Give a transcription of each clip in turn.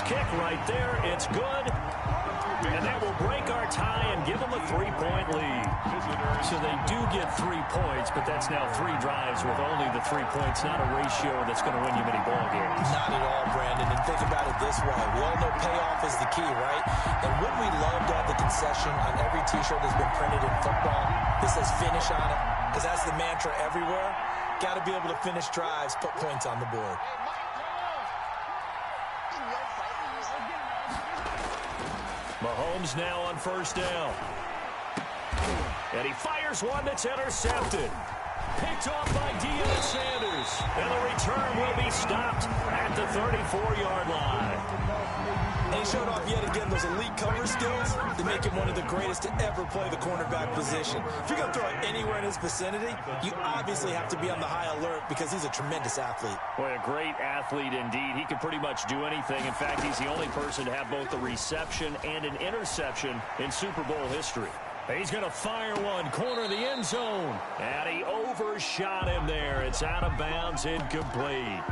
kick right there. It's good. And that will break our tie and give them a 3-point lead. So they do get 3 points, but that's now 3 drives with only the 3 points, not a ratio that's going to win you many ball games. Not at all, Brandon. And think about it this way. We all know payoff is the key, right? And wouldn't we love to have the concession on every T-shirt that's been printed in football that says finish on it? Because that's the mantra everywhere. Got to be able to finish drives, put points on the board. Mahomes now on first down. And he fires one that's intercepted. Picked off by Deion Sanders. And the return will be stopped at the 34-yard line. And he showed off yet again those elite cover skills that make him one of the greatest to ever play the cornerback position. If you're going to throw it anywhere in his vicinity, you obviously have to be on the high alert because he's a tremendous athlete. Boy, a great athlete indeed. He can pretty much do anything. In fact, he's the only person to have both a reception and an interception in Super Bowl history. He's going to fire one, corner the end zone. And he overshot him there. It's out of bounds, incomplete.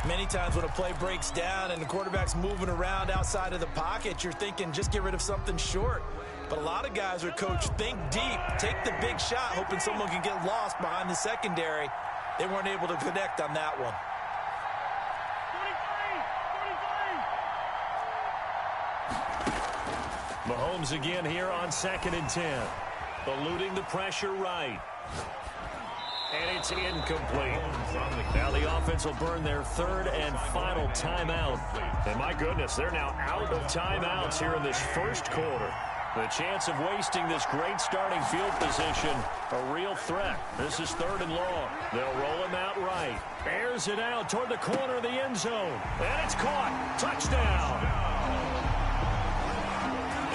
Many times when a play breaks down and the quarterback's moving around outside of the pocket, you're thinking just get rid of something short. But a lot of guys are coached, think deep, take the big shot, hoping someone can get lost behind the secondary. They weren't able to connect on that one. Mahomes again here on 2nd and 10. Eluding the pressure right. And it's incomplete. Now the offense will burn their 3rd and final timeout. And my goodness, they're now out of timeouts here in this first quarter. The chance of wasting this great starting field position, a real threat. This is 3rd and long. They'll roll him out right. Airs it out toward the corner of the end zone. And it's caught. Touchdown.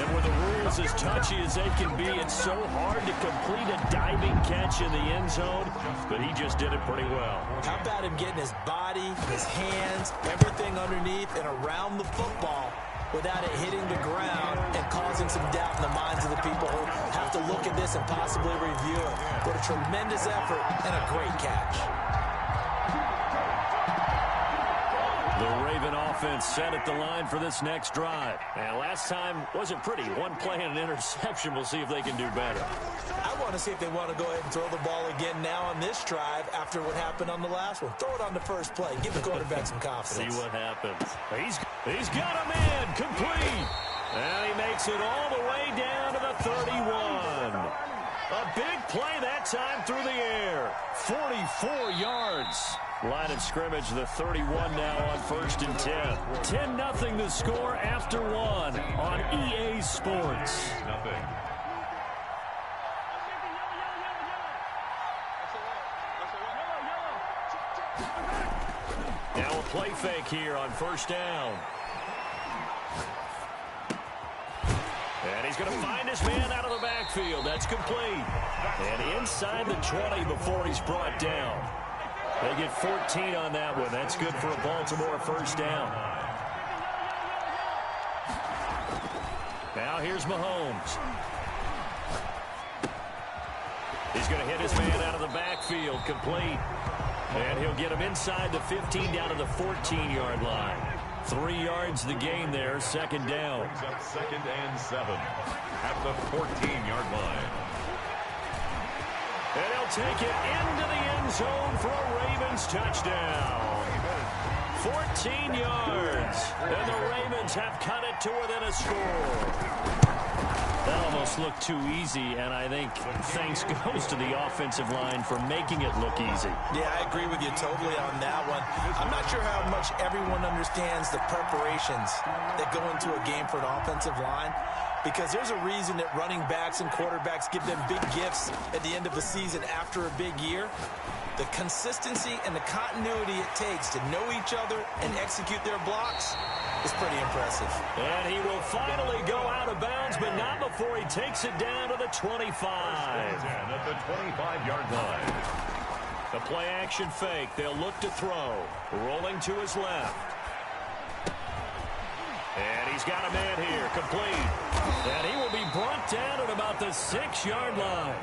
And with the rules as touchy as they can be, it's so hard to complete a diving catch in the end zone, but he just did it pretty well. How about him getting his body, his hands, everything underneath and around the football without it hitting the ground and causing some doubt in the minds of the people who have to look at this and possibly review it. What a tremendous effort and a great catch. The Raven offense set at the line for this next drive. And last time wasn't pretty. One play and an interception. We'll see if they can do better. I want to see if they want to go ahead and throw the ball again now on this drive after what happened on the last one. Throw it on the first play. Give the quarterback some confidence. See what happens. He's got a man complete. And he makes it all the way down to the 31. A big play that time through the air. 44 yards. Line of scrimmage, the 31 now on 1st and 10. 10-0 the score after 1 on EA Sports. Now a play fake here on 1st down. And he's going to find his man out of the backfield. That's complete. And inside the 20 before he's brought down. They get 14 on that one. That's good for a Baltimore 1st down. Now here's Mahomes. He's going to hit his man out of the backfield, complete. And he'll get him inside the 15 down to the 14-yard line. 3 yards the gain there, 2nd down. 2nd and 7 at the 14-yard line. And he'll take it into the end zone for a Ravens touchdown. 14 yards. And the Ravens have cut it to within a score. That almost looked too easy, and I think thanks goes to the offensive line for making it look easy. Yeah, I agree with you totally on that one. I'm not sure how much everyone understands the preparations that go into a game for an offensive line, because there's a reason that running backs and quarterbacks give them big gifts at the end of the season after a big year. The consistency and the continuity it takes to know each other and execute their blocks is pretty impressive. And he will finally go out of bounds, but not before he takes it down to the 25. At the 25-yard line. The play action fake. They'll look to throw. Rolling to his left. And he's got a man here, complete. And he will be brought down at about the 6-yard line.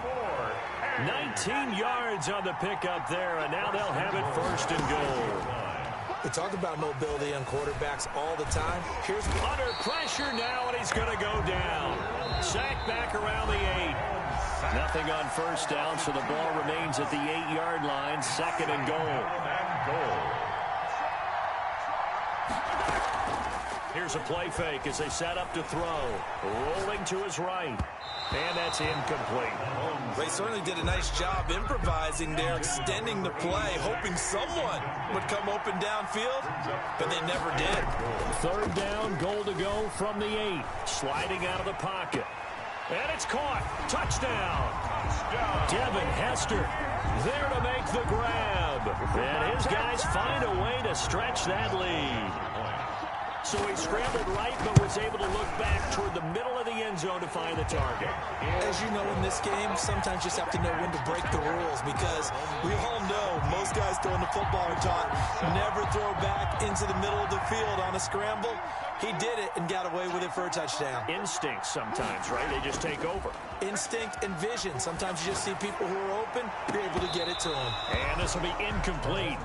19 yards on the pickup there, and now they'll have it 1st and goal. We talk about mobility on quarterbacks all the time. Here's under pressure now, and he's going to go down. Sack back around the 8. Nothing on first down, so the ball remains at the 8-yard line. Second and goal. Here's a play fake as they set up to throw. Rolling to his right. And that's incomplete. They certainly did a nice job improvising there, extending the play, hoping someone would come open downfield, but they never did. Third down, goal to go from the 8. Sliding out of the pocket. And it's caught. Touchdown. Devin Hester there to make the grab. And his guys find a way to stretch that lead. So he scrambled right, but was able to look back toward the middle of the end zone to find the target. As you know, in this game, sometimes you just have to know when to break the rules, because we all know most guys throwing the football are taught never throw back into the middle of the field on a scramble. He did it and got away with it for a touchdown. Instinct sometimes, right? They just take over. Instinct and vision. Sometimes you just see people who are open, you're able to get it to them. And this will be incomplete.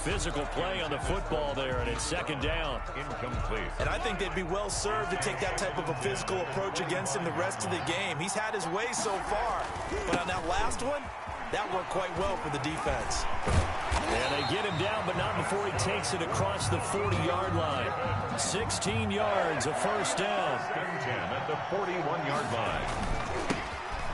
Physical play on the football there, and it's second down. Incomplete. And I think they'd be well served to take that type of a physical approach against him the rest of the game. He's had his way so far, but on that last one, that worked quite well for the defense. And they get him down, but not before he takes it across the 40-yard line. 16 yards, a first down. 10 at the 41-yard line.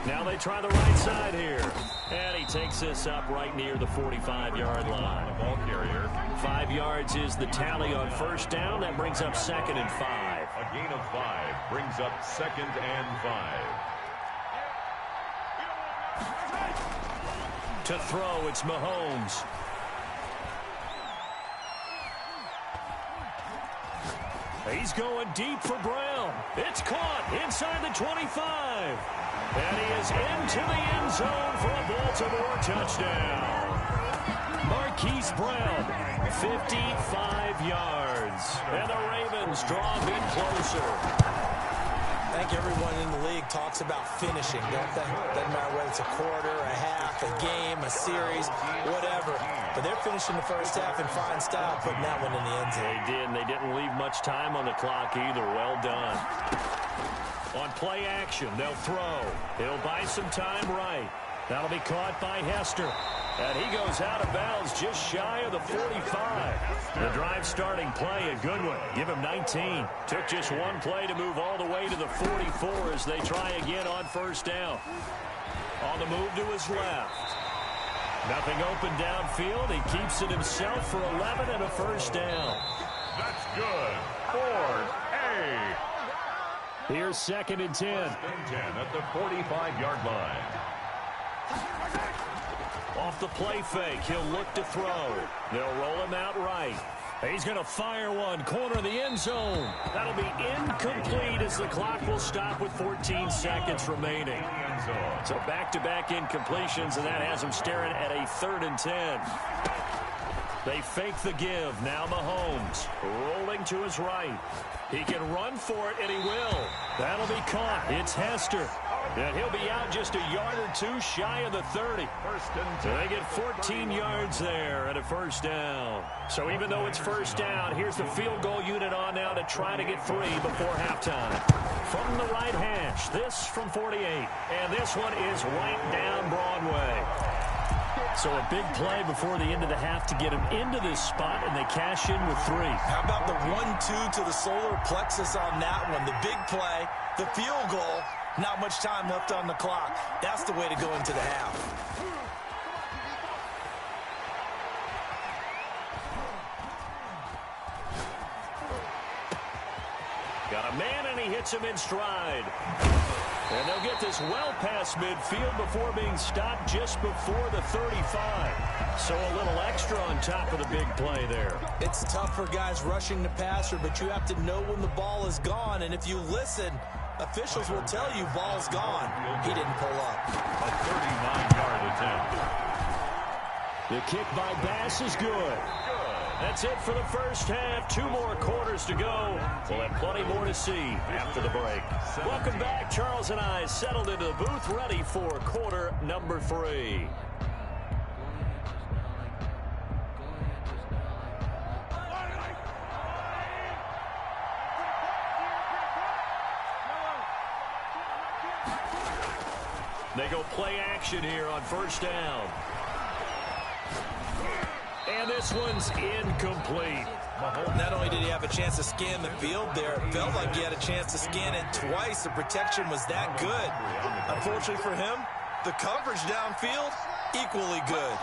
Now they try the right side here. And he takes this up right near the 45-yard line. Ball carrier. 5 yards is the tally on first down. That brings up second and 5. A gain of 5 brings up second and 5. To throw, it's Mahomes. He's going deep for Brown. It's caught inside the 25. And he is into the end zone for a Baltimore touchdown. Marquise Brown, 55 yards. And the Ravens draw a bit closer. I think everyone in the league talks about finishing, don't they? Doesn't matter whether it's a quarter, a half, a game, a series, whatever. But they're finishing the first half in fine style, putting that one in the end zone. They did, and they didn't leave much time on the clock either. Well done. On play action, they'll throw. He'll buy some time right. That'll be caught by Hester. And he goes out of bounds just shy of the 45. The drive starting play, a good one. Give him 19. Took just one play to move all the way to the 44 as they try again on first down. On the move to his left. Nothing open downfield. He keeps it himself for 11 and a first down. That's good. Ford, A. Here's second and 10. 10 at the 45-yard line. Off the play fake, he'll look to throw. They'll roll him out right. He's going to fire one, corner of the end zone. That'll be incomplete as the clock will stop with 14 seconds remaining. So back-to-back incompletions, and that has him staring at a 3rd and 10. They fake the give. Now Mahomes rolling to his right. He can run for it, and he will. That'll be caught. It's Hester. And he'll be out just a yard or two shy of the 30. First and 10. So they get 14 yards there and a first down. So even though it's first down, here's the field goal unit on now to try to get 3 before halftime. From the right hash, this from 48. And this one is right down Broadway. So a big play before the end of the half to get him into this spot, and they cash in with 3. How about the 1-2 to the solar plexus on that one? The big play, the field goal, not much time left on the clock. That's the way to go into the half. Got a man, and he hits him in stride. And they'll get this well past midfield before being stopped just before the 35. So a little extra on top of the big play there. It's tough for guys rushing the passer, but you have to know when the ball is gone. And if you listen, officials will tell you ball's gone. He didn't pull up. A 39-yard attempt. The kick by Bass is good. That's it for the first half. 2 more quarters to go. We'll have plenty more to see after the break. Welcome back. Charles and I settled into the booth, ready for quarter number 3. They go play action here on first down. And this one's incomplete. Not only did he have a chance to scan the field there, it felt like he had a chance to scan it twice. The protection was that good. Unfortunately for him, the coverage downfield, equally good.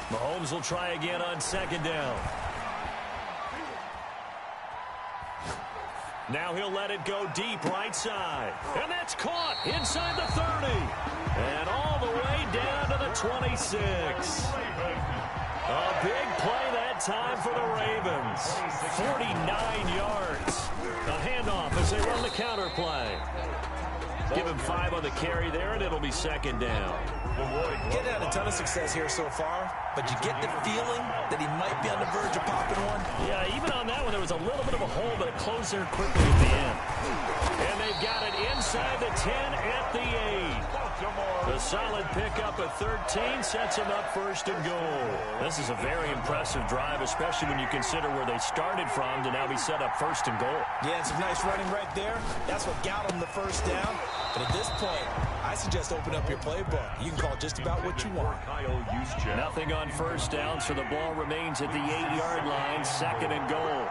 Mahomes will try again on second down. Now he'll let it go deep right side. And that's caught inside the 30. And all the way down to the 26. A big play that time for the Ravens. 49 yards. A handoff as they run the counter play. Give him 5 on the carry there, and it'll be second down. Getting had a ton of success here so far, but you get the feeling that he might be on the verge of popping one. Yeah, even on that one, there was a little bit of a hole, but it closed there quickly at the end. And they've got it inside the 10 at the 8. The solid pickup at 13 sets them up first and goal. This is a very impressive drive, especially when you consider where they started from to now be set up first and goal. Yeah, and some nice running right there. That's what got them the first down. But at this point, I suggest open up your playbook. You can call just about what you want. Nothing on first down, so the ball remains at the 8-yard line, second and goal.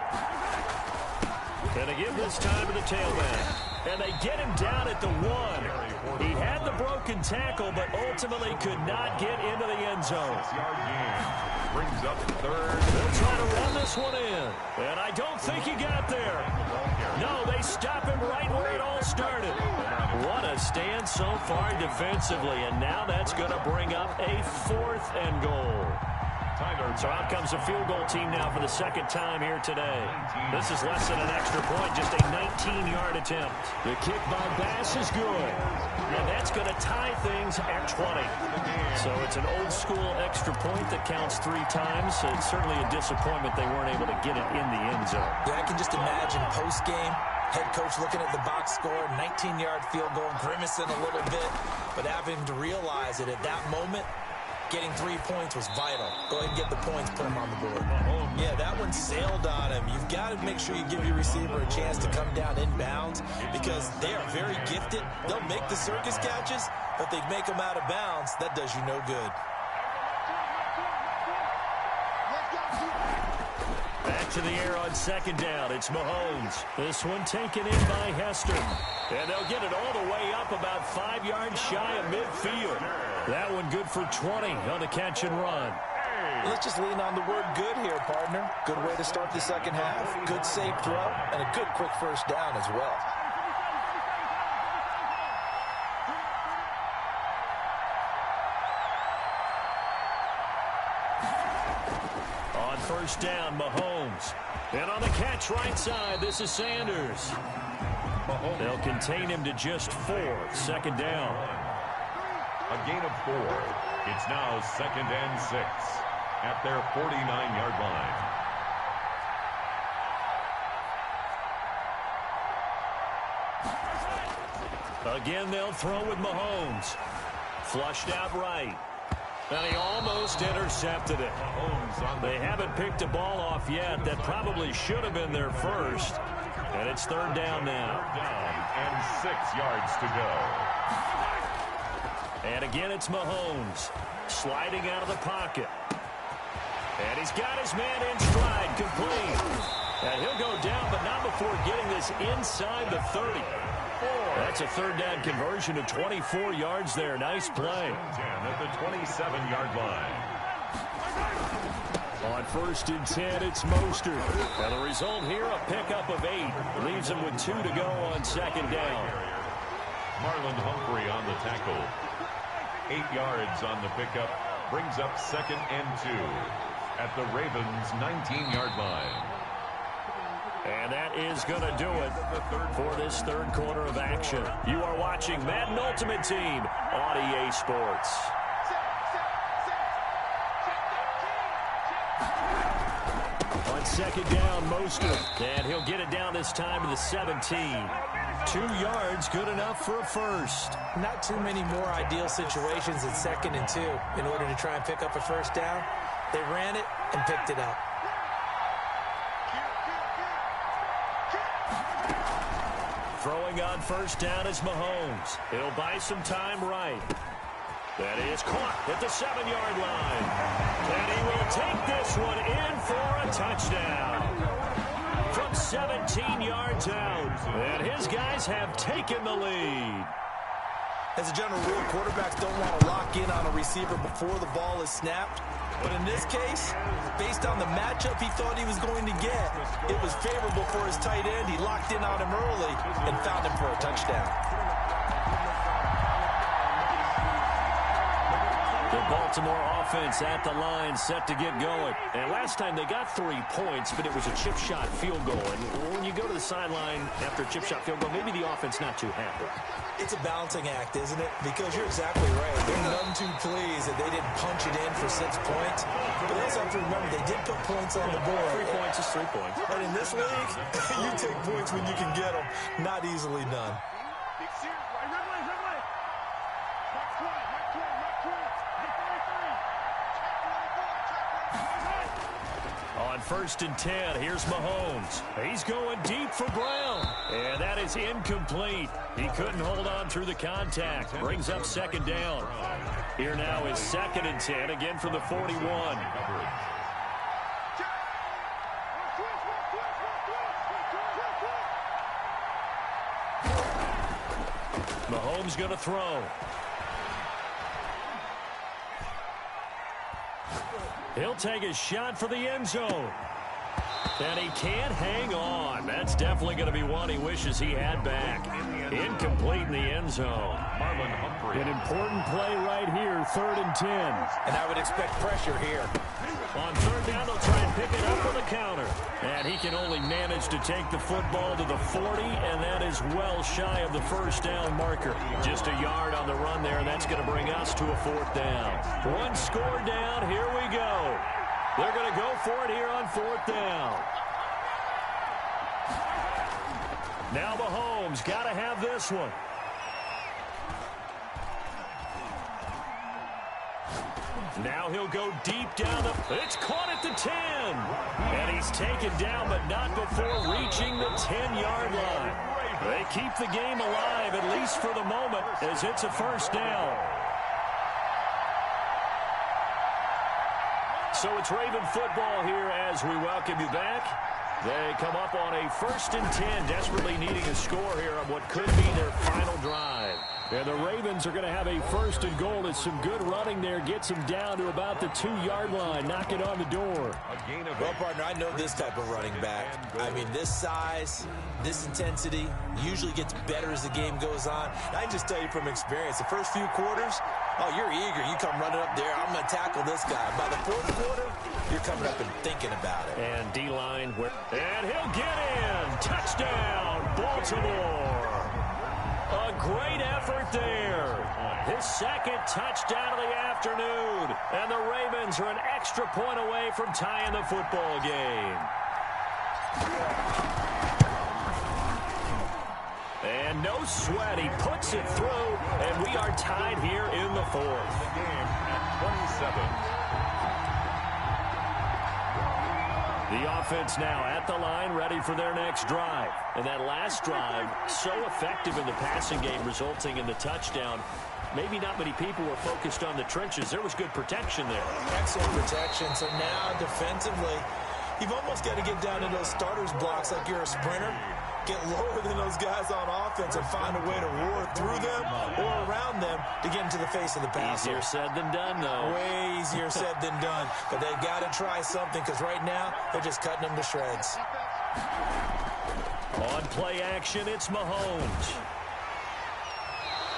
And they give this time to the tailback. And they get him down at the 1. He had the broken tackle, but ultimately could not get into the end zone. Brings up third. They'll try to run this one in. And I don't think he got there. No, they stop him right where it all started. What a stand so far defensively. And now that's going to bring up a 4th and goal. So out comes a field goal team now for the second time here today. This is less than an extra point, just a 19-yard attempt. The kick by Bass is good. And that's going to tie things at 20. So it's an old-school extra point that counts 3 times. So it's certainly a disappointment they weren't able to get it in the end zone. Yeah, I can just imagine post-game, head coach looking at the box score, 19-yard field goal, grimacing a little bit, but having to realize that at that moment, getting 3 points was vital. Go ahead and get the points, put them on the board. Yeah, that one sailed on him. You've got to make sure you give your receiver a chance to come down inbounds because they are very gifted. They'll make the circus catches, but they make them out of bounds. That does you no good. Back to the air on second down. It's Mahomes. This one taken in by Hester. And they'll get it all the way up about 5 yards shy of midfield. That one good for 20 on the catch and run. Let's just lean on the word good here, partner. Good way to start the second half. Good safe throw and a good quick first down as well. On first down, Mahomes. And on the catch right side, this is Sanders. They'll contain him to just 4. Second down. A gain of 4. It's now second and 6 at their 49-yard line. Again, they'll throw with Mahomes. Flushed out right. And he almost intercepted it. They haven't picked a ball off yet. That probably should have been their first. And it's third down now. And 6 yards to go. And again, it's Mahomes sliding out of the pocket. And he's got his man in stride, complete. And he'll go down, but not before getting this inside the 30. That's a third down conversion of 24 yards there. Nice play. At the 27-yard line. On first and 10, it's Mostert. And the result here, a pickup of 8. Leaves him with 2 to go on second down. Marlon Humphrey on the tackle. 8 yards on the pickup. Brings up second and 2 at the Ravens' 19-yard line. And that is going to do it for this third quarter of action. You are watching Madden Ultimate Team on EA Sports. On second down, Mostert. And he'll get it down this time to the 17. 2 yards, good enough for a first. Not too many more ideal situations at second and 2 in order to try and pick up a first down. They ran it and picked it up. Throwing on first down is Mahomes. He'll buy some time right. That is caught at the 7-yard line. And he will take this one in for a touchdown. From 17 yards out. And his guys have taken the lead. As a general rule, quarterbacks don't want to lock in on a receiver before the ball is snapped. But in this case, based on the matchup he thought he was going to get, it was favorable for his tight end. He locked in on him early and found him for a touchdown. The Baltimore offense at the line, set to get going. And last time they got 3 points, but it was a chip shot field goal. And when you go to the sideline after a chip shot field goal, maybe the offense not too happy. It's a balancing act, isn't it? Because you're exactly right. They're none too pleased that they didn't punch it in for 6 points. But they also have to remember they did put points on the board. 3 points is 3 points. And in this league, you take points when you can get them. Not easily done. On 1st and 10, here's Mahomes. He's going deep for Brown. And that is incomplete. He couldn't hold on through the contact. Brings up 2nd down. Here now is 2nd and 10, again from the 41. Mahomes going to throw. He'll take a shot for the end zone. And he can't hang on. That's definitely going to be one he wishes he had back. Incomplete in the end zone. An important play right here, 3rd and 10. And I would expect pressure here. On 3rd down, they'll try and pick it up with a counter. And he can only manage to take the football to the 40, and that is well shy of the 1st down marker. Just a yard on the run there, and that's going to bring us to a 4th down. One score down, here we go. They're going to go for it here on 4th down. Now Mahomes got to have this one. Now he'll go deep down. It's caught at the 10. And he's taken down, but not before reaching the 10-yard line. They keep the game alive, at least for the moment, as it's a 1st down. So it's Raven football here as we welcome you back. They come up on a 1st and 10, desperately needing a score here on what could be their final drive. And the Ravens are going to have a 1st and goal. It's some good running there. Gets them down to about the 2-yard line. Knock it on the door. Well, partner, I know this type of running back. I mean, this size, this intensity usually gets better as the game goes on. And I can just tell you from experience, the first few quarters, oh, you're eager. You come running up there. I'm going to tackle this guy. By the 4th quarter, you're coming up and thinking about it. And D-line, and he'll get in. Touchdown, Baltimore. A great effort there. His 2nd touchdown of the afternoon. And the Ravens are an extra point away from tying the football game. And no sweat. He puts it through. And we are tied here in the 4th. The game at 27. The offense now at the line, ready for their next drive. And that last drive, so effective in the passing game, resulting in the touchdown. Maybe not many people were focused on the trenches. There was good protection there. Excellent protection. So now, defensively, you've almost got to get down to those starters blocks like you're a sprinter. Get lower than those guys on offense and find a way to roar through them or around them to get into the face of the passer. Easier said than done, though. Way easier said than done. But they've got to try something because right now they're just cutting them to shreds. On play action, it's Mahomes.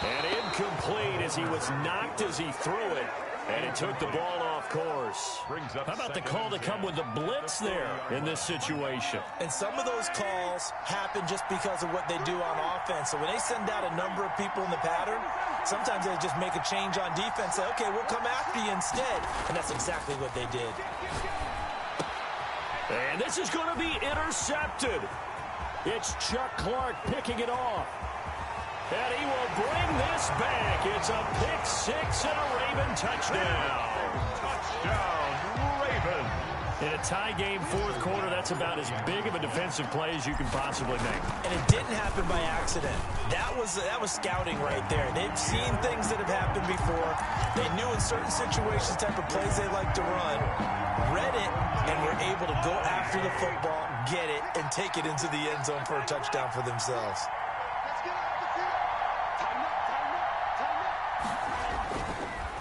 And incomplete as he was knocked as he threw it. And it took the ball off course. How about the call to come with the blitz there in this situation? And some of those calls happen just because of what they do on offense. So when they send out a number of people in the pattern, sometimes they just make a change on defense. Say, okay, we'll come after you instead. And that's exactly what they did. And this is going to be intercepted. It's Chuck Clark picking it off. And he will bring this back. It's a pick 6 and a Raven touchdown. Touchdown, Ravens. In a tie game fourth quarter, that's about as big of a defensive play as you can possibly make. And it didn't happen by accident. That was scouting right there. They've seen things that have happened before. They knew in certain situations the type of plays they like to run, read it, and were able to go after the football, get it, and take it into the end zone for a touchdown for themselves.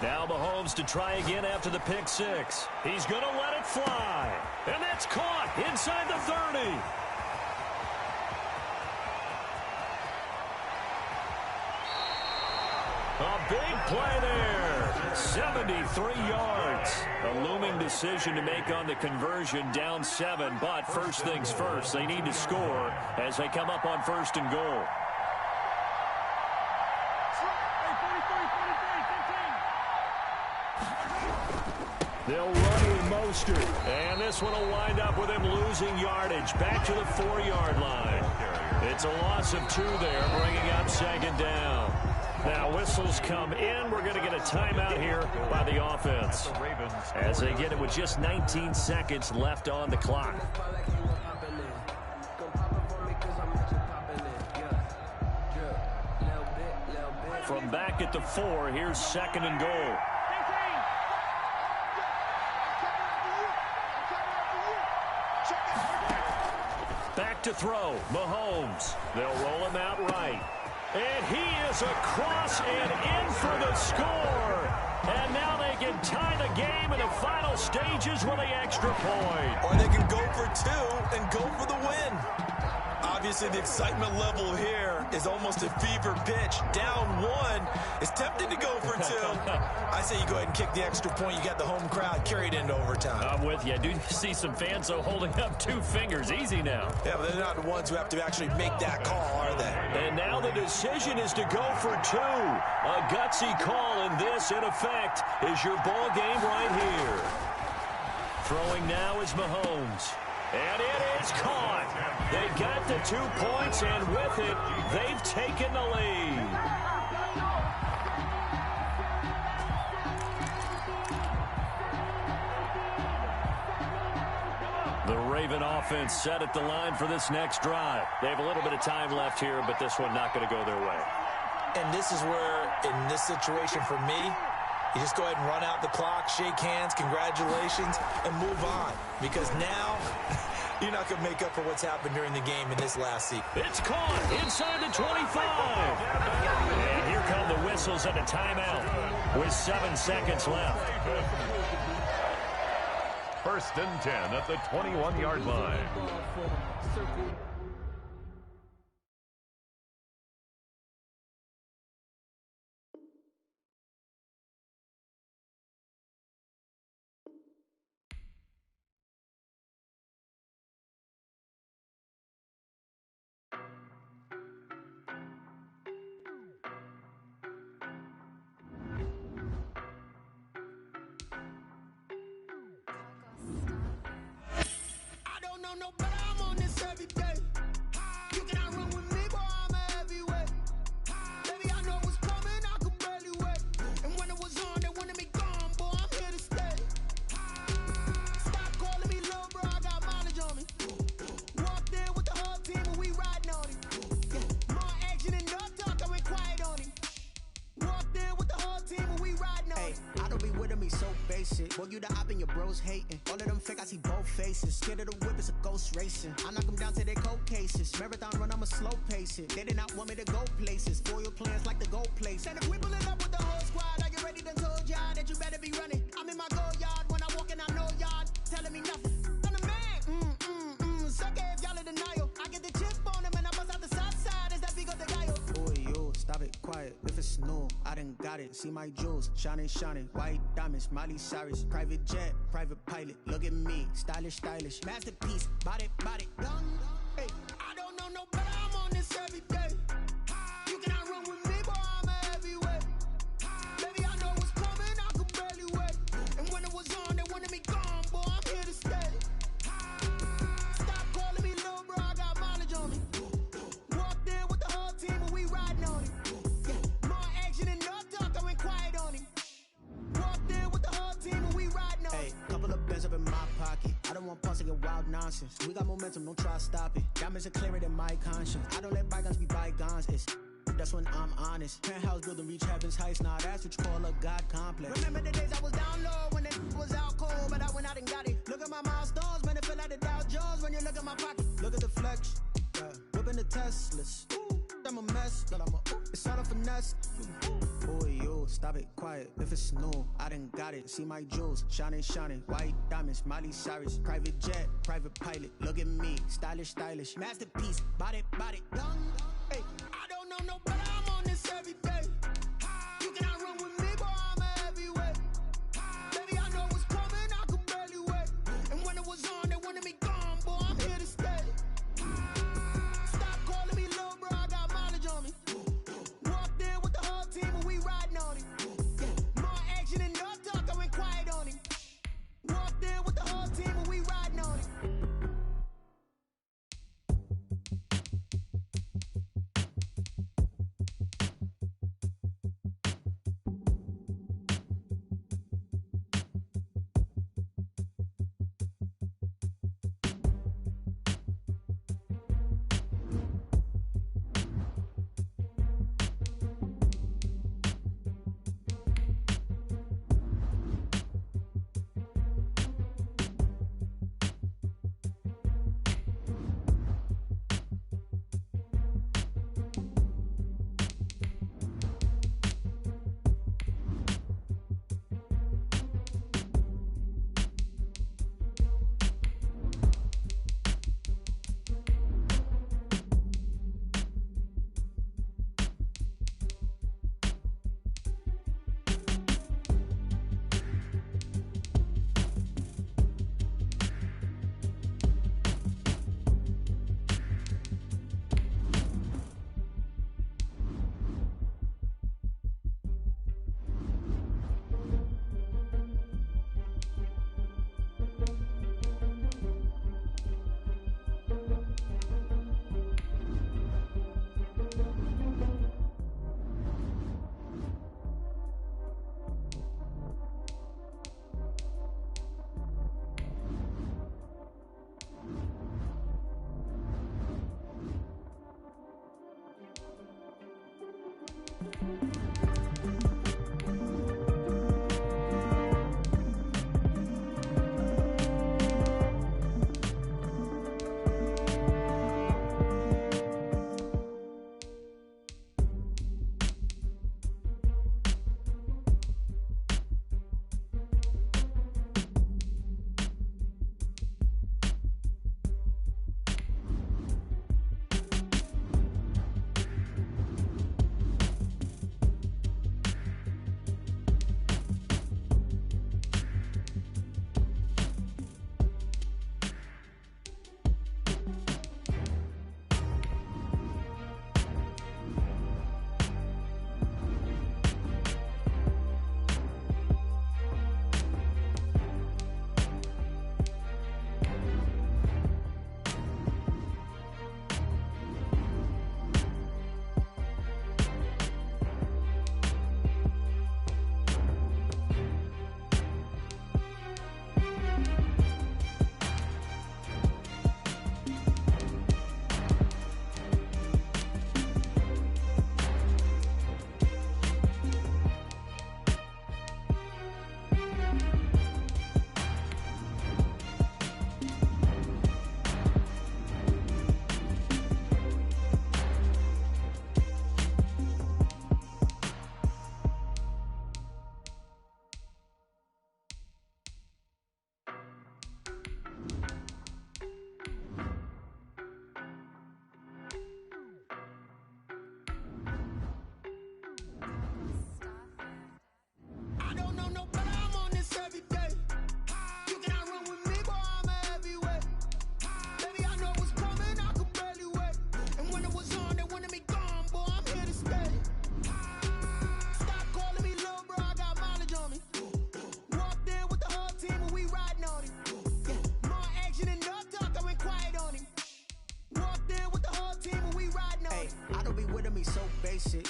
Now Mahomes to try again after the pick six. He's going to let it fly. And that's caught inside the 30. A big play there. 73 yards. A looming decision to make on the conversion, down 7. But first things first, they need to score as they come up on first and goal. They'll run with Mostert. And this one will wind up with him losing yardage. Back to the 4-yard line. It's a loss of 2 there, bringing up second down. Now whistles come in. We're going to get a timeout here by the offense as they get it with just 19 seconds left on the clock. From back at the 4, here's second and goal. Back to throw, Mahomes. They'll roll him out right. And he is across and in for the score. And now they can tie the game in the final stages with the extra point. Or they can go for 2 and go for the win. Obviously, the excitement level here is almost a fever pitch. Down 1. It's tempting to go for 2. I say you go ahead and kick the extra point. You got the home crowd carried into overtime. I'm with you. I do see some fans, though, holding up 2 fingers. Easy now. Yeah, but they're not the ones who have to actually make that call, are they? And now the decision is to go for 2. A gutsy call, and this, in effect, is your ball game right here. Throwing now is Mahomes. And it is caught. They got the 2 points, and with it, they've taken the lead. The Raven offense set at the line for this next drive. They have a little bit of time left here, but this one not going to go their way. And this is where, in this situation for me, you just go ahead and run out the clock, shake hands, congratulations, and move on. Because now, you're not going to make up for what's happened during the game in this last sequence. It's caught inside the 25. And here come the whistles and a timeout with 7 seconds left. First and 10 at the 21-yard line. No, but I'm on this every day. You cannot run with me, boy, I'm a heavyweight. Baby, I know what's coming, I could barely wait. And when it was on, they wanted me gone, boy, I'm here to stay. Stop calling me low, bro, I got mileage on me. Walked in with the whole team and we riding on him. Yeah. More action and no talk, I went quiet on him. Walked in with the whole team and we riding on him. I don't be with him, he's so basic. Boy, you the op and your bros hating. All of them fake, I see both faces. Scared of the whip, it's a ghost racing. I knock them down to their cold cases. Marathon run, I'ma slow pace it. They did not want me to go places. Foil plans like the gold place. And if we pulling up with the whole squad, I get ready to told y'all that you better be running. I'm in my go yard when I walk in, I know y'all telling me nothing. I'm the man. Suck it if y'all in denial. I get the chip on them and I bust out the south side. Is that big of the guy? Boy, yo, stop it, quiet. If it's new, I done got it. See my jewels, shining, shining. White diamonds, Miley Cyrus. Private jet, private pilot. Look at me, stylish, stylish. Masterpiece, body, done. Hey, I don't know no better, I'm on this every day. You cannot run with me, boy, I'm a heavyweight. Baby, I know what's coming, I could barely wait. And when it was on, they wanted me gone, boy, I'm here to stay. Stop calling me little, bro, I got mileage on me. Walked in with the whole team and we riding on him. Yeah. More action and no talk, I went quiet on him. Walked in with the whole team and we riding on him. Hey, couple of bands up in my pocket. I on pause and get wild nonsense. We got momentum, don't try to stop it. Diamonds are clearer than my conscience. I don't let bygones be bygones. It's that's when I'm honest. Penthouse building reach heaven's heights. Nah, that's what you call a God complex. Remember the days I was down low when it was out cold, but I went out and got it. Look at my milestones, man, it feel like the Dow Jones when you look at my pocket. Look at the flex, yeah. Whipping the Teslas. Ooh, I'm a mess, but it's all a finesse. Boy, you stop it, quiet. If it's new, I done got it. See my jewels, shining, shining. White diamonds, Miley Cyrus. Private jet, private pilot. Look at me, stylish, stylish. Masterpiece, body, body, young. Hey, I don't know no better. I'm on this every day. You cannot run with me, boy. I'm a heavyweight. Baby, I know what's coming. I could barely wait. And when it was on, they wanted me gone, boy. I'm here to stay. Stop calling me little bro. I got mileage on me. Walked in with the whole team and we riding on it. More action and no talk. I went quiet on him. Walked in with the whole team and we riding on it.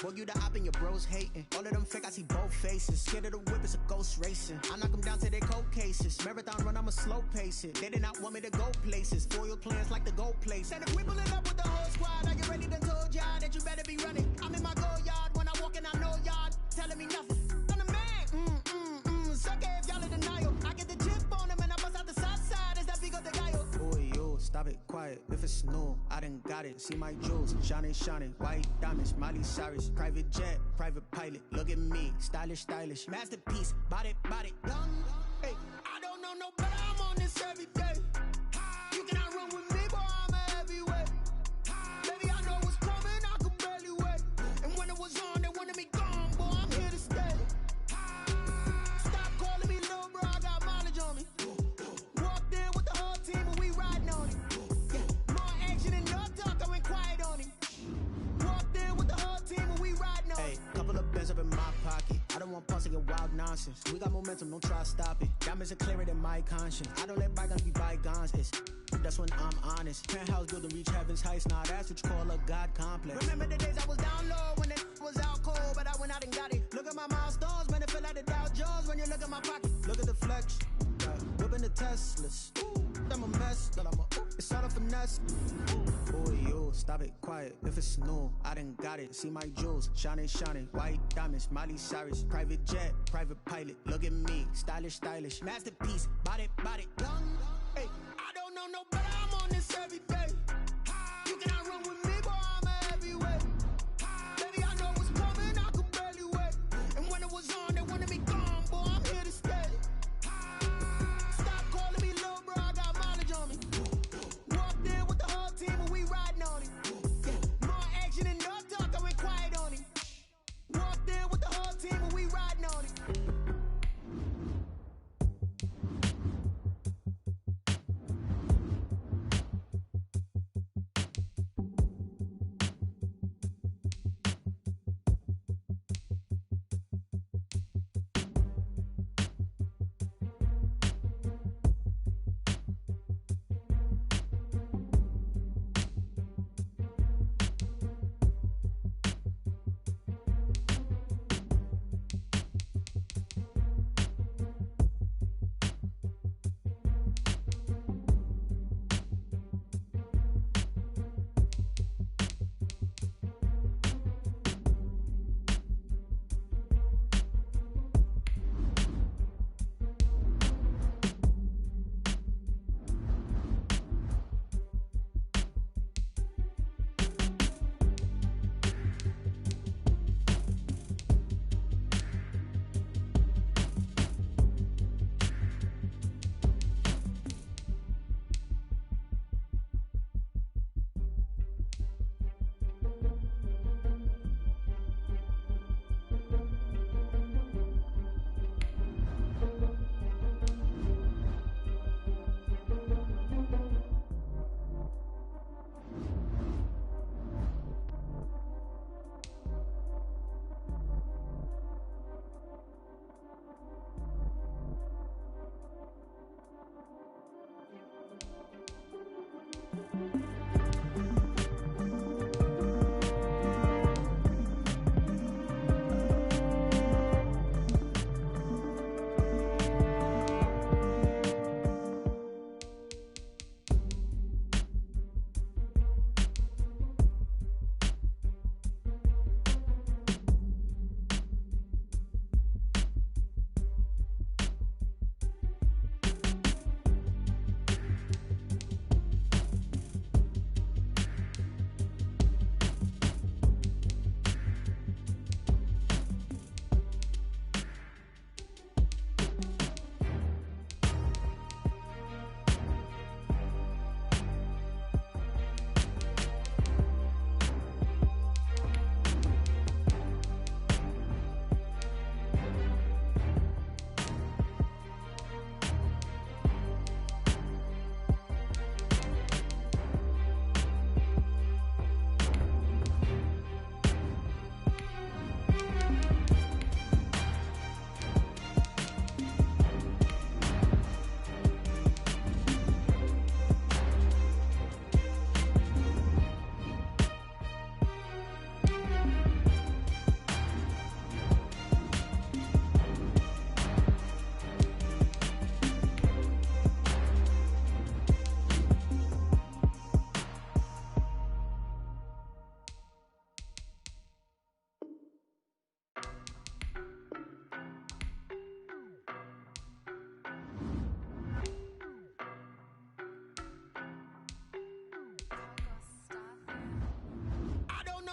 Boy, you the op and your bros hating. All of them fake, I see both faces. Scared of the whip, it's a ghost ghost racing. I knock them down to their cold cases. Marathon run, I'ma slow pace it. They did not want me to go places. Foil plans like the gold place. And if we pulling up with the whole squad, are you ready? Done told y'all that you better be running. I'm in my go yard when I walk in, I know y'all telling me nothing. I'm the man. Sucker if y'all in denial. I get the chip on him and I bust out the south side. Is that Vigo de Gallo? Boy, yo, stop it, quiet. If it's new, I done got it. See my jewels, shining, shining. White diamonds, Miley Cyrus. Private jet, private pilot. Look at me, stylish, stylish. Masterpiece, body, body, young. Hey, I don't know no better. I'm on this every day. You cannot run with me, boy. I'm a heavyweight. Baby, I know what's coming. I could barely wait. And when it was on, they wanted me gone, boy. I'm here to stay. Stop calling me little bro. I got mileage on me. Walked in with the whole team and we riding on it. Yeah, more action and no talk. I went quiet on him. Walked in with the whole team and we riding on it. Hey, couple of bands up in my pocket. I don't want pause to get wild nonsense. We got momentum, don't try to stop it. Diamonds are clearer than my conscience. I don't let bygones be bygones. That's when I'm honest. Penthouse building reach heaven's heights. Nah, that's what you call a God complex. Remember the days I was down low when it was out cold, but I went out and got it. Look at my milestones, man, it feel like the Dow Jones when you look at my pocket. Look at the flex, whipping the Teslas. I'm a mess, but it's all a finesse. Boy, yo, stop it, quiet. If it's new, I done got it. See my jewels, shining, shining. White diamonds, Miley Cyrus. Private jet, private pilot. Look at me, stylish, stylish. Masterpiece, body, body, young. Hey, I don't know no better. I'm on this every day. You cannot run with me, boy. I'm a heavyweight. Baby, I know what's coming. I could barely wait. And when it was on, they wanted me gone, boy. I'm here to stay. Stop calling me little bro. I got mileage on me. Walked in with the whole team and we riding on it. Yeah, more action and no talk. I went quiet on him. Walked in with the whole team and we riding on it.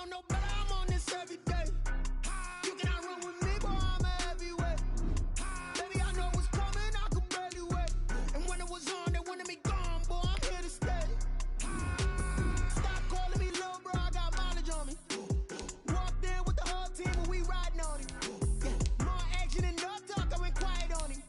know no better, I'm on this every day. You cannot run with me, boy, I'm a heavyweight. Baby, I know what's coming, I could barely wait. And when it was on, they wanted me gone, boy, I'm here to stay. Stop calling me little bro, I got mileage on me. Walked in with the whole team and we riding on him. Yeah, more action and no talk, I went quiet on him.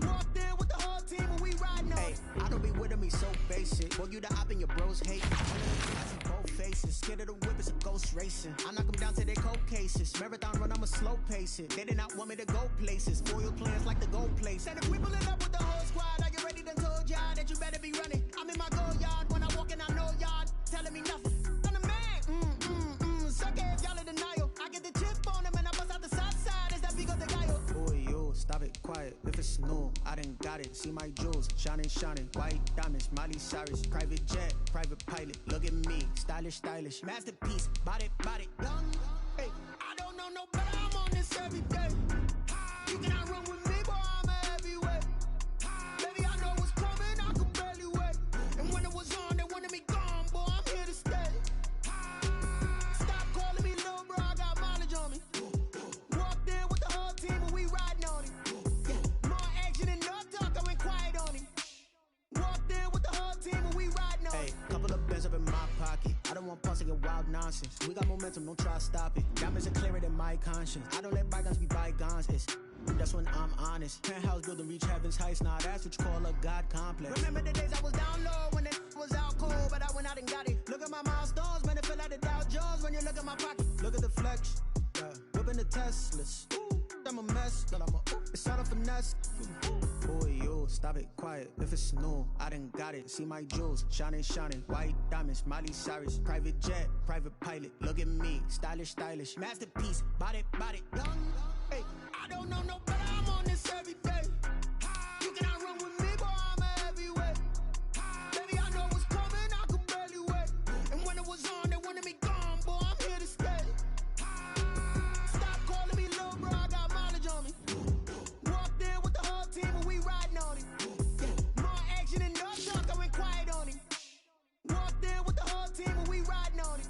Walked in with the whole team and we riding on him. I don't be with me so basic. Boy, you the op and your bros hate. I see both faces. Scared of the whip, it's a ghost racing. I knock them down to their cold cases. Marathon run, I'ma slow pace it. They did not want me to go places. Foil plans like the gold place. And if we pull it up with the whole squad, are you ready? Done told y'all that you better be running. I'm in my go yard. When I walk in, I know y'all telling me nothing. I'm the man. Suck it if y'all in denial. I get the chip on them and I bust out the south side. It's that big of the guy. Boy, yo, stop it, quiet. If it's new, I done got it. See my jewels, shining, shining. White diamonds, Miley Cyrus. Private jet, private pilot. Look at me, stylish, stylish. Masterpiece, body, young. Hey, I don't know no better. I'm on this every day. You cannot run with me, boy, I'm a heavyweight. Baby, I know what's coming, I could barely wait. And when it was on, they wanted me gone, boy, I'm here to stay. Stop calling me little bro, I got mileage on me. Walked in with the whole team and we riding on him. Yeah, more action and no talk, I went quiet on him. Walked in with the whole team and we riding on him. Hey, couple of bands up in my pocket. I don't want pause to get wild nonsense. We got momentum, don't try to stop it. Diamonds are clearer than my conscience. I don't let bygones be bygones. That's when I'm honest. Penthouse building, reach heaven's heights. Nah, that's what you call a God complex. Remember the days I was down low when it was out cold, but I went out and got it. Look at my milestones, man, it feel like the Dow Jones when you look at my pocket. Look at the flex, whipping the Teslas. I'm a mess, but it's all a finesse. Boy, yo, stop it, quiet. If it's new, I done got it. See my jewels, shining, shining. White diamonds, Miley Cyrus. Private jet, private pilot. Look at me, stylish, stylish. Masterpiece, body, young. Hey, I don't know no better. I'm on this every day. You cannot run with me, boy, I'm a heavyweight. Baby, I know what's coming, I could barely wait. And when it was on, they wanted me gone, boy, I'm here to stay. Stop calling me little bro, I got mileage on me. Walked in with the whole team and we riding on him. Yeah, more action and no talk, I went quiet on him. Walked in with the whole team and we riding on him.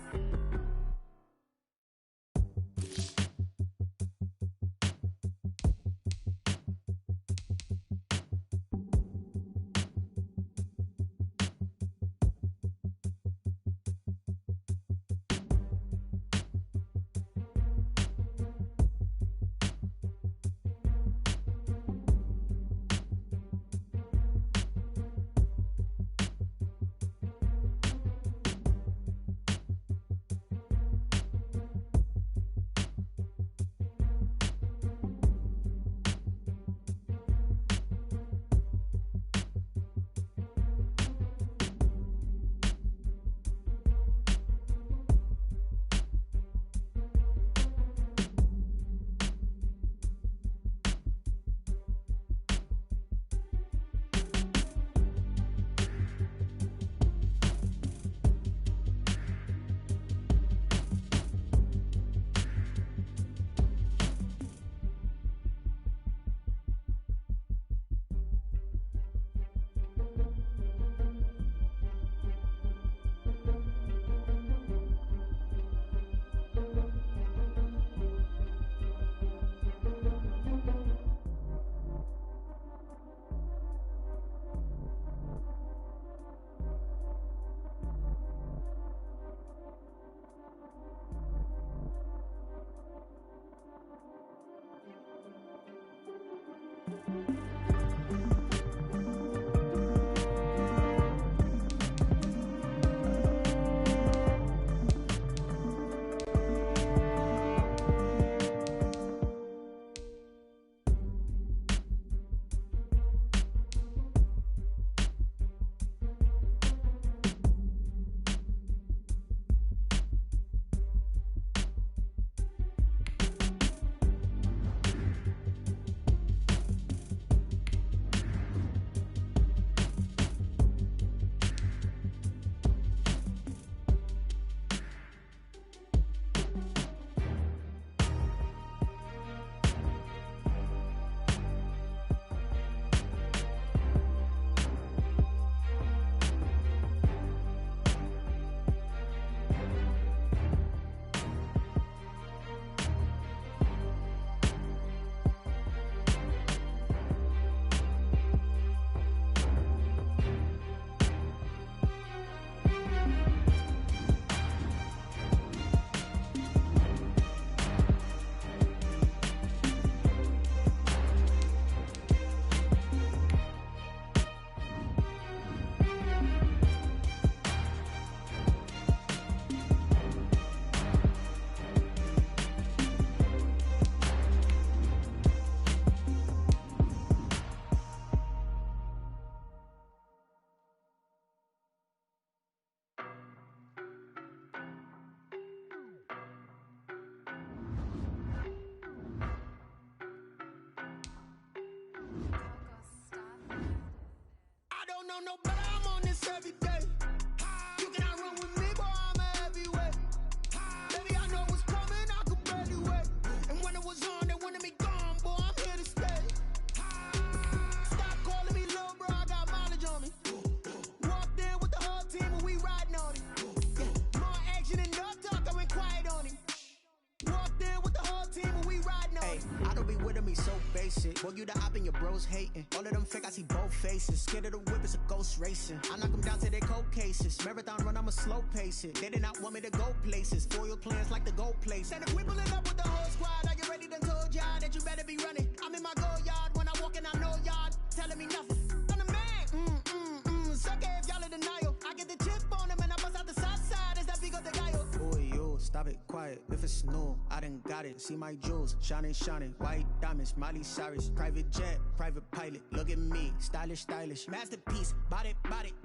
you the op and your bros hating. All of them fake, I see both faces. Scared of the whip, it's a ghost racing. I knock them down to their cold cases. Marathon run, I'ma slow pace it. They did not want me to go places. Foil plans like the gold place. And if we pulling up with the whole squad, are you ready? Done told y'all that you better be running. I'm in my go yard. When I walk in, I know y'all telling me nothing. I'm the man. Suck it if y'all in denial. I get the chip on them and I bust out the south side. Is that big of the guy? Boy, yo, stop it, quiet. If it's new, I done got it. See my jewels, shining, white diamonds, Miley Cyrus, private jet, private pilot. Look at me, stylish, masterpiece, body,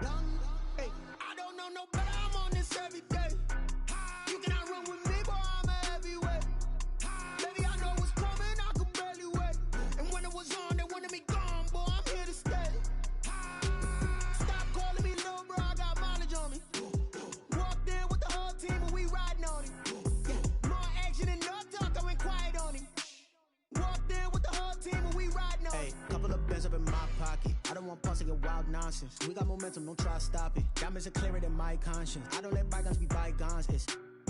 young. Hey, I don't know no better. I'm on this every day. You cannot run with me, boy. I'm a heavyweight. Baby, I know what's coming. I could barely wait. And when it was on, they wanted me gone, boy. I'm here to stay. Stop calling me little bro. I got mileage on me. Walked in with the whole team and we riding on it. Yeah, more action and no talk. I went quiet on him. Walked in with the whole team and we riding on it. Hey, couple of bands up in my pocket. I don't want pulse to get wild nonsense. We got momentum, don't try to stop it. Diamonds are clearer than my conscience. I don't let bygones be bygones.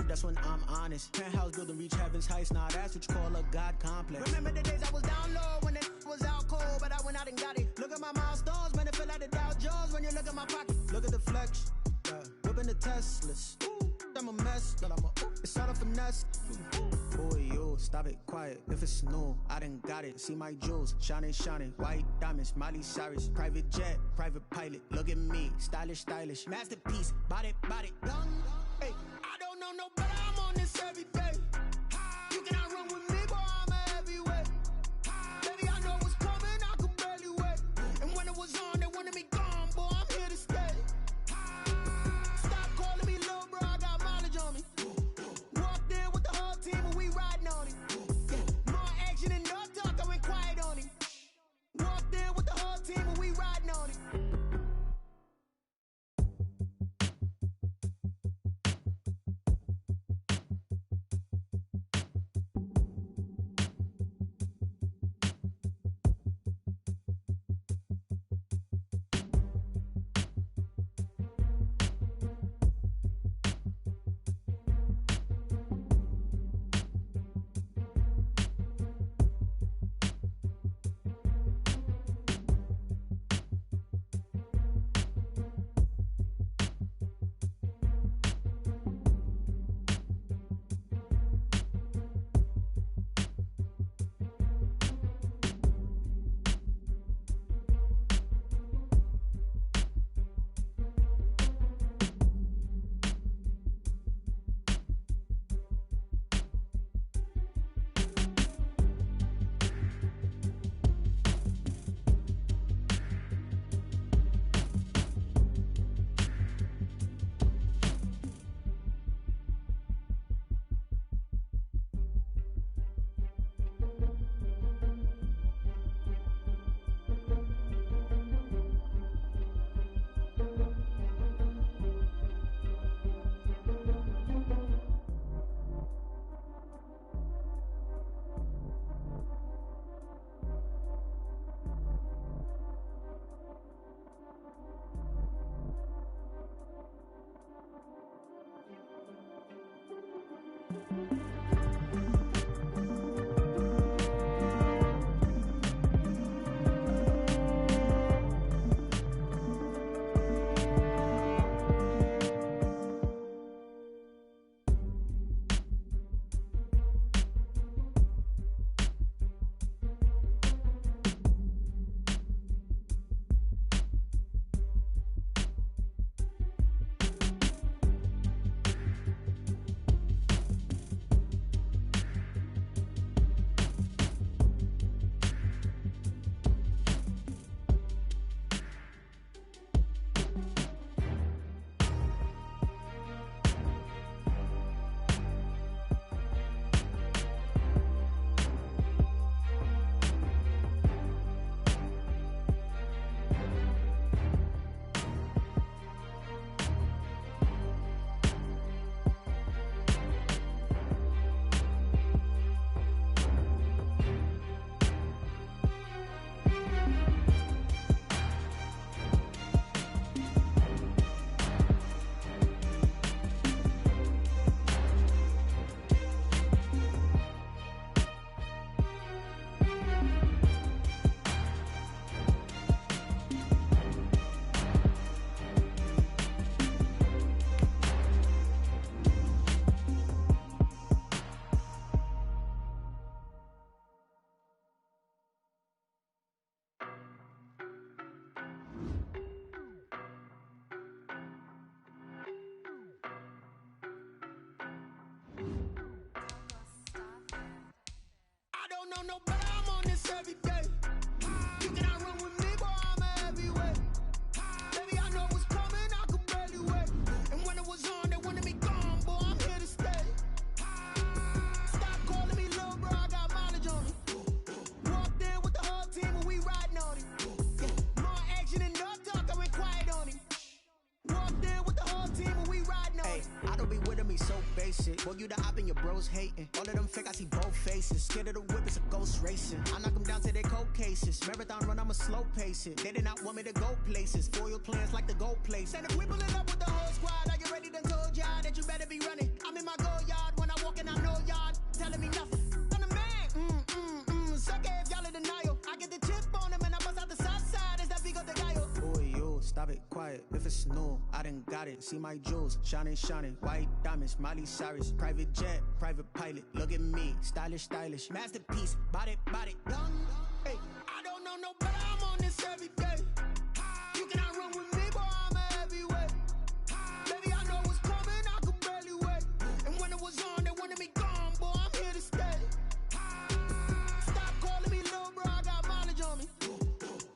That's when I'm honest. Penthouse building reach heaven's heights. Now that's what you call a God complex. Remember the days I was down low when it was out cold, but I went out and got it. Look at my milestones, man, it feel like the Dow Jones when you look at my pocket. Look at the flex, whipping the Teslas. I'm a mess, but it's all a finesse. Boy, yo, stop it, quiet. If it's new, I done got it. See my jewels, shining, white diamonds, Miley Cyrus, private jet, private pilot. Look at me, stylish, masterpiece, body, young. Hey, I don't know no better. I'm on this every day. You cannot run with me, boy. I'm a heavyweight. Baby, I know what's coming. I could barely wait. And when it was on, they wanted me gone, boy. I'm here to stay. Stop calling me little bro. I got mileage on me. Walked in with the whole team and we riding on it. Yeah, more action and no talk. I went quiet on him. Walked in with the whole team and we riding on it. no better, I'm on this every day. You cannot run with me, boy, I'm a heavyweight. Baby, I know what's coming, I could barely wait. And when it was on, they wanted me gone, boy, I'm here to stay. Stop calling me little bro, I got mileage on me. Walked in with the whole team and we riding on him. Yeah, more action and no talk, I went quiet on him. Walked in with the whole team and we riding on him. I don't be with me so basic. Boy, you the op and your bros hating. All of them fake, I see both faces. Scared of the whip, it's a ghost racing. I knock them down to their cold cases. Marathon run, I'ma slow pace it. They did not want me to go places. Foil plans like the gold place. And if we pulling up with the whole squad, are you ready to told y'all that you better be running? I'm in my go yard. When I walk in, I know y'all telling me nothing. I'm the man. Suck it if y'all in denial. I get the chip on him and I bust out the south side. Is that Vigo the Gallo? Boy, yo, stop it, quiet. If it's new, I done got it. See my jewels, shining, shining. White diamonds, Miley Cyrus. Private jet, private pilot. Look at me, stylish, stylish. Masterpiece, body, young. Hey, I don't know no better, I'm on this every day. You cannot run with me, boy, I'm a heavyweight. Baby, I know what's coming, I could barely wait. And when it was on, they wanted me gone, boy, I'm here to stay. Stop calling me little bro, I got mileage on me.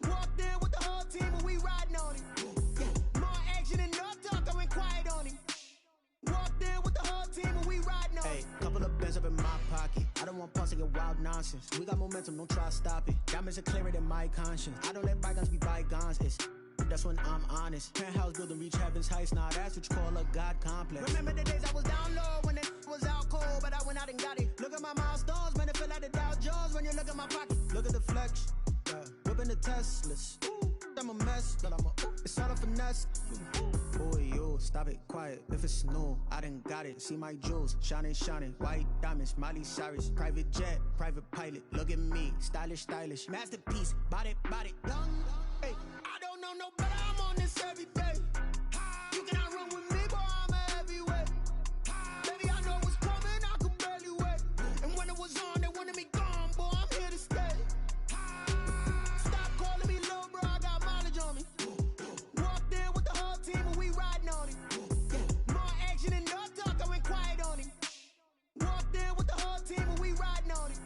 Walked in with the whole team and we riding on him. Yeah, more action and no talk, I went quiet on him. Walked in with the whole team and we riding on him. hey, couple of bands up in my pocket. I don't want pause to get wild nonsense. We got momentum, don't try to stop it. Diamonds are clearer than my conscience. I don't let bygones be bygones. That's when I'm honest. Penthouse building, reach heaven's heights. Nah, that's what you call a God complex. Remember the days I was down low when it was out cold, but I went out and got it. Look at my milestones, man, it feel like the Dow Jones when you look at my pocket. Look at the flex, whipping the Teslas. I'm a mess, but it's all a finesse. Boy, yo, stop it, quiet. If it's new, I done got it. See my jewels, shining, shining. White diamonds, Miley Cyrus. Private jet, private pilot. Look at me, stylish, stylish. Masterpiece, body, young. Hey, I don't know no better, I'm on this every day. You cannot run with me, boy, I'm a heavyweight. Baby, I know what's coming, I could barely wait. And when it was on, they wanted me gone, boy, I'm here to stay. Stop calling me little bro, I got mileage on me. Walked in with the whole team and we riding on him. Yeah, more action and no talk, I went quiet on him. Walked in with the whole team and we riding on him.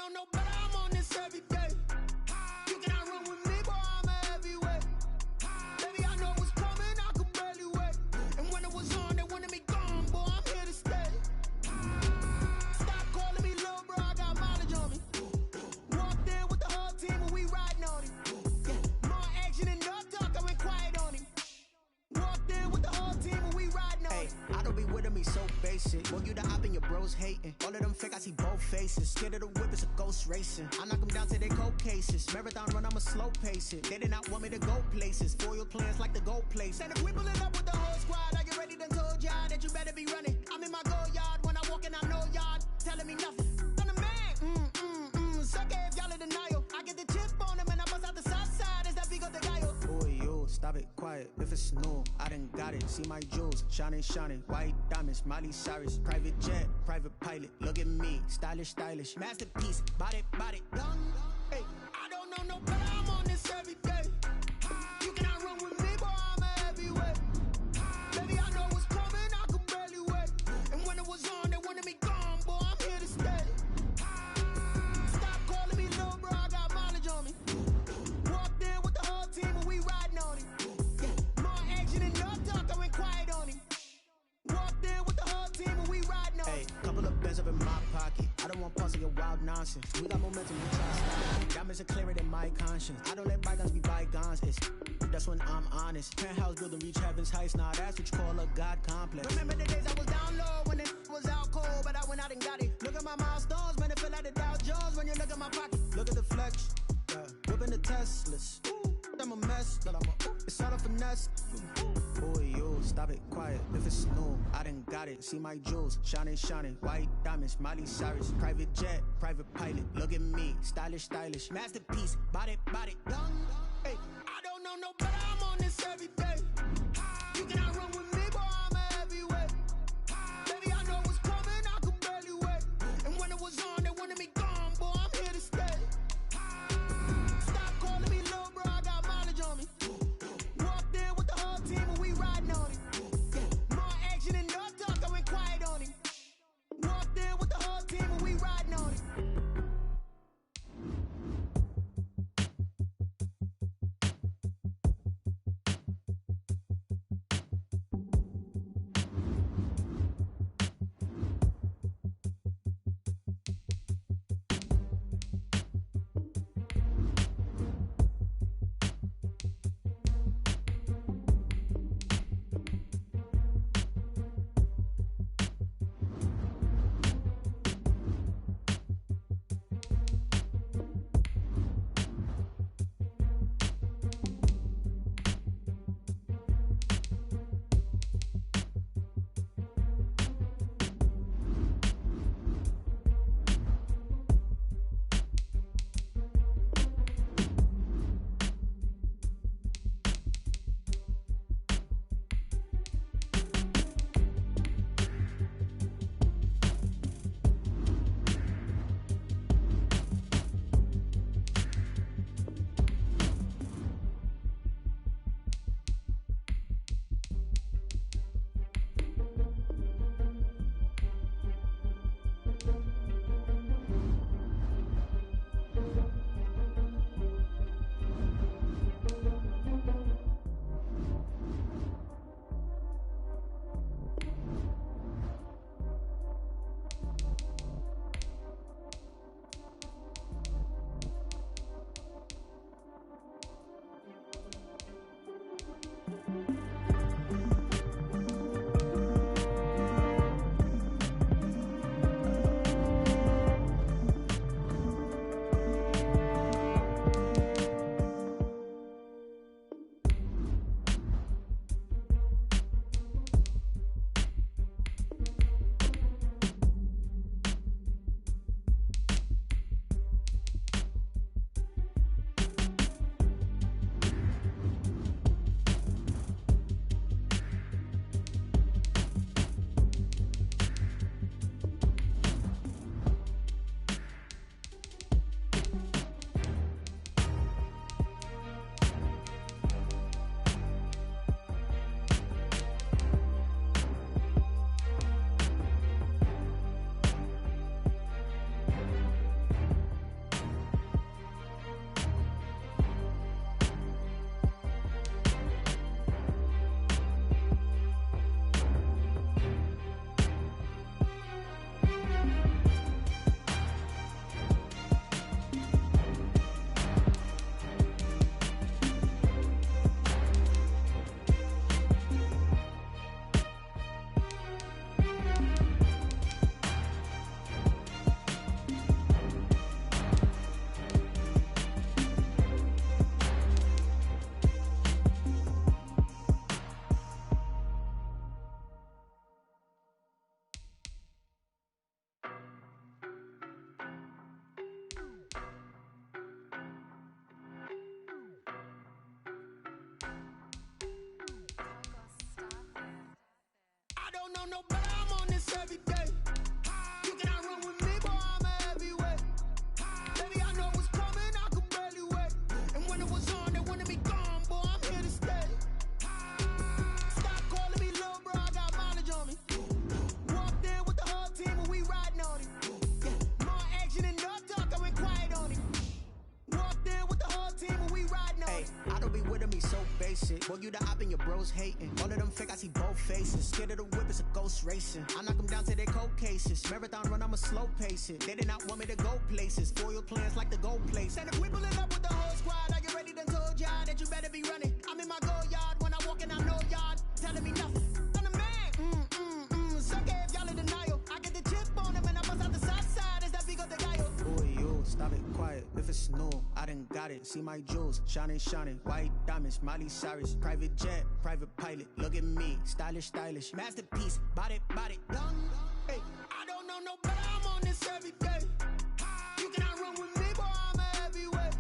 know no better, I'm on this every day. You cannot run with me, boy, I'm a heavyweight. Baby, I know what's coming, I could barely wait. And when it was on, they wanted me gone, boy, I'm here to stay. Stop calling me little bro, I got mileage on me. Walked in with the whole team and we riding on him. Yeah, more action and no talk, I went quiet on him. Walked in with the whole team and we riding on him. I don't be with me so basic. Well, you the op and your bros hating. All of them fake, I see both faces. Scared of the whip, it's a ghost racing. I knock them down to their cold cases. Marathon run, I'ma slow pace it. They did not want me to go places. Foil plans like the gold place. And if we pulling up with the whole squad, I get ready done told y'all that you better be running. I'm in my go yard. When I walk in, I know y'all telling me nothing. I'm the man. Suck it if y'all in denial. I get the chip on them and I bust out the south side. Is that Vigo de Gallo? Boy, yo, stop it, quiet. If it's new, I done got it. See my jewels, shining, white diamonds, Miley Cyrus, private jet, private pilot. Look at me, stylish, masterpiece, body, young. Hey, I don't know no better, I'm on this every day. You cannot run with me, boy, I'm a heavyweight. Baby, I know what's coming, I could barely wait. And when it was on, they wanted me gone, boy, I'm here to stay. Stop calling me little bro, I got mileage on me. Walked in with the whole team and we riding on him. Yeah, more action and no talk, I went quiet on him. Walked in with the whole team and we riding on him. Hey, couple of bands up in my pocket. I don't want pulse of your wild nonsense. We got momentum, we try to stop it. Diamonds are clearer than my conscience. I don't let bygones be bygones. That's when I'm honest. Penthouse building, reach heaven's heights. Nah, that's what you call a God complex. Remember the days I was down low when it was out cold, but I went out and got it. Look at my milestones, man, it feel like the Dow Jones when you look at my pocket. Look at the flex, whipping the Teslas. I'm a mess, but it's all a finesse. Boy, yo, stop it, quiet. If it's new, I done got it. See my jewels, shining, white diamonds, Miley Cyrus, private jet, private pilot. Look at me, stylish, masterpiece, body, young. Hey, I don't know no better, I'm on this every day. You cannot run with me, boy, I'm a heavyweight. Baby, I know what's coming, I could barely wait. And when it was on, they wanted me gone, boy, I'm here to stay. Stop calling me little bro, I got mileage on me. Walked in with the whole team and we riding on him. Yeah, more action and no talk, I went quiet on him. Walked in with the whole team and we riding on him. know no better, I'm on this every day. You cannot run with me, boy, I'm a heavyweight. Baby, I know what's coming, I could barely wait. And when it was on, they wanted me gone, boy, I'm here to stay. Stop calling me little bro, I got mileage on me. Walked in with the whole team and we riding on it. Yeah, more action and no talk, I went quiet on it. Walked in with the whole team and we riding on it. I don't be with me so basic. Boy, you the op and your bros hating. All of them fake, I see both faces. Scared of the whip, it's a ghost racing. I knock them down to their cold cases. Marathon run, I'ma slow pace it. They did not want me to go places. Foil plans like the gold place. And if we pulling up with the whole squad, are you ready? Done told y'all that you better be running. I'm in my go yard when I walk in, I know y'all telling me nothing. I'm the man. Suck it if y'all in denial. I get the chip on them and I bust out the south side. Is that Vigo the guy? Boy, you stop it quiet. If it's new, I done got it. See my jewels, shining, shining. White diamonds, Miley Cyrus. Private jet, private pilot. Look at me, stylish, stylish. Masterpiece, body, done. Hey, I don't know no better, I'm on this every day. You cannot run with me, boy, I'm a heavyweight.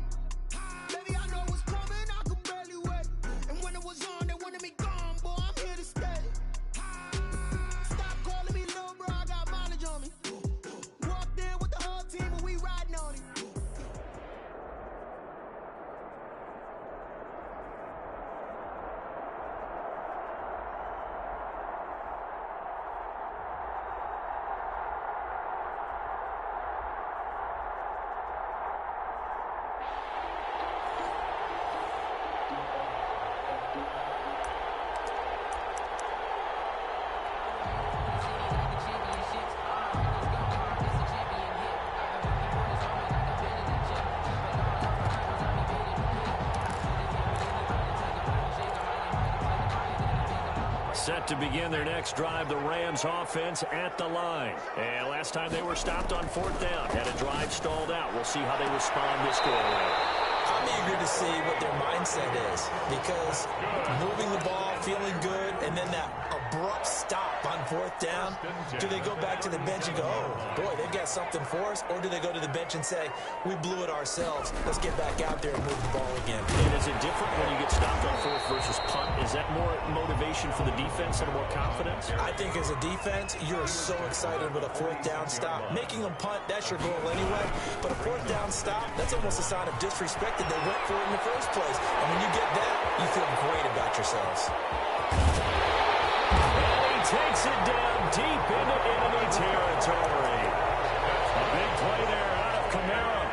Baby, I know what's coming, I could barely wait. And when it was on, they wanted me gone, boy, I'm here to stay. Stop calling me little bro, I got mileage on me. Walked in with the whole team and we riding on it. Set to begin their next drive, the Rams offense at the line. And last time they were stopped on fourth down, had a drive stalled out. We'll see how they respond this go around. I'm eager to see what their mindset is, because moving the ball, feeling good, and then that abrupt stop on fourth down, do they go back to the bench and go, oh, boy, they've got something for us, or do they go to the bench and say, we blew it ourselves, let's get back out there and move the ball again? And is it different when you get stopped on fourth versus punt? Is that more motivation for the defense and more confidence? I think as a defense, you're so excited with a fourth down stop. Making them punt, that's your goal anyway. But a fourth down stop, that's almost a sign of disrespect that they went for it in the first place. And when you get that, you feel great about yourselves. And he takes it down deep into enemy territory. A big play there out of Kamara.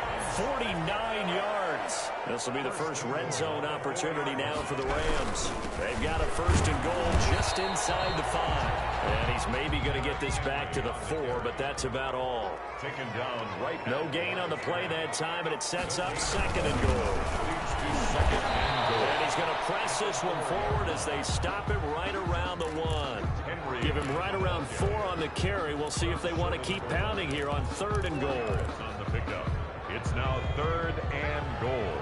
49 yards. This will be the first red zone opportunity now for the Rams. They've got a first and goal just inside the 5. And he's maybe going to get this back to the 4, but that's about all. Taken down right now. No gain on the play that time, and it sets up second and goal. And he's going to press this one forward as they stop him right around the 1. Give him right around 4 on the carry. We'll see if they want to keep pounding here on third and goal. On the pickup. It's now third and goal.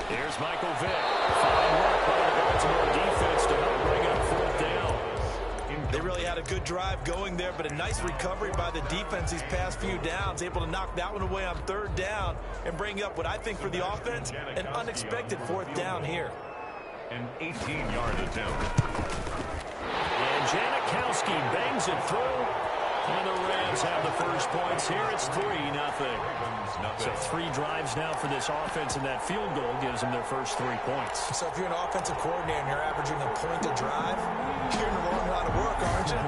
Here's Michael Vick. Fine work by the Baltimore defense to help bring up fourth down. They really had a good drive going there, but a nice recovery by the defense these past few downs, able to knock that one away on third down and bring up what I think for the offense, an unexpected fourth down here. An 18-yard attempt. And Janikowski bangs it through. And the Rams have the first points here. It's 3-0. So 3 drives now for this offense, and that field goal gives them their first 3 points. So if you're an offensive coordinator and you're averaging a point a drive, you're in the wrong line of work, aren't you?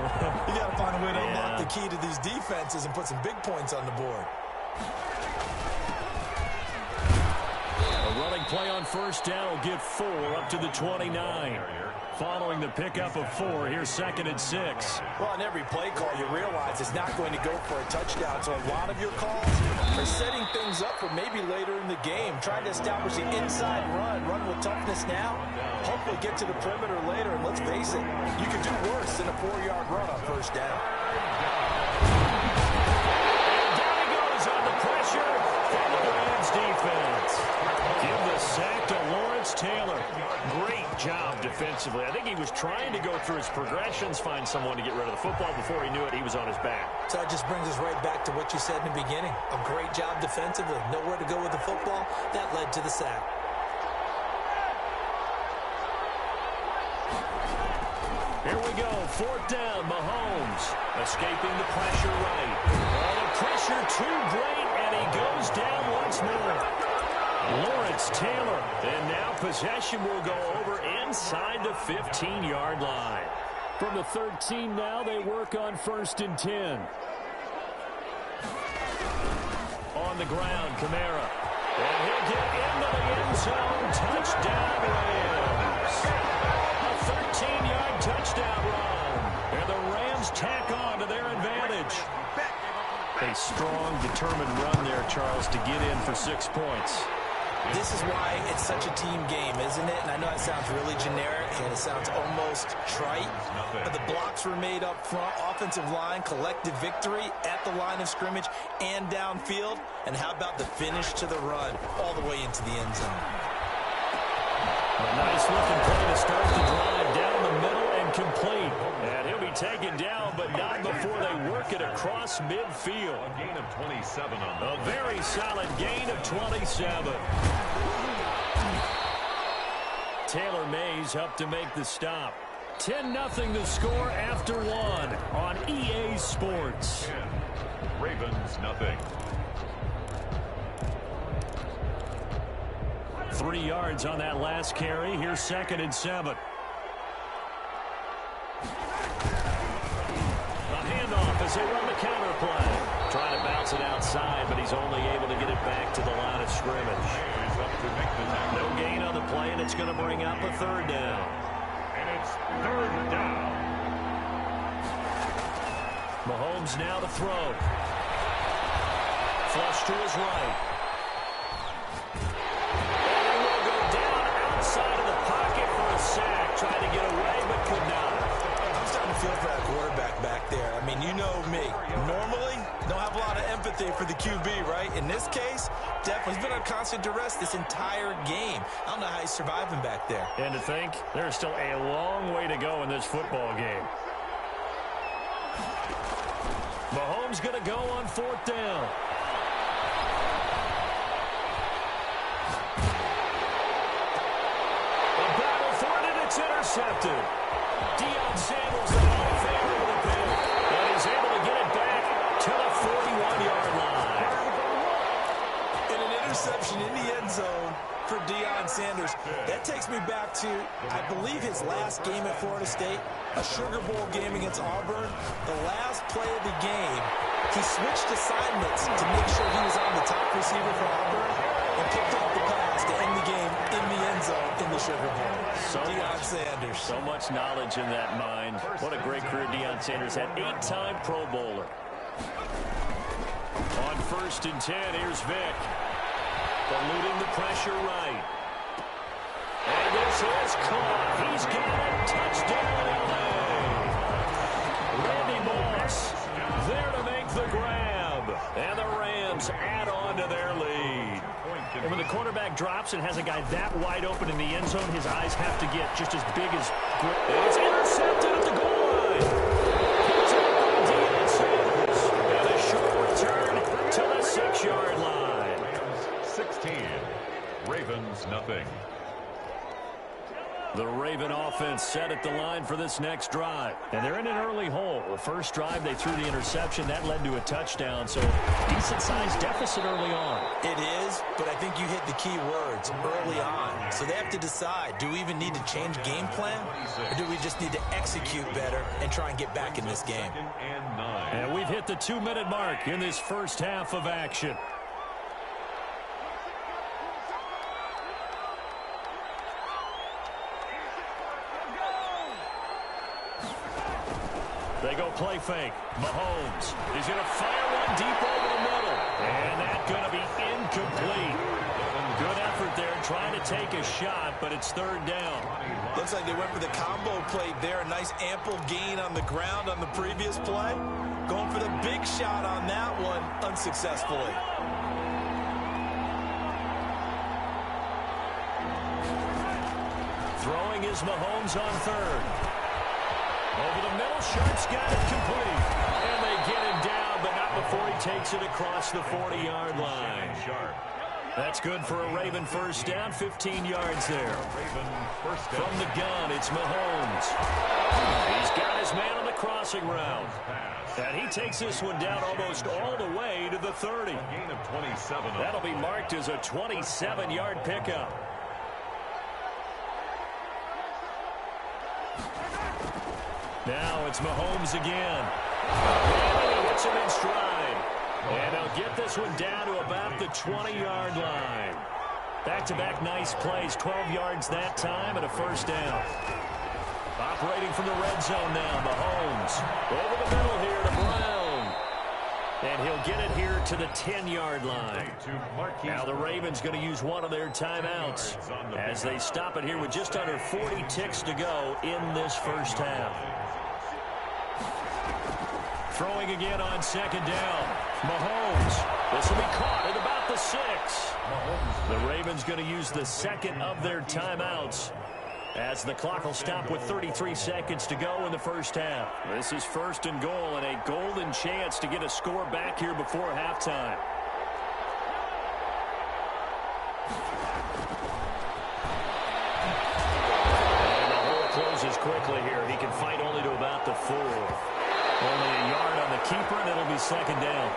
You got to find a way to unlock the key to these defenses and put some big points on the board. A running play on first down will get 4 up to the 29. Following the pickup of 4, here's second and 6. Well, on every play call, you realize it's not going to go for a touchdown. So a lot of your calls are setting things up for maybe later in the game, trying to establish the inside run with toughness now, hopefully get to the perimeter later. And let's face it, you could do worse than a 4-yard run on first down. And down he goes on the pressure from the Rams defense. Give the sack to Lawrence Lawrence Taylor. Great job defensively. I think he was trying to go through his progressions, find someone to get rid of the football. Before he knew it, he was on his back. So that just brings us right back to what you said in the beginning. A great job defensively. Nowhere to go with the football. That led to the sack. Here we go. 4th down. Mahomes escaping the pressure right. Oh, the pressure too great, and he goes down once more. Lawrence Taylor. And now possession will go over inside the 15-yard line. From the 13 now, they work on 1st and 10. On the ground, Kamara. And he'll get into the end zone. Touchdown, Rams. A 13-yard touchdown run. And the Rams tack on to their advantage. A strong, determined run there, Charles, to get in for 6 points. This is why it's such a team game, isn't it? And I know it sounds really generic and it sounds almost trite, but the blocks were made up front, offensive line, collective victory at the line of scrimmage and downfield. And how about the finish to the run all the way into the end zone? A nice-looking play to start the drive down the middle and complete. And he'll be taken down, but not before they work it across midfield. A gain of 27 on that. A very solid gain of 27. Taylor Mays up to make the stop. 10-0 the score after 1 on EA Sports. 10. Ravens nothing. 3 yards on that last carry. Here's 2nd and 7. A handoff as they run the counter play. Trying to bounce it outside, but he's only able to get it back to the line of scrimmage. He's up to make the tackle. No gain on the play, and it's going to bring up a 3rd down. And it's 3rd down. Mahomes now to throw. Flush to his right. And he will go down outside of the pocket for a sack. Tried to get away, but could not. I'm starting to feel for that quarterback back there. I mean, you know me. Normally, don't have a lot of empathy for the QB, right? In this case, definitely he's been on constant duress this entire game. I don't know how he's surviving back there. And to think, there's still a long way to go in this football game. Mahomes going to go on 4th down. A battle for it, and it's intercepted. Deion Sanders, the ball favor with a pick. And he's able to get it back to the 41-yard line. And an interception in the end zone for Deion Sanders. That takes me back to, I believe, his last game at Florida State, a Sugar Bowl game against Auburn. The last play of the game, he switched assignments to make sure he was on the top receiver for Auburn and picked off the pass to end the game in the end zone in the Sugar Bowl. Deion Sanders. So much knowledge in that mind. What a great career Deion Sanders had. 8-time Pro Bowler. On 1st and 10, here's Vic. Eluding the pressure right. And this is caught. He's got it. Touchdown, LA. Randy Moss there to make the grab. And the Rams add on to their lead. And when the quarterback drops and has a guy that wide open in the end zone, his eyes have to get just as big as... And it's intercepted at the goal line. Picked up by Deion Sanders. And a short return to the 6-yard line. 16. Ravens nothing. The Raven offense set at the line for this next drive. And they're in an early hole. The first drive, they threw the interception. That led to a touchdown. So decent-sized deficit early on. It is, but I think you hit the key words early on. So they have to decide, do we even need to change game plan? Or do we just need to execute better and try and get back in this game? 2nd and 9. And we've hit the 2-minute mark in this first half of action. They go play fake. Mahomes is going to fire one deep over the middle. And that's going to be incomplete. Good effort there trying to take a shot, but it's 3rd down. Looks like they went for the combo play there. A nice ample gain on the ground on the previous play. Going for the big shot on that one unsuccessfully. Throwing is Mahomes on third. Over the middle, Sharp's got it complete. And they get him down, but not before he takes it across the 40-yard line. That's good for a Raven first down, 15 yards there. From the gun, it's Mahomes. He's got his man on the crossing route. And he takes this one down almost all the way to the 30. That'll be marked as a 27-yard pickup. Now it's Mahomes again. And he hits him in stride. And they'll get this one down to about the 20-yard line. Back-to-back nice plays, 12 yards that time and a first down. Operating from the red zone now, Mahomes. Over the middle here to Brown. And he'll get it here to the 10-yard line. Now the Ravens going to use one of their timeouts as they stop it here with just under 40 ticks to go in this first half. Throwing again on second down. Mahomes. This will be caught at about the 6. The Ravens going to use the second of their timeouts as the clock will stop with 33 seconds to go in the first half. This is first and goal and a golden chance to get a score back here before halftime. And the hole closes quickly here. He can fight only to about the 4. Only a yard on the keeper, and it'll be second down.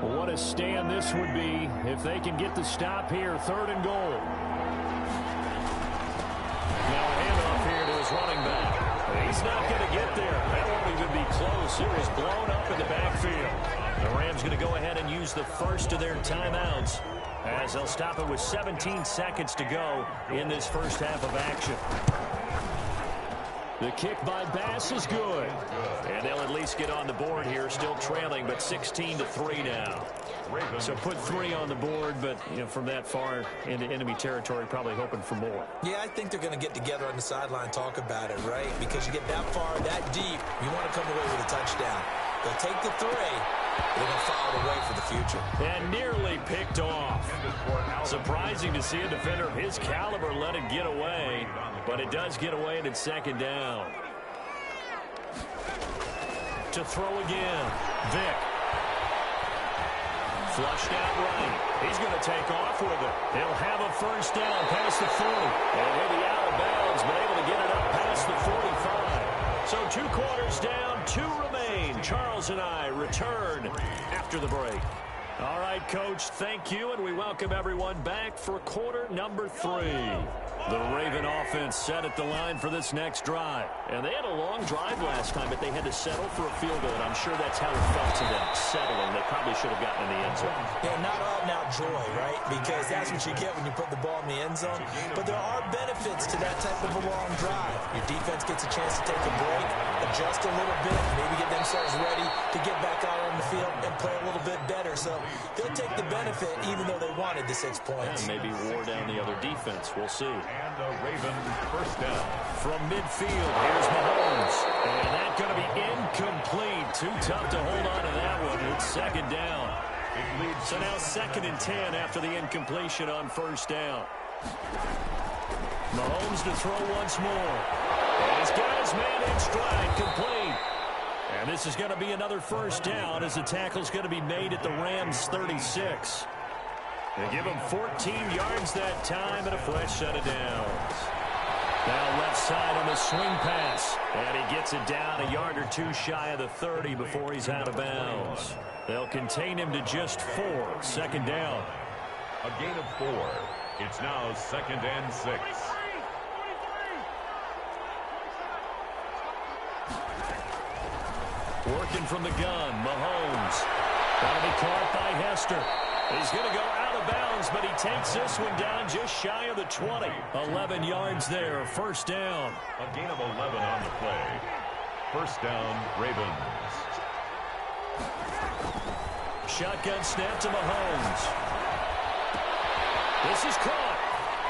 What a stand this would be if they can get the stop here. Third and goal. Now a handoff here to his running back. He's not going to get there. That won't even be close. It was blown up in the backfield. The Rams going to go ahead and use the first of their timeouts as they'll stop it with 17 seconds to go in this first half of action. The kick by Bass is good. And they'll at least get on the board here, still trailing, but 16-3 now. So put 3 on the board, but from that far into enemy territory, probably hoping for more. Yeah, I think they're going to get together on the sideline, talk about it, right? Because you get that far, that deep, you want to come away with a touchdown. They'll take the 3. They're going to file it away for the future. And nearly picked off. Surprising to see a defender of his caliber let it get away, but it does get away and it's second down. To throw again, Vick. Flushed out right. He's going to take off with it. He'll have a first down past the 40. And he'll be out of bounds, but able to get it up past the 45. So 2 quarters down, 2 remain. Charles and I return after the break. All right, Coach, thank you, and we welcome everyone back for quarter number 3. The Raven offense set at the line for this next drive. And they had a long drive last time, but they had to settle for a field goal, and I'm sure that's how it felt to them, settling. They probably should have gotten in the end zone. Yeah, not out and out joy, right? Because that's what you get when you put the ball in the end zone. But there are benefits to that type of a long drive. Your defense gets a chance to take a break, adjust a little bit, maybe get themselves ready to get back out on the field and play a little bit better. So they'll take the benefit even though they wanted the 6 points. And maybe wore down the other defense. We'll see. And a Raven first down. From midfield, here's Mahomes. And that's going to be incomplete. Too tough to hold on to that one. It's second down. So now 2nd and 10 after the incompletion on first down. Mahomes to throw once more. And he's got his man in stride, complete. And this is going to be another first down as the tackle's going to be made at the Rams' 36. They give him 14 yards that time and a fresh set of downs. Now left side on the swing pass. And he gets it down a yard or 2 shy of the 30 before he's out of bounds. They'll contain him to just 4. Second down. A gain of 4. It's now 2nd and 6. Working from the gun, Mahomes. That'll be caught by Hester. He's going to go out of bounds, but he takes this one down just shy of the 20. 11 yards there, first down. A gain of 11 on the play. First down, Ravens. Shotgun snap to Mahomes. This is caught.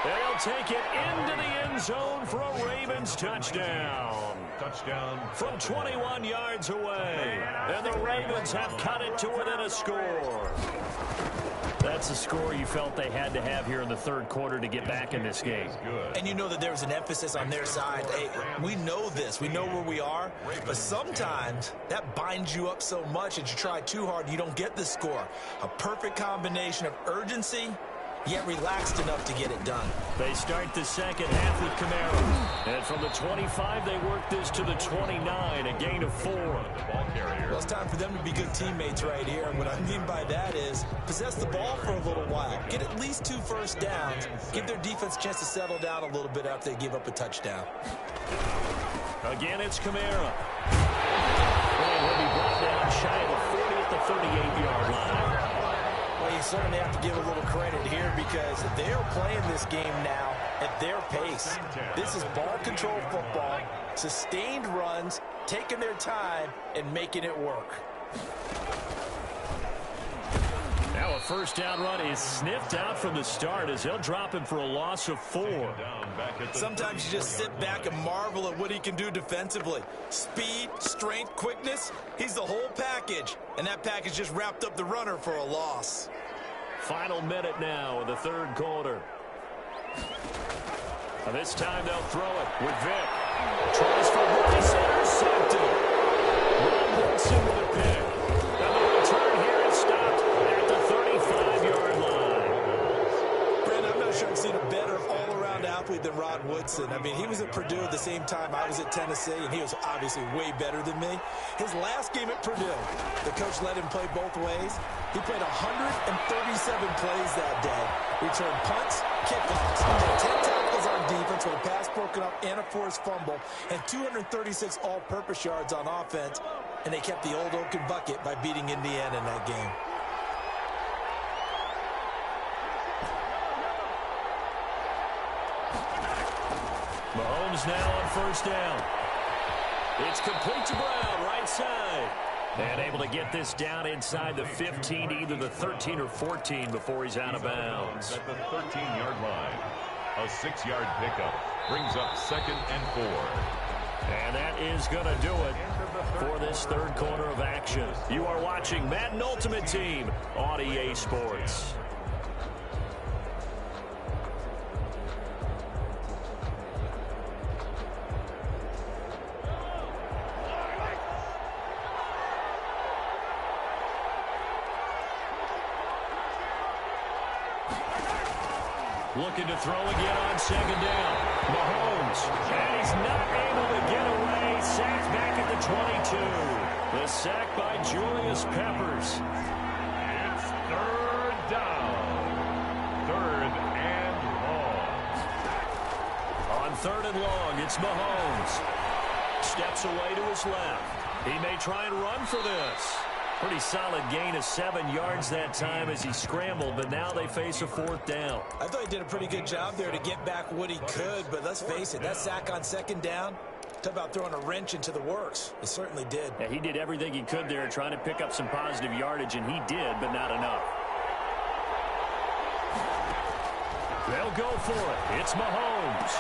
They'll take it into the end zone for a Ravens touchdown. Touchdown. From 21 yards away. And the Ravens have cut it to within a score. That's the score you felt they had to have here in the third quarter to get back in this game. And you know that there was an emphasis on their side. Hey, we know this. We know where we are. But sometimes that binds you up so much that you try too hard, you don't get the score. A perfect combination of urgency, yet relaxed enough to get it done. They start the second half with Kamara. And from the 25, they work this to the 29, a gain of 4. Well, it's time for them to be good teammates right here. And what I mean by that is possess the ball for a little while. Get at least 2 first downs. Give their defense a chance to settle down a little bit after they give up a touchdown. Again, it's Kamara. And he'll be brought down shy of the 40 at the 38-yard line. Well, you certainly have to give a little credit here because they're playing this game now at their pace. This is ball control football, sustained runs, taking their time, and making it work. Now a first down run is sniffed out from the start as they'll drop him for a loss of 4. Sometimes you just sit back and marvel at what he can do defensively. Speed, strength, quickness, he's the whole package. And that package just wrapped up the runner for a loss. Final minute now of the third quarter. This time they'll throw it with Vick. Tries for Rice, intercepted. Ron Woodson with a pick. And the return here is stopped at the 35-yard line. Brandon, I'm not sure I've seen a better all-around athlete than Rod Woodson. I mean, he was at Purdue at the same time I was at Tennessee, and he was obviously way better than me. His last game at Purdue, the coach let him play both ways. He played 137 plays that day. Returned punts, kickoffs, had 10 tackles on defense with a pass broken up and a forced fumble, and 236 all-purpose yards on offense, and they kept the old Oaken bucket by beating Indiana in that game. Mahomes now on first down. It's complete to Brown, right side. And able to get this down inside the 15, either the 13 or 14 before he's out of bounds. At the 13-yard line, a 6-yard pickup brings up second and 4. And that is going to do it for this third quarter of action. You are watching Madden Ultimate Team on EA Sports. Looking to throw again on second down. Mahomes. And he's not able to get away. Sacked back at the 22. The sack by Julius Peppers. It's third down. Third and long. On third and long, it's Mahomes. Steps away to his left. He may try and run for this. Pretty solid gain of 7 yards that time as he scrambled, but now they face a fourth down. I thought he did a pretty good job there to get back what he could, but let's face it, that sack on second down, talk about throwing a wrench into the works. It certainly did. Yeah, he did everything he could there trying to pick up some positive yardage, and he did, but not enough. They'll go for it. It's Mahomes.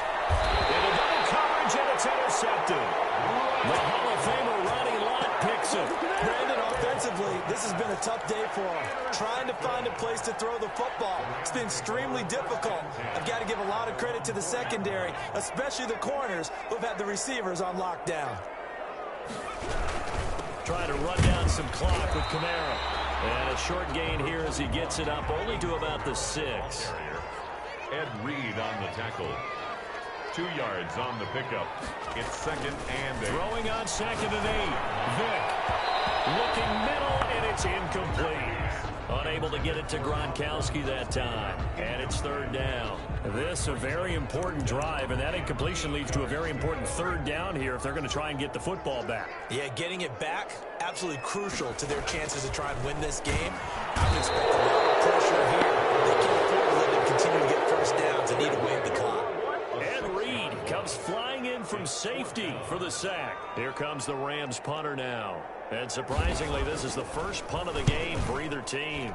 Into double coverage, and it's intercepted. The Hall of Famer Ronnie Lott picks it. Brandon, offensively, this has been a tough day for him. Trying to find a place to throw the football. It's been extremely difficult. I've got to give a lot of credit to the secondary, especially the corners who've had the receivers on lockdown. Trying to run down some clock with Kamara. And a short gain here as he gets it up only to about the 6. Ed Reed on the tackle. 2 yards on the pickup. It's second and 8. Throwing on second and 8. Vick looking middle, and it's incomplete. Unable to get it to Gronkowski that time. And it's third down. This a very important drive, and that incompletion leads to a very important third down here if they're going to try and get the football back. Yeah, getting it back, absolutely crucial to their chances to try and win this game. I would expect a lot of pressure here. They can't afford to let them continue to get first downs and need to wave the clock. Ed Reed comes flying in from safety for the sack. Here comes the Rams punter now. And surprisingly, this is the first punt of the game for either team.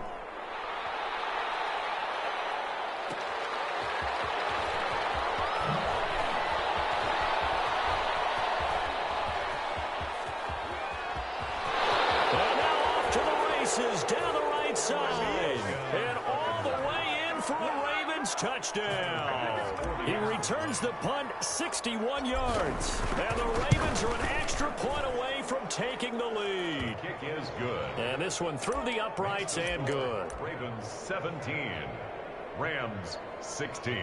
passes down the right side. And all the way in for a Ravens touchdown. He returns the punt 61 yards. And the Ravens are an extra point away from taking the lead. Kick is good. And this one through the uprights and good. Ravens 17. Rams 16.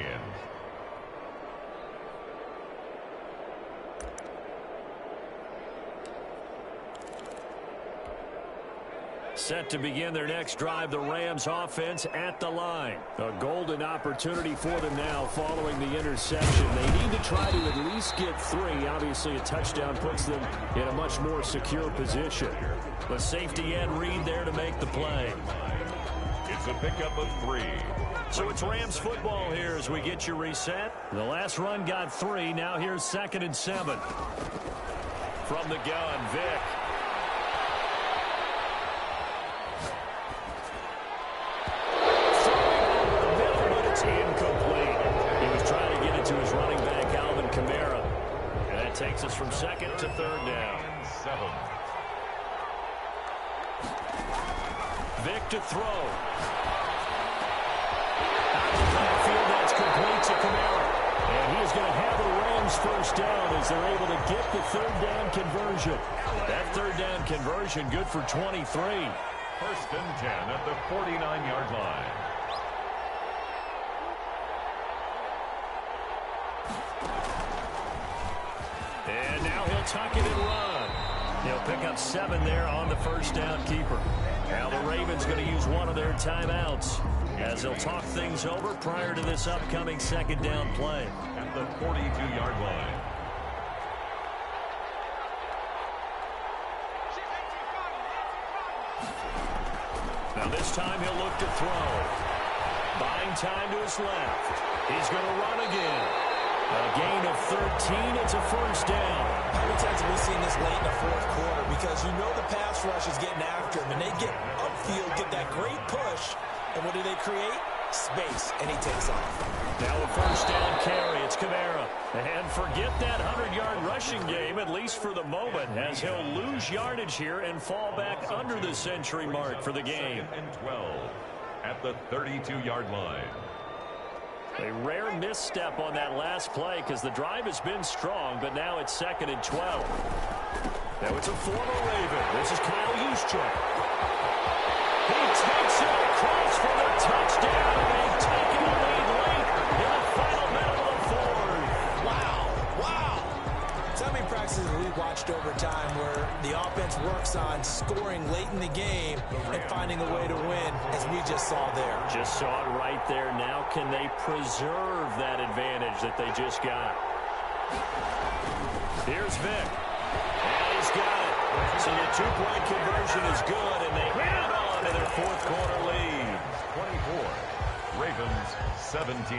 Set to begin their next drive, the Rams offense at the line. A golden opportunity for them now following the interception. They need to try to at least get 3. Obviously, a touchdown puts them in a much more secure position. The safety Ed Reed there to make the play. It's a pickup of 3. So it's Rams football here as we get you reset. The last run got 3. Now here's 2nd and 7. From the gun, Vick. Takes us from 2nd to 3rd down. 7. Vick to throw. Out of the backfield, that's complete to Kamara. And he is going to have the Rams first down as they're able to get the 3rd down conversion. That 3rd down conversion good for 23. 1st and 10 at the 49-yard line. And now he'll tuck it and run. He'll pick up 7 there on the first down keeper. Now the Ravens going to use one of their timeouts as they'll talk things over prior to this upcoming 2nd down play. At the 42-yard line. Now this time he'll look to throw. Buying time to his left. He's going to run again. A gain of 13. It's a first down. How many times have we seen this late in the 4th quarter? Because you know the pass rush is getting after him, and they get upfield, get that great push, and what do they create? Space, and he takes off. Now a first down carry. It's Kamara. And forget that 100-yard rushing game, at least for the moment, as he'll lose yardage here and fall back under the century mark for the game. 2nd and 12 at the 32-yard line. A rare misstep on that last play because the drive has been strong, but now it's 2nd and 12. Now it's a former Raven. This is Kyle Juszczyk. He takes it across for the touchdown, and they've taken the lead late in the final minute of the 4th. Wow. Tell me practices we watched over time where the offense works on scoring late in the game and finding a way to win, as we just saw there. Just saw it right there. Now can they preserve that advantage that they just got? Here's Vick. And he's got it. So the 2-point conversion is good, and they add on to their 4th quarter lead. 24. Ravens 17.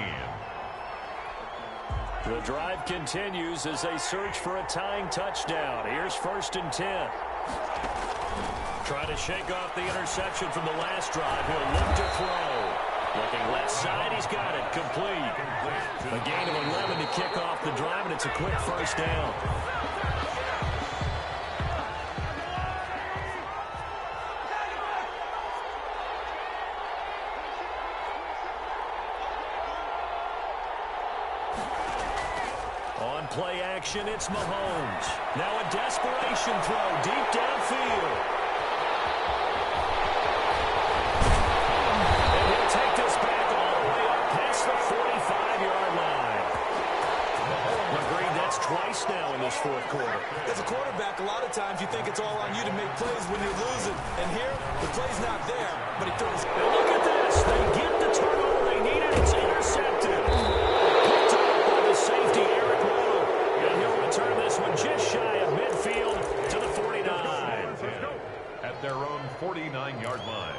The drive continues as they search for a tying touchdown. Here's 1st and 10. Trying to shake off the interception from the last drive. He'll look to throw. Looking left side, he's got it. Complete. A gain of 11 to kick off the drive, and it's a quick first down. On play action, it's Mahomes. Now a desperation throw deep downfield. And he'll take this back all the way up past the 45-yard line. Agreed, that's twice now in this 4th quarter. As a quarterback, a lot of times you think it's all on you to make plays when you're losing. And here, the play's not there, but he throws it. And look at this. They get the turnover they needed. It's intercepted. Picked up by the safety, Eric Rowe. And he'll return this one just shy of midfield to the 49. At their own 49-yard line.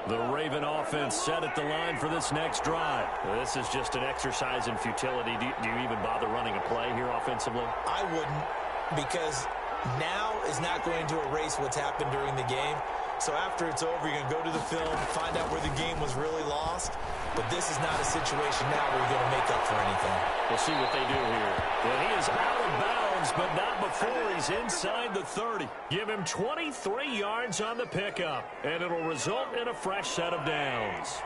The Raven offense set at the line for this next drive. This is just an exercise in futility. Do you even bother running a play here offensively? I wouldn't, because now is not going to erase what's happened during the game. So after it's over, you're going to go to the film, find out where the game was really lost. But this is not a situation now where you're going to make up for anything. We'll see what they do here. Well, he is out of bounds, but not before he's inside the 30. Give him 23 yards on the pickup, and it'll result in a fresh set of downs.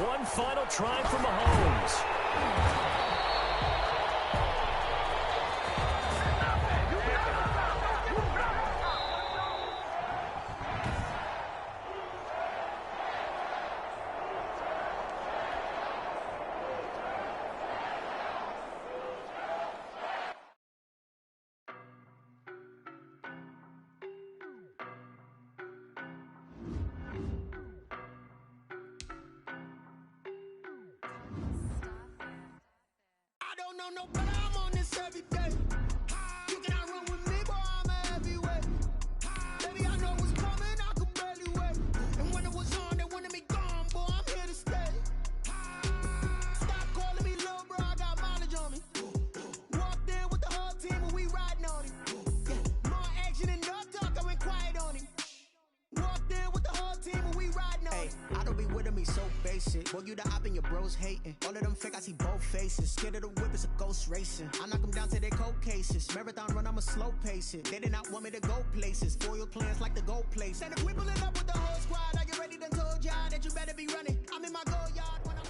One final try for Mahomes. No, but I'm on this every day. You cannot run with me, boy, I'm a heavyweight. Baby, I know what's coming, I could barely wait. And when it was on, they wanted me gone, boy, I'm here to stay. Stop calling me little bro, I got mileage on me. Walked in with the whole team and we riding on him. Yeah, more action and no talk, I went quiet on him. Walked in with the whole team and we riding on him. I don't be with him, he's so basic. Boy, you the op and your bros hating. All of them fake, I see both faces. Scared of the whip, it's a ghost racing. I knock them down to their cold cases. Marathon run, I'ma slow pace it. They did not want me to go places. Foil plans like the gold place. And if we pulling up with the whole squad, I get ready to told y'all that you better be running. I'm in my goal yard when I'm...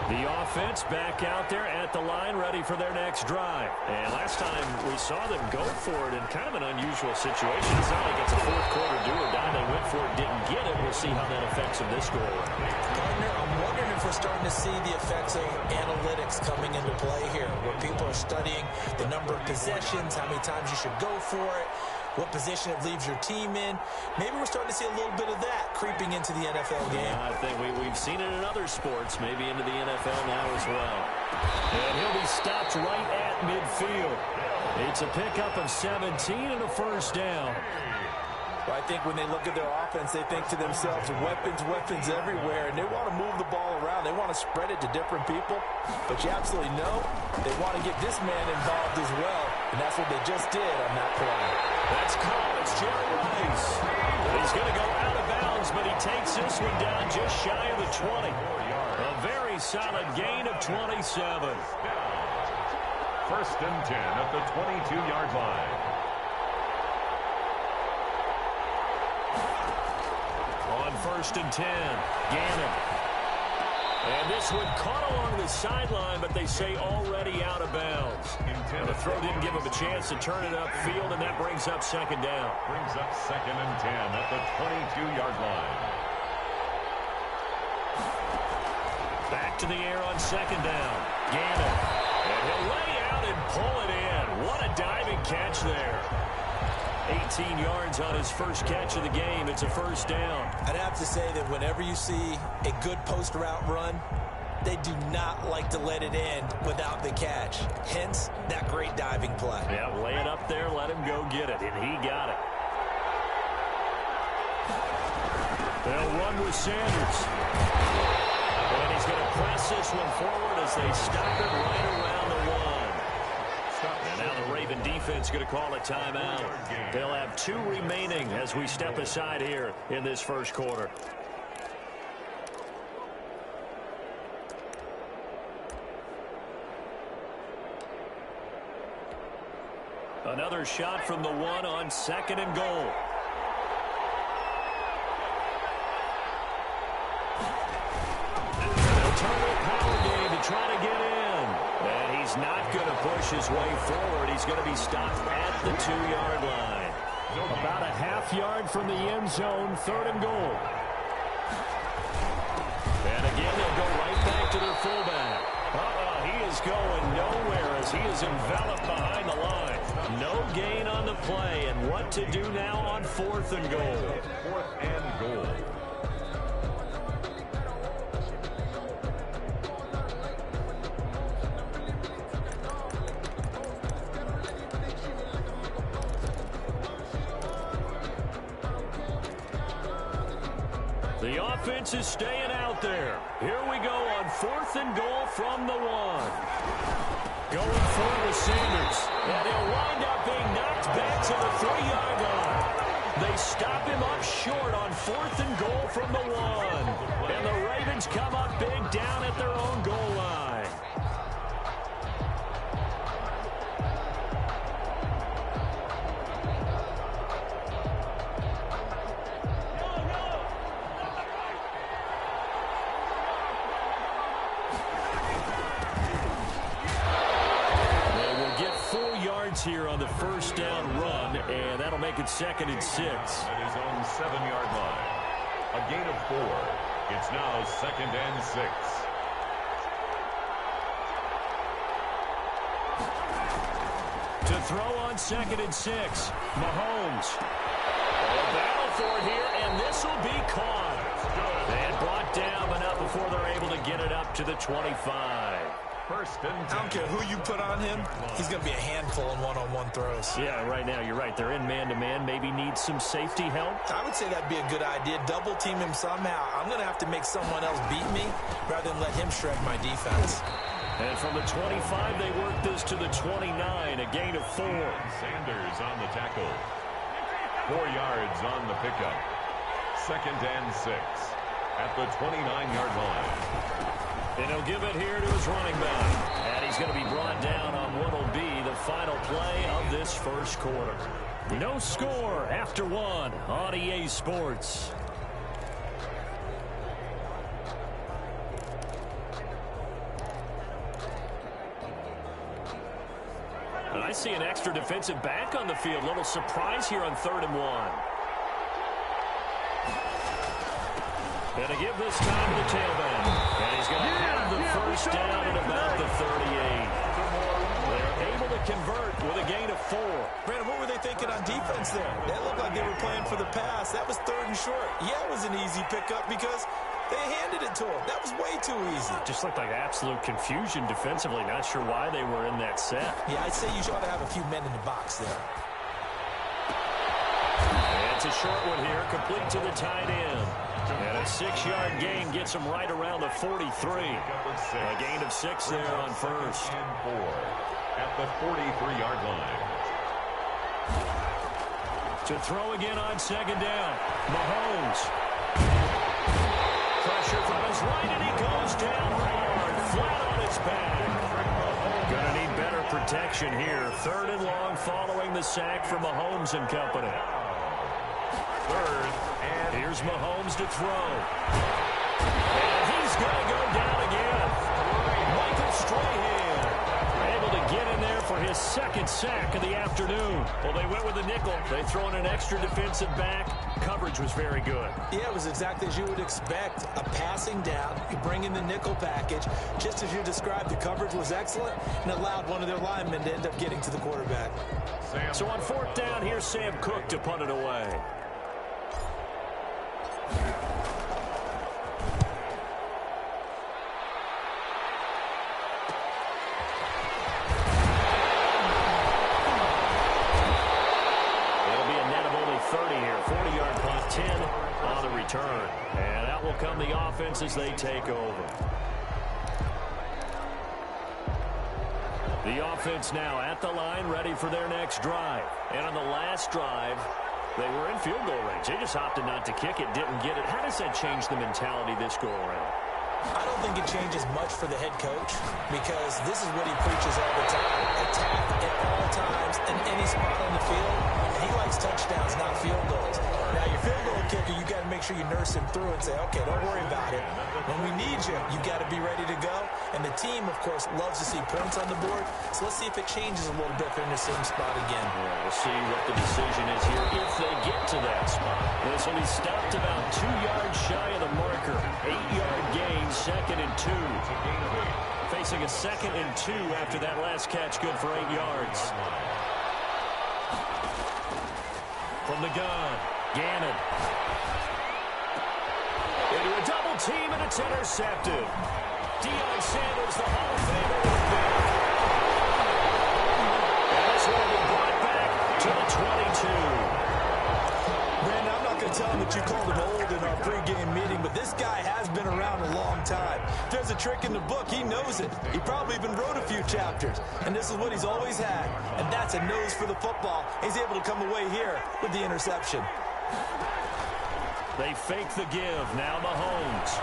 The offense back out there at the line, ready for their next drive. And last time we saw them go for it in kind of an unusual situation. It's not like it's a fourth quarter do or die. They went for it, didn't get it. We'll see how that affects them this goal. Gardner, I'm wondering if we're starting to see the effects of analytics coming into play here, where people are studying the number of possessions, how many times you should go for it, what position it leaves your team in. Maybe we're starting to see a little bit of that creeping into the NFL game. Yeah, I think we've seen it in other sports, maybe into the NFL now as well. And he'll be stopped right at midfield. It's a pickup of 17 and a first down. Well, I think when they look at their offense, they think to themselves, weapons, weapons everywhere, and they want to move the ball around. They want to spread it to different people. But you absolutely know they want to get this man involved as well, and that's what they just did on that play. That's caught. It's Jerry Rice. He's going to go out of bounds, but he takes this one down just shy of the 20. A very solid gain of 27. First and 10 at the 22-yard line. On first and 10, Gannon. And this one caught along the sideline, but they say already out of bounds. And the throw didn't give him a chance to turn it upfield, and that brings up second down. Brings up second and 10 at the 22-yard line. Back to the air on second down. Gannon. And he'll lay out and pull it in. What a diving catch there. 18 yards on his first catch of the game. It's a first down. I'd have to say that whenever you see a good post route run, they do not like to let it end without the catch. Hence, that great diving play. Yeah, lay it up there, let him go get it, and he got it. They'll run with Sanders. And he's going to press this one forward as they stop it right around the one. And now the Raven defense going to call a timeout. They'll have 2 remaining as we step aside here in this first quarter. Another shot from the one on second and goal. They'll turn the power game to try to get in. And he's not going to push his way forward. He's going to be stopped at the 2-yard line. About a half yard from the end zone, 3rd and goal. And again, they'll go right back to their fullback. He is going nowhere as he is enveloped behind the line. No gain on the play, and what to do now on 4th and goal. 4th and goal. The offense is staying out there. Here we go on 4th and goal from the 1. Going for it with Sanders. And he'll wind up being knocked back to the 3-yard line. They stop him up short on 4th and goal from the 1. And the Ravens come up big down at their own goal line. Here on the 1st down run, and that'll make it 2nd and 6. At his own 7-yard line. A gain of 4. It's now 2nd and 6. To throw on 2nd and 6. Mahomes. A battle for it here, and this will be caught. And brought down, but not before they're able to get it up to the 25. 1st and 10. I don't care who you put on him. He's going to be a handful in one-on-one throws. Yeah, right now, you're right. They're in man-to-man. Maybe need some safety help. I would say that'd be a good idea. Double team him somehow. I'm going to have to make someone else beat me rather than let him shred my defense. And from the 25, they work this to the 29, a gain of 4. Sanders on the tackle. 4 yards on the pickup. 2nd and 6 at the 29-yard line. And he'll give it here to his running back. And he's going to be brought down on what will be the final play of this 1st quarter. No score after 1 on EA Sports. And I see an extra defensive back on the field. Little surprise here on 3rd and 1. And to give this time to the tailback. And he's going to have the 1st down at about the 38. They're able to convert with a gain of 4. Brandon, what were they thinking on defense there? That looked like they were playing for the pass. That was 3rd and short. Yeah, it was an easy pickup because they handed it to him. That was way too easy. Just looked like absolute confusion defensively. Not sure why they were in that set. Yeah, I'd say you ought to have a few men in the box there. And it's a short one here, complete to the tight end. And a 6-yard gain gets him right around the 43. A gain of 6 there on 1st. And 4 at the 43-yard line. To throw again on 2nd down. Mahomes. Pressure from his right, and he goes down hard, flat on his back. Gonna need better protection here. 3rd and long following the sack from Mahomes and company. 3rd. Here's Mahomes to throw. And he's going to go down again. Michael Strahan able to get in there for his 2nd sack of the afternoon. Well, they went with the nickel. They throw in an extra defensive back. Coverage was very good. Yeah, it was exactly as you would expect. A passing down. You bring in the nickel package. Just as you described, the coverage was excellent and allowed one of their linemen to end up getting to the quarterback. So on 4th down, here's Sam Cook to punt it away. Return. And out will come the offense as they take over. The offense now at the line, ready for their next drive. And on the last drive, they were in field goal range. They just opted not to kick it, didn't get it. How does that change the mentality this go around? I don't think it changes much for the head coach because this is what he preaches all the time. Attack at all times in any spot on the field. He likes touchdowns, not field goals. Now, your field goal kicker, you got to make sure you nurse him through and say, okay, don't worry about it. When we need you, you got to be ready to go. And the team, of course, loves to see points on the board. So let's see if it changes a little bit if they're in the same spot again. Yeah, we'll see what the decision is here if they get to that spot. This will be stopped about 2 yards shy of the marker. 8-yard gain, 2nd and 2. Facing a 2nd and 2 after that last catch, good for 8 yards. From the gun, Gannon. Into a double team, and it's intercepted. Deion Sanders, the Hall of Famer, is back. And this one will be brought back to the 22. Man, I'm not going to tell him that you called him old in our pregame meeting, but this guy has been around a long time. If there's a trick in the book, he knows it. He probably even wrote a few chapters, and this is what he's always had, and that's a nose for the football. He's able to come away here with the interception. They fake the give. Now Mahomes.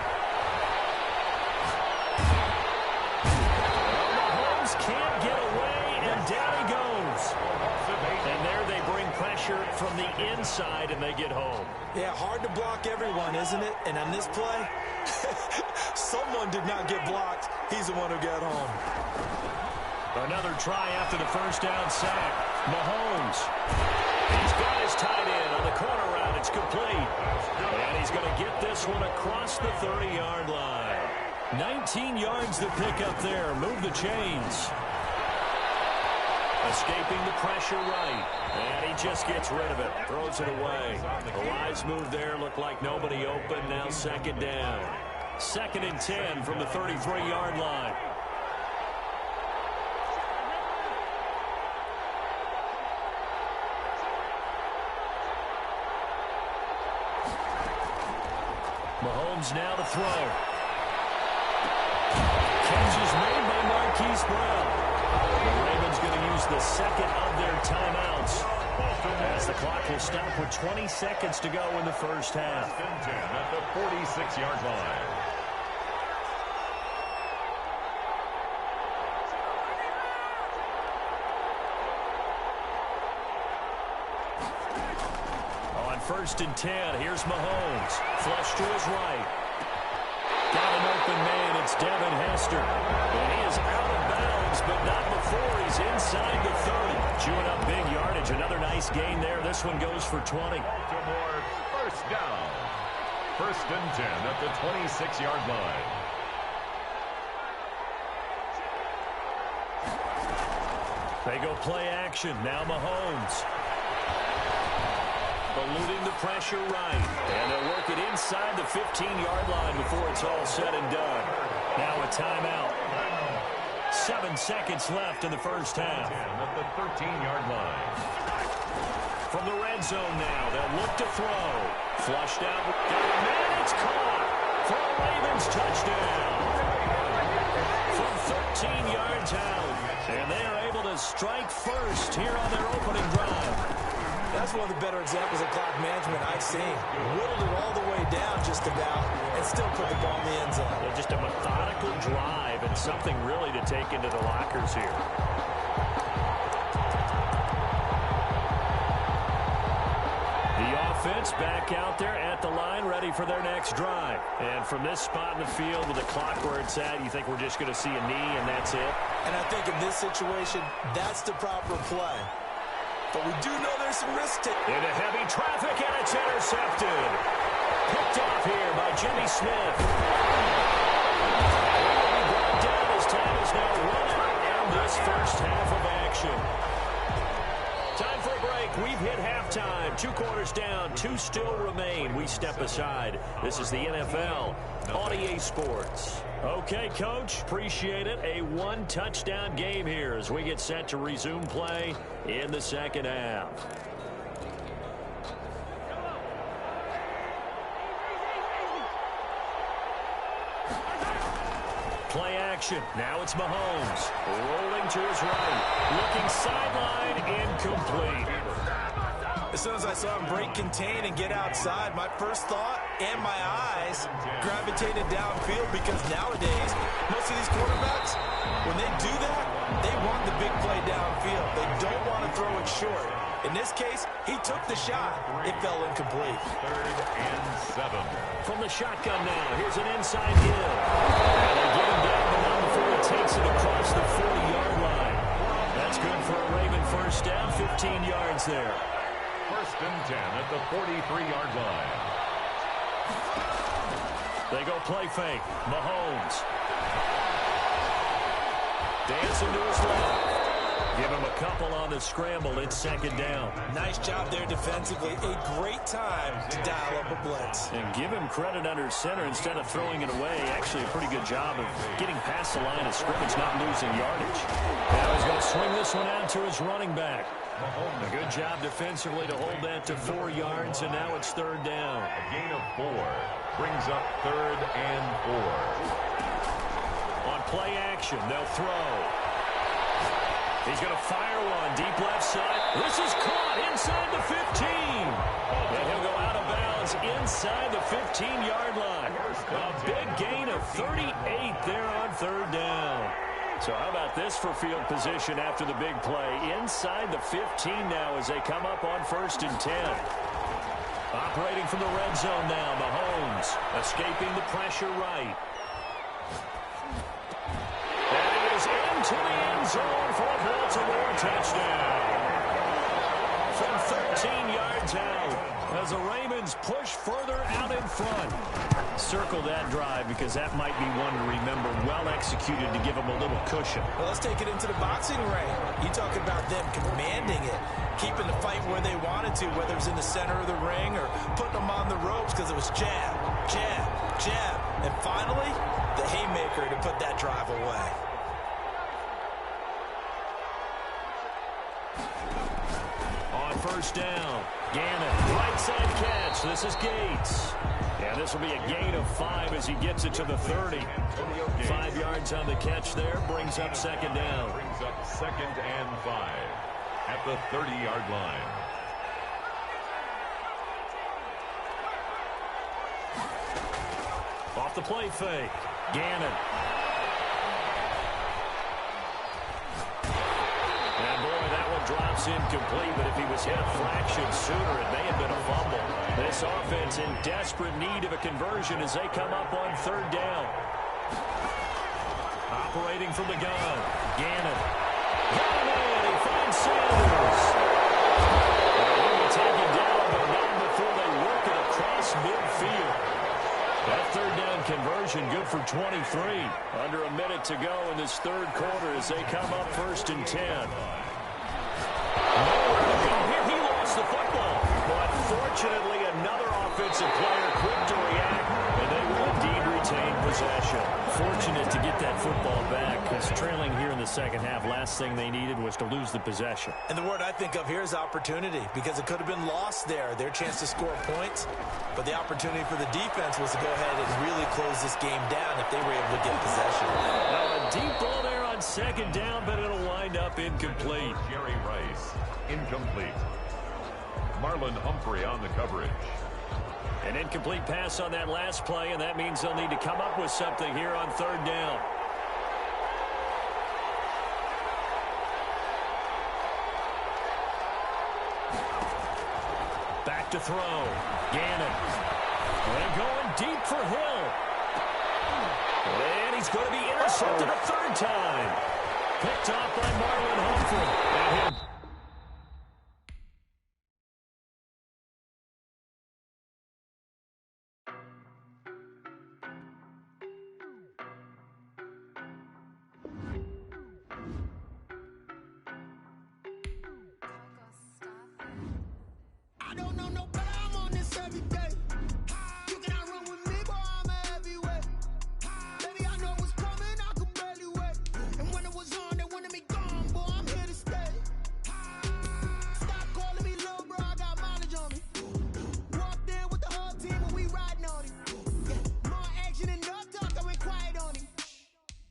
Well, Mahomes can't get away, and down he goes. And there they bring pressure from the inside, and they get home. Yeah, hard to block everyone, isn't it? And on this play, someone did not get blocked. He's the one who got home. Another try after the first down sack. Mahomes. He's got his tight end on the corner route. It's complete. And he's going to get this one across the 30-yard line. 19 yards to pick up there. Move the chains. Escaping the pressure right. And he just gets rid of it. Throws it away. The wise move there. Looked like nobody open. Now 2nd down. 2nd and 10 from the 33-yard line. Mahomes now to throw. Catch is made by Marquise Brown. The Ravens going to use the 2nd of their timeouts as the clock will stop with 20 seconds to go in the first half. At the 46-yard line. On 1st and 10, here's Mahomes. Flush to his right. Got an open man. It's Devin Hester. And he is out of bounds, but not before he's inside the 30. Chewing up big yardage. Another nice gain there. This one goes for 20. Baltimore, first down. 1st and 10 at the 26-yard line. They go play action. Now Mahomes. Eluding the pressure right. And they'll work it inside the 15-yard line before it's all said and done. Now a timeout. 7 seconds left in the first half. At the 13-yard line. From the red zone now, they'll look to throw. Flushed out. Got a man, it's caught. For a Ravens touchdown. From 13 yards out. And they are able to strike first here on their opening drive. That's one of the better examples of clock management I've seen. Whittled it all the way down just about and still put the ball in the end zone. Yeah, just a methodical drive and something really to take into the lockers here. The offense back out there at the line, ready for their next drive. And from this spot in the field with the clock where it's at, you think we're just going to see a knee and that's it? And I think in this situation, that's the proper play. But we do know there's some risk to it. Into heavy traffic, and it's intercepted. Picked off here by Jimmy Smith. Brought down as time is now running down this first half of action. Time for a break. We've hit halftime. 2 quarters down, 2 still remain. We step aside. This is the NFL on EA Sports. Okay, Coach, appreciate it. A 1-touchdown game here as we get set to resume play in the second half. Play action. Now it's Mahomes. Rolling to his right. Looking sideline, incomplete. As soon as I saw him break contain and get outside, my first thought and my eyes gravitated downfield because nowadays, most of these quarterbacks, when they do that, they want the big play downfield. They don't want to throw it short. In this case, he took the shot. It fell incomplete. 3rd and 7. From the shotgun now, here's an inside Hill. And they get him down, but not before he takes it across the 40-yard line. That's good for a Raven first down, 15 yards there. 1st and 10 at the 43-yard line. They go play fake. Mahomes. Dancing to his left. Give him a couple on the scramble. It's 2nd down. Nice job there defensively. A great time to dial up a blitz. And give him credit under center instead of throwing it away. Actually, a pretty good job of getting past the line of scrimmage, not losing yardage. Now he's going to swing this one out to his running back. A good job defensively to hold that to 4 yards, and now it's 3rd down. A gain of 4 brings up 3rd and 4. On play action, they'll throw. He's going to fire one deep left side. This is caught inside the 15. And he'll go out of bounds inside the 15-yard line. A big gain of 38 there on 3rd down. So how about this for field position after the big play? Inside the 15 now as they come up on 1st and 10. Operating from the red zone now, Mahomes escaping the pressure right. And he is into the end zone for a Baltimore touchdown. From 13 yards out as the Ravens push further out in front. Circle that drive because that might be one to remember. Well executed to give them a little cushion. Well, let's take it into the boxing ring. You talk about them commanding it, keeping the fight where they wanted to, whether it was in the center of the ring or putting them on the ropes because it was jab, jab, jab. And finally, the haymaker to put that drive away. On 1st down, Gannon, right side catch. This is Gates. Yeah, this will be a gain of 5 as he gets it to the 30. 5 yards on the catch there, brings up 2nd down. Brings up 2nd and 5 at the 30-yard line. Off the play fake, Gannon. And boy, that one drops incomplete, but if he was hit a fraction sooner, it may have been a fumble. This offense in desperate need of a conversion as they come up on 3rd down. Operating from the gun, Gannon. Gannon, he finds Sanders. He will take it down, but not before they work it across midfield. That 3rd down conversion good for 23. Under a minute to go in this 3rd quarter as they come up 1st and 10. Nowhere to go here. He lost the football. But fortunately, another offensive player quick to react, and they will indeed retain possession. Fortunate to get that football back because trailing here in the 2nd half, last thing they needed was to lose the possession. And the word I think of here is opportunity because it could have been lost there, their chance to score points. But the opportunity for the defense was to go ahead and really close this game down if they were able to get possession. Now a deep ball there on 2nd down, but it'll wind up incomplete. Jerry Rice, incomplete. Marlon Humphrey on the coverage. An incomplete pass on that last play, and that means they'll need to come up with something here on 3rd down. Back to throw. Gannon. And going deep for Hill. And he's going to be intercepted a 3rd time. Picked off by Marlon Humphrey. And him. I don't know no better, I'm on this every day. You cannot run with me, boy, I'm a heavyweight. Baby, I know what's coming, I could barely wait. And when it was on, they wanted me gone, boy, I'm here to stay. Stop calling me little bro, I got mileage on me. Walked in with the whole team and we riding on it. Yeah, more action and no talk, I went quiet on him.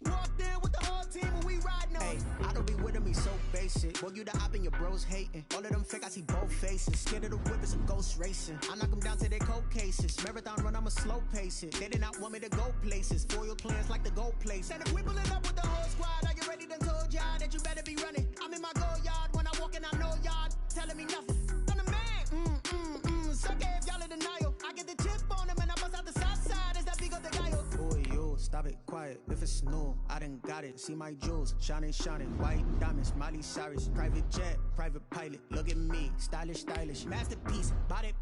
Walked in with the whole team and we riding on it. I don't be with him, he's so basic. Boy, you the op and your bros hating. All of them fake, I see both faces. Scared of the whip, it's a ghost racing. I knock them down to their cold cases. Marathon run, I'ma slow pace it. They did not want me to go places. Foil plans like the gold place. And if we pulling up with the whole squad, are you ready? Done told y'all that you better be running. I'm in my go yard when I walk in, I know yard. telling me nothing. I'm the man. Suck it if y'all in denial. I get the chip on them and I bust out the south side. It's that big of the guy. Boy, yo, stop it, quiet. If it's new, I done got it. See my jewels, shining, white diamonds, Miley Cyrus, private jet, private pilot. Look at me, stylish, masterpiece, body,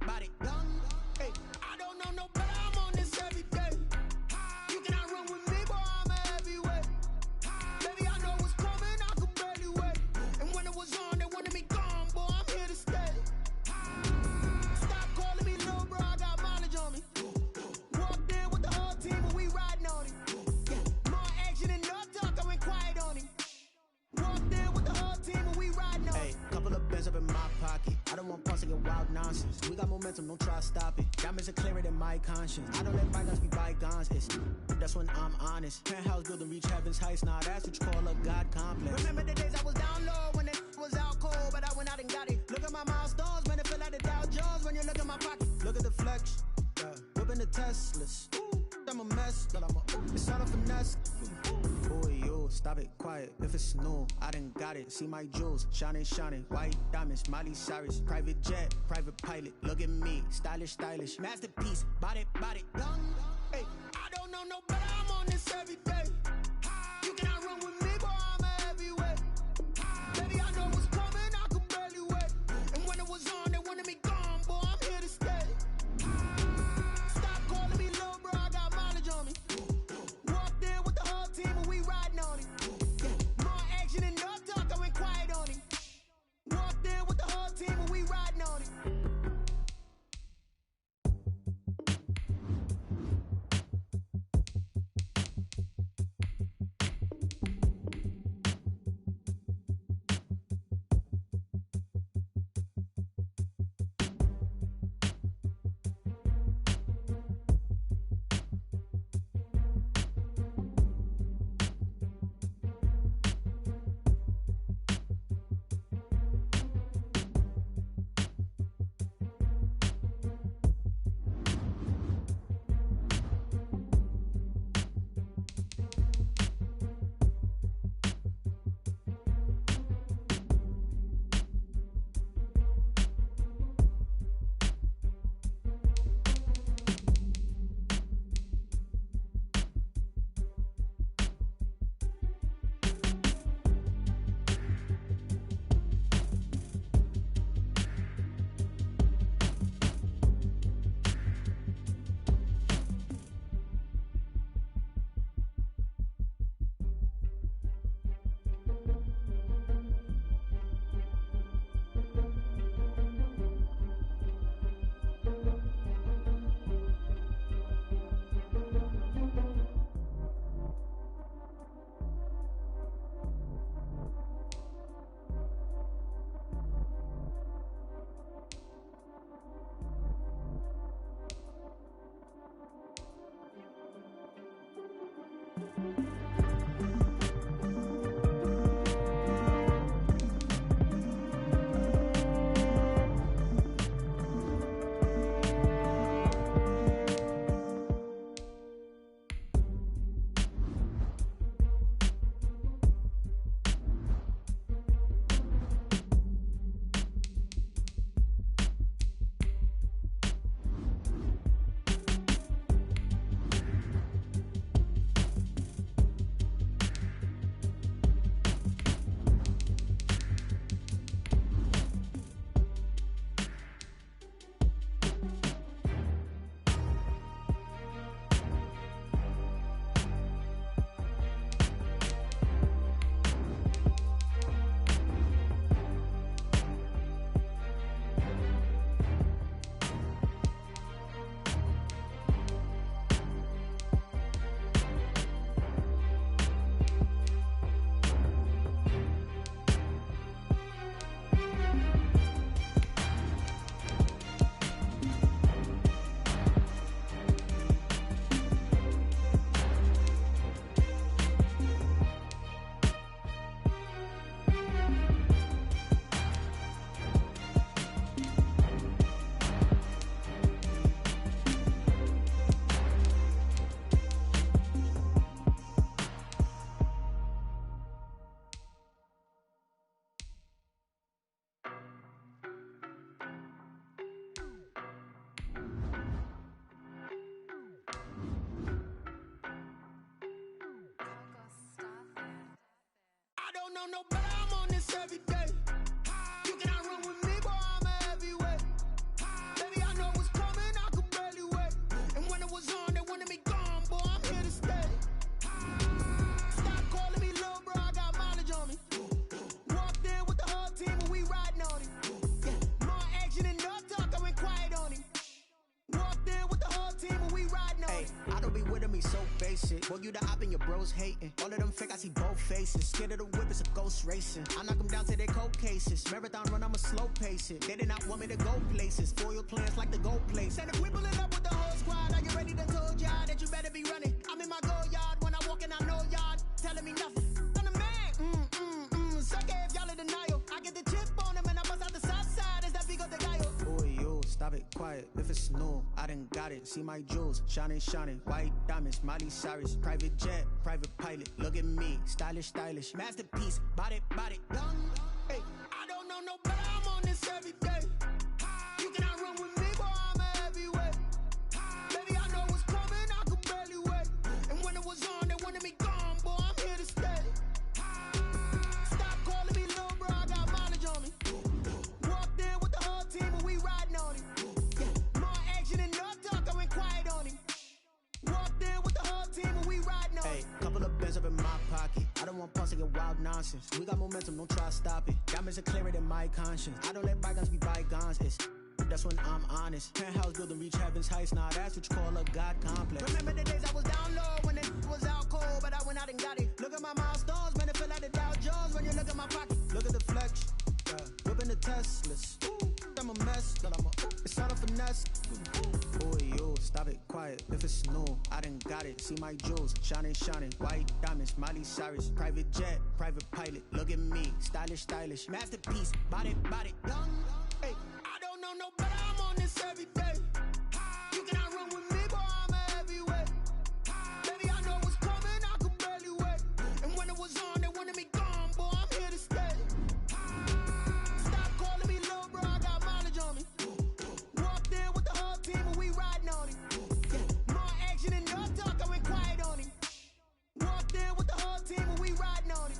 young. Hey, I don't know no better. I'm on this every day. You cannot run with me, boy. I'm a heavyweight. Baby, I know what's coming. I could barely wait. And when it was on, they wanted me gone, boy. I'm here to stay. Stop calling me little bro. I got mileage on me. Walked in with the whole team and we riding on it. Yeah, more action and no talk. I went quiet on him. Walked in with the whole team and we riding on it. Hey, couple of bands up in my pocket. I don't want pulse of your wild nonsense. We got momentum, don't try to stop it. Diamonds are clearer than my conscience. I don't let bygones be bygones. That's when I'm honest. Penthouse building reach heaven's heights. Nah, that's what you call a God complex. Remember the days I was down low when it was out cold, but I went out and got it. Look at my milestones, man, it feel like the Dow Jones when you look at my pocket. Look at the flex, whipping the Teslas. I'm a mess, but it's all a finesse. Boy, yo, stop it, quiet. If it's new, I done got it. See my jewels, shining, white diamonds, Miley Cyrus, private jet, private pilot. Look at me, stylish, masterpiece, body, young. Hey, I don't know no better. I'm on this every day. You cannot run with me, boy. I'm a heavyweight. Baby, I know what's coming. I could barely wait. And when it was on, they wanted me gone, boy. I'm here to stay. Stop calling me little bro. I got mileage on me. Walked in with the whole team and we riding on it. Yeah, more action and no talk. I went quiet on him. Walked in with the whole team and we riding on it. know no better, I'm on this every day. You cannot run with me, boy, I'm a heavyweight. Baby, I know what's coming, I could barely wait. And when it was on, they wanted me gone, boy, I'm here to stay. Stop calling me little bro, I got mileage on me. Walked in with the whole team and we riding on him. Yeah, more action and no talk, I went quiet on him. Walked in with the whole team and we riding on him. I don't be with me so basic. Boy, you the op and your bros hating. All of them fake, I see both faces. Scared of the whip, it's a ghost racing. I knock them down to their cold cases. Marathon run, I'ma slow pace it. They did not want me to go places. Foil plans like the gold place. And if we pulling up with the whole squad, are you ready to told y'all that you better be running? I'm in my go yard. When I walk in, I know y'all telling me nothing. I'm the man. Suck it if y'all in denial. I get the chip on them and I bust out the south side. Is that big of the guy? Boy, yo, stop it, quiet. If it's new, I done got it. See my jewels, shining, shining. White diamonds, Miley Cyrus. Private jet, private pilot. Look at me, stylish, stylish. Masterpiece, body, young. Hey, I don't know no better, I'm on this every day. You cannot run with me, boy, I'm a heavyweight. Baby, I know what's coming, I could barely wait. And when it was on, they wanted me gone, boy, I'm here to stay. Stop calling me little bro, I got mileage on me. Walked in with the whole team and we riding on him. Yeah, more action and no talk, I went quiet on him. Walked in with the whole team and we riding on him. Hey, couple of bands up in my pocket. I don't want pulse to get wild nonsense. We got momentum, don't try to stop it. Diamonds are clearer than my conscience. I don't let bygones be bygones. That's when I'm honest. Penthouse building, reach heaven's heights. Nah, that's what you call a God complex. Remember the days I was down low when it was out cold, but I went out and got it. Look at my milestones, man, it feel like the Dow Jones when you look at my pocket. Look at the flex, whipping the Teslas. I'm a mess, it's all a finesse. Boy, yo, stop it, quiet. If it's new, I done got it. See my jewels, shining, shining. White diamonds, Miley Cyrus. Private jet, private pilot. Look at me, stylish, stylish. Masterpiece, body, young. Hey, I don't know no better, I'm on this every day. You cannot run with me, boy, I'm a heavyweight. Baby, I know what's coming, I could barely wait. And when it was on, they wanted me gone, boy, I'm here to stay. Stop calling me little bro, I got mileage on me. Walked in with the whole team and we riding on him. Yeah, more action and no talk, I went quiet on him. Walked in with the whole team and we riding on him.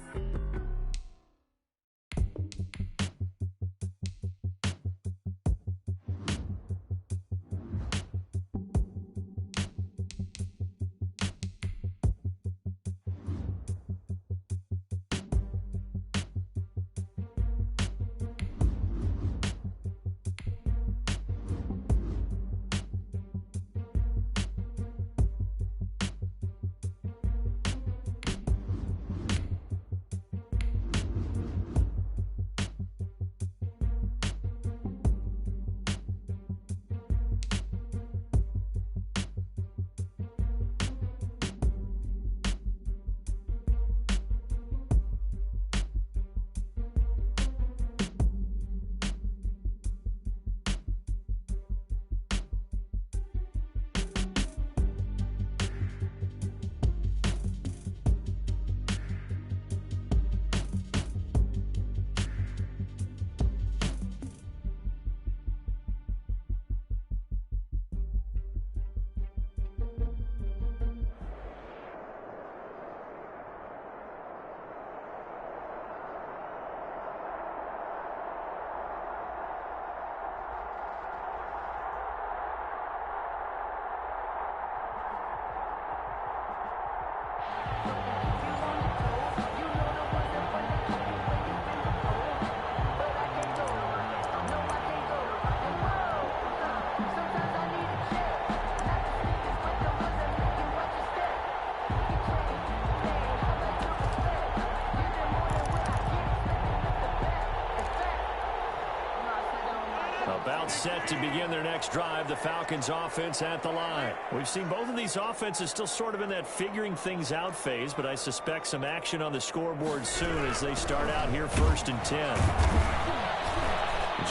About set to begin their next drive, the Falcons offense at the line. We've seen both of these offenses still sort of in that figuring things out phase, but I suspect some action on the scoreboard soon as they start out here 1st and 10.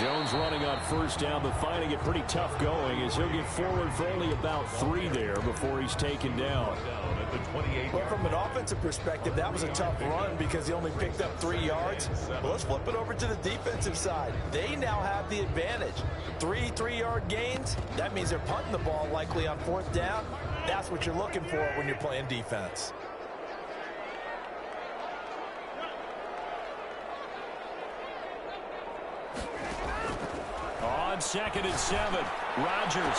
Jones running on first down, but finding it pretty tough going as he'll get forward for only about 3 there before he's taken down. Well, from an offensive perspective, that was a tough run because he only picked up 3 yards. Well, let's flip it over to the defensive side. They now have the advantage. 3 3-yard gains, that means they're punting the ball likely on 4th down. That's what you're looking for when you're playing defense. on 2nd and 7. Rodgers.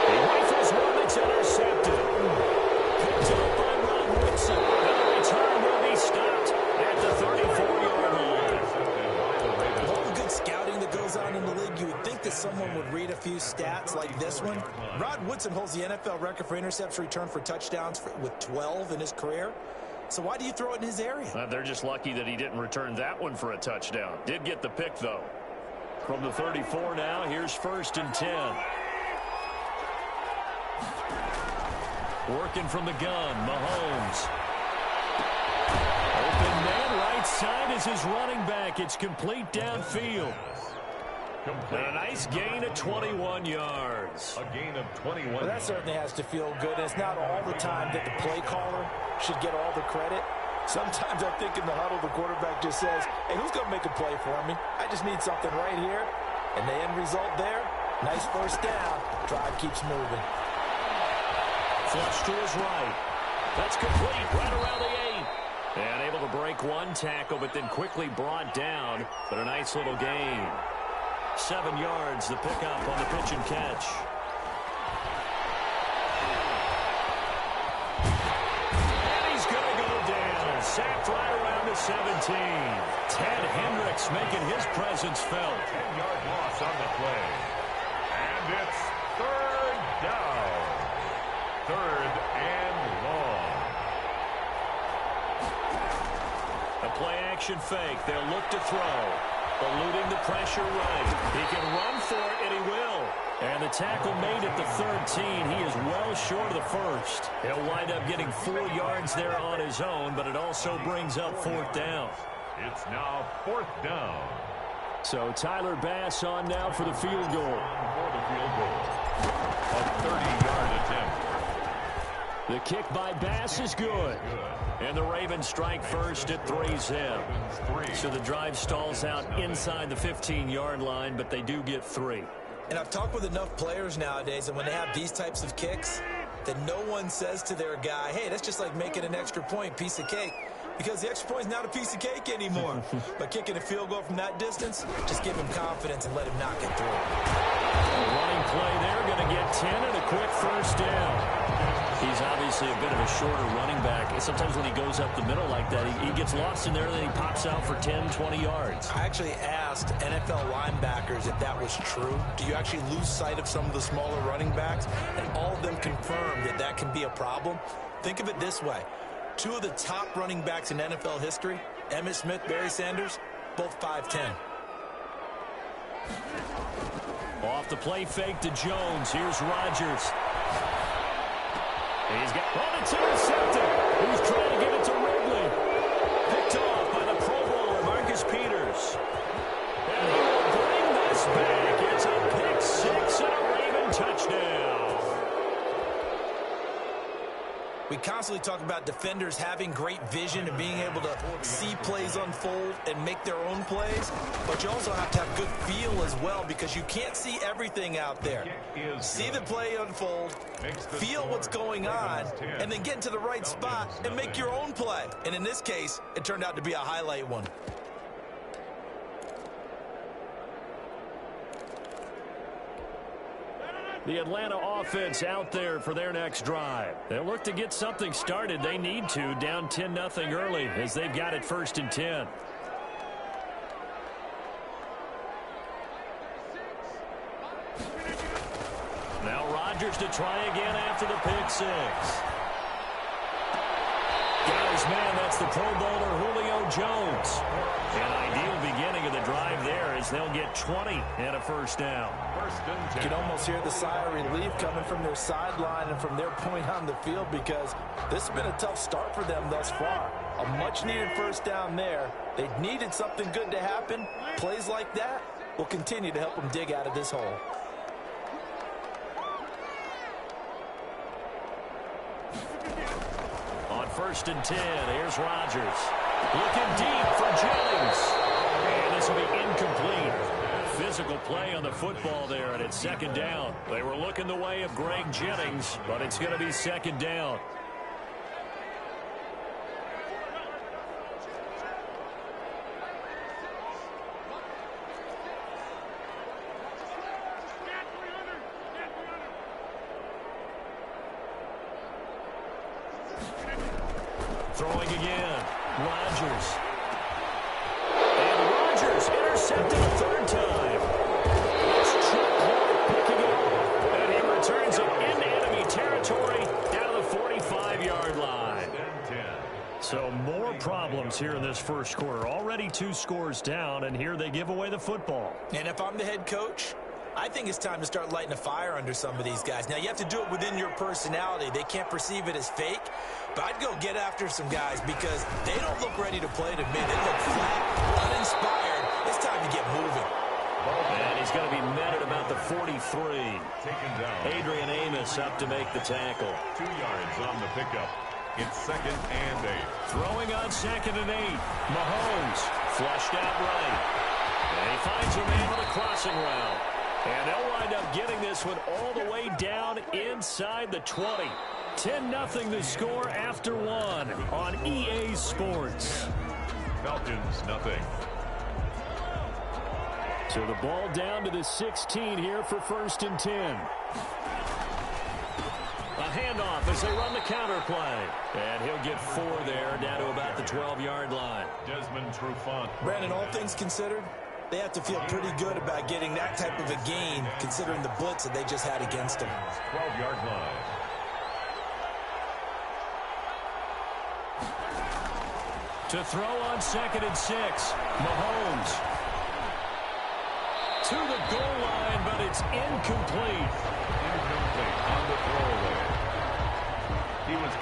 He rifles one that's intercepted. Picked up by Rod Woodson. The return will be stopped at the 34-yard line. With all the good scouting that goes on in the league, you would think that someone would read a few stats like this one. Rod Woodson holds the NFL record for intercepts returned for touchdowns with 12 in his career. So why do you throw it in his area? They're just lucky that he didn't return that one for a touchdown. Did get the pick, though. From the 34 now, here's 1st and 10. Working from the gun, Mahomes. Open man, right side is his running back. It's complete downfield. And a nice gain of 21 yards. A gain of 21. Well, that certainly has to feel good. It's not all the time that the play caller should get all the credit. Sometimes I think in the huddle, the quarterback just says, hey, who's going to make a play for me? I just need something right here. And the end result there, nice first down. Drive keeps moving. Flush to his right. That's complete right around the 8. And able to break one tackle, but then quickly brought down. But a nice little gain. 7 yards, the pickup on the pitch and catch. And he's going to go down. Sacked right around the 17. Ted Hendricks making his presence felt. 10-yard loss on the play. And it's 3rd down. 3rd and long. A play-action fake. They'll look to throw. Eluding the pressure right. He can run for it, and he will. And the tackle made at the 13. He is well short of the first. He'll wind up getting 4 yards there on his own, but it also brings up 4th down. It's now 4th down. So Tyler Bass on now for the field goal. For the field goal. A 30-yard attempt. The kick by Bass is good. And the Ravens strike first at 3-zip. So the drive stalls out inside the 15-yard line, but they do get 3. And I've talked with enough players nowadays, and when they have these types of kicks, that no one says to their guy, hey, that's just like making an extra point, piece of cake. Because the extra point is not a piece of cake anymore. But kicking a field goal from that distance, just give him confidence and let him knock it through. Running play there, going to get 10 and a quick first down. He's obviously a bit of a shorter running back. Sometimes when he goes up the middle like that, he gets lost in there, and then he pops out for 10, 20 yards. I actually asked NFL linebackers if that was true. Do you actually lose sight of some of the smaller running backs? And all of them confirmed that that can be a problem. Think of it this way. 2 of the top running backs in NFL history, Emmitt Smith, Barry Sanders, both 5'10". Off the play fake to Jones. Here's Rodgers. He's got one. It's intercepted. He's trying to give it to Ridley. Picked off by the Pro Bowler, Marcus Peters. And he will bring this back. It's a pick 6 and a Raven touchdown. We constantly talk about defenders having great vision and being able to see plays unfold and make their own plays, but you also have to have good feel as well, because you can't see everything out there. See the play unfold, feel what's going on, and then get into the right spot and make your own play. And in this case, it turned out to be a highlight one. The Atlanta offense out there for their next drive. They'll look to get something started. They need to, down 10-0 early, as they've got it 1st and 10. Now Rodgers to try again after the pick 6. Got his man, that's the Pro Bowler Julio Jones. An ideal beginning of the drive there, as they'll get 20 and a first down. 1st and 10. You can almost hear the sigh of relief coming from their sideline and from their point on the field, because this has been a tough start for them thus far. A much-needed first down there. They needed something good to happen. Plays like that will continue to help them dig out of this hole. On 1st and 10, here's Rodgers. Looking deep for Jennings. And this will be incomplete. Physical play on the football there, and it's 2nd down. They were looking the way of Greg Jennings, but it's going to be 2nd down. Throwing again. Rodgers. And Rodgers intercepted a third time. It's Chuck Clark picking it up. And he returns it into enemy territory down to the 45-yard line. So more problems here in this first quarter. Already 2 scores down, and here they give away the football. And if I'm the head coach, I think it's time to start lighting a fire under some of these guys. Now, you have to do it within your personality. They can't perceive it as fake. But I'd go get after some guys because they don't look ready to play to me. They look flat, uninspired. It's time to get moving. And he's going to be met at about the 43. Taken down. Adrian Amos up to make the tackle. 2 yards on the pickup. It's 2nd and 8. Throwing on 2nd and 8. Mahomes flushed out right. And he finds a man with a crossing route. And they'll wind up getting this one all the way down inside the 20. 10-0 the score after 1 on EA Sports. Falcons, nothing. So the ball down to the 16 here for 1st and 10. A handoff as they run the counter play. And he'll get 4 there, down to about the 12-yard line. Desmond Trufant. Brandon, all things considered, they have to feel pretty good about getting that type of a gain, considering the blitz that they just had against them. 12-yard line. To throw on 2nd and 6. Mahomes. To the goal line, but it's incomplete. Incomplete on the throwaway.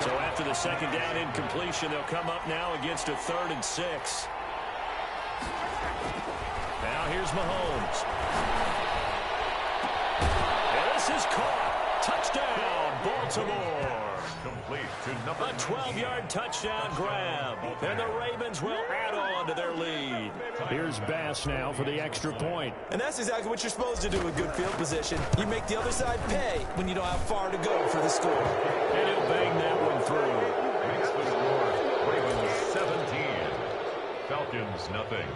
So after the 2nd down incompletion, they'll come up now against a 3rd and 6. Now here's Mahomes. And this is caught. Touchdown, Baltimore. Complete to number A 12-yard touchdown grab. And the Ravens will add on to their lead. Here's Bass now for the extra point. And that's exactly what you're supposed to do with good field position. You make the other side pay when you don't have far to go for the score. And he'll bang that one through. Makes the score Ravens 17. Falcons, nothing.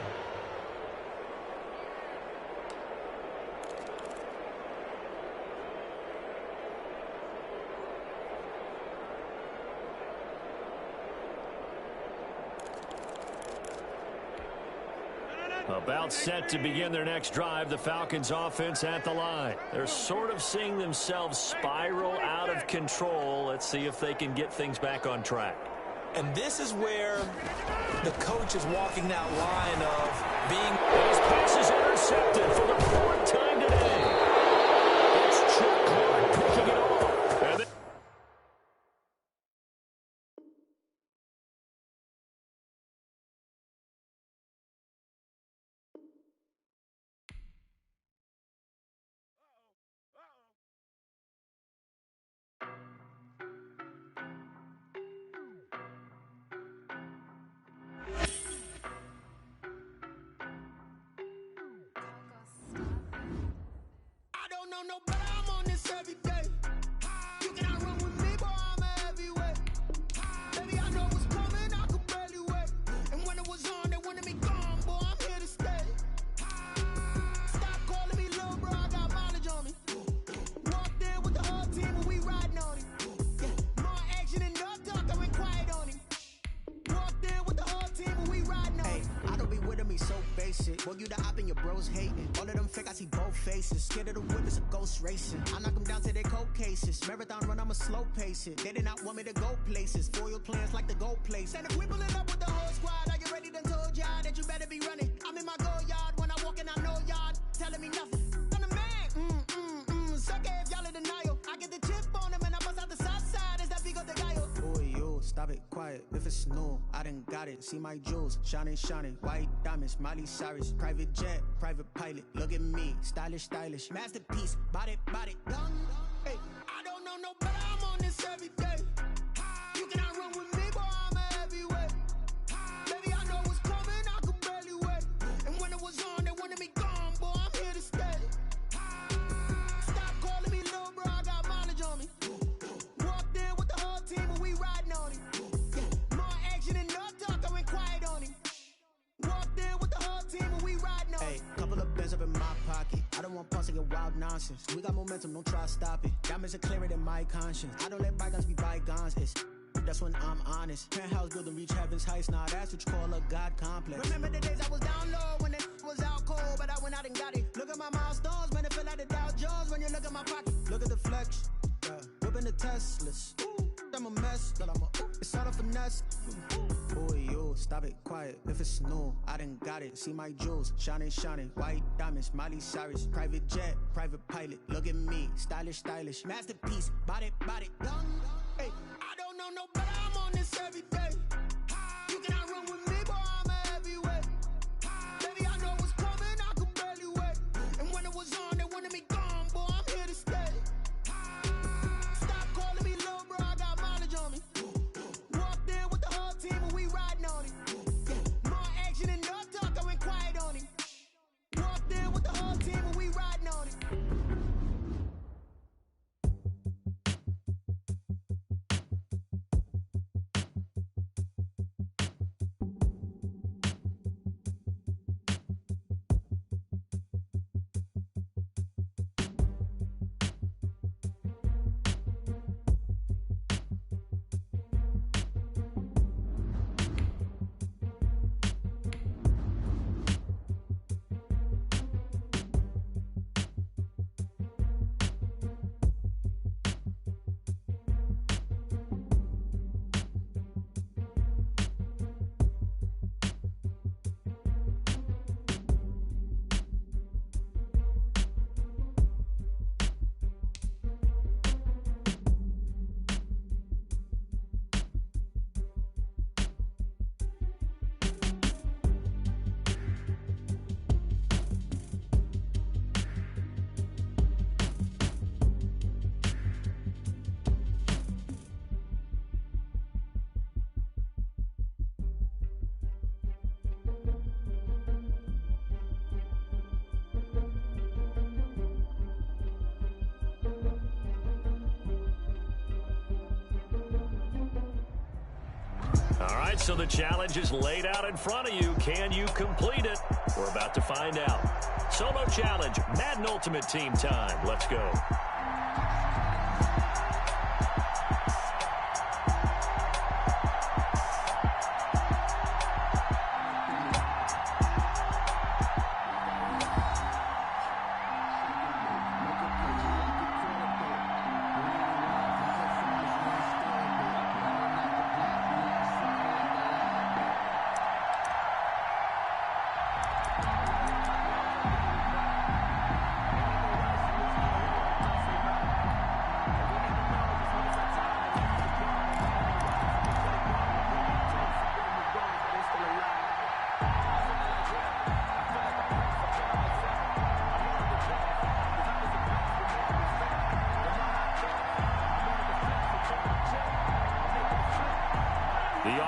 About set to begin their next drive, the Falcons offense at the line. They're sort of seeing themselves spiral out of control. Let's see if they can get things back on track. And this is where the coach is walking that line of being... His pass is intercepted for the 4th time today. It's Chuck Clark picking it off. And then I don't know no better, I'm on this every day. You cannot run with me, boy, I'm a heavyweight. Baby, I know what's coming, I could barely wait. And when it was on, they wanted me gone, boy, I'm here to stay. Stop calling me little bro, I got mileage on me. Walked in with the whole team and we riding on him. Yeah, more action and no talk, I went quiet on him. Walked in with the whole team and we riding on him. I don't be with him, he's so basic. Boy, you the op and your bros hating. All of them fake, I see both faces. Scared of the whip, it's a ghost racing. I knock them down to their cold cases. Marathon run, I'ma slow pace it. They did not want me to go places. Foil plans like the gold place. And if we pulling up with the whole squad, I get ready to told y'all that you better be running. I'm in my go yard when I walk in, I know y'all telling me nothing. I'm the man. Sucker if y'all in denial. I get the chip on them and I bust out the south side. Is that Vigo de Gallo? Boy, you stop it, quiet. If it's new, I done got it. See my jewels, shining, white diamonds, Miley Cyrus, private jet, private pilot. Look at me, stylish, masterpiece, body, done. Hey, I don't know no better. I'm on this every day. You cannot run with me, boy, I'm a heavyweight. Baby, I know what's coming, I could barely wait. And when it was on, they wanted me gone, boy, I'm here to stay. Stop calling me little bro, I got mileage on me. Walked in with the whole team and we riding on him. Yeah, more action and no talk, I went quiet on him. Walked in with the whole team and we riding on him. Hey, couple of bands up in my pocket. I don't want pulse to get wild nonsense. We got momentum, don't try to stop it. Diamonds are clearer than my conscience. I don't let bygones be bygones. It's the that's when I'm honest. Penthouse building, reach heaven's heights, now that's what you call a God complex. Remember the days I was down low when it was out cold, but I went out and got it. Look at my milestones, man, it feel like the Dow Jones when you look at my pocket. Look at the flex, yeah. Whipping the Teslas. Ooh, I'm a mess, but it's all a finesse. Boy, you, stop it, quiet. If it's new, I done got it. See my jewels, shining, shining. White diamonds, Miley Cyrus. Private jet, private pilot. Look at me, stylish, stylish. Masterpiece, body, young. Hey, I don't know no better, I'm on this every day. You cannot run with me, boy, I'm a heavyweight. Baby, I know what's coming, I could barely wait. And when it was on, they wanted me gone, boy, I'm here to stay. Stop calling me little bro, I got mileage on me. Walked in with the whole team and we riding on it. More action and no talk, I went quiet on it. Walked in with the whole team and we riding on it. All right, so the challenge is laid out in front of you. Can you complete it? We're about to find out. Solo challenge, Madden Ultimate Team time. Let's go.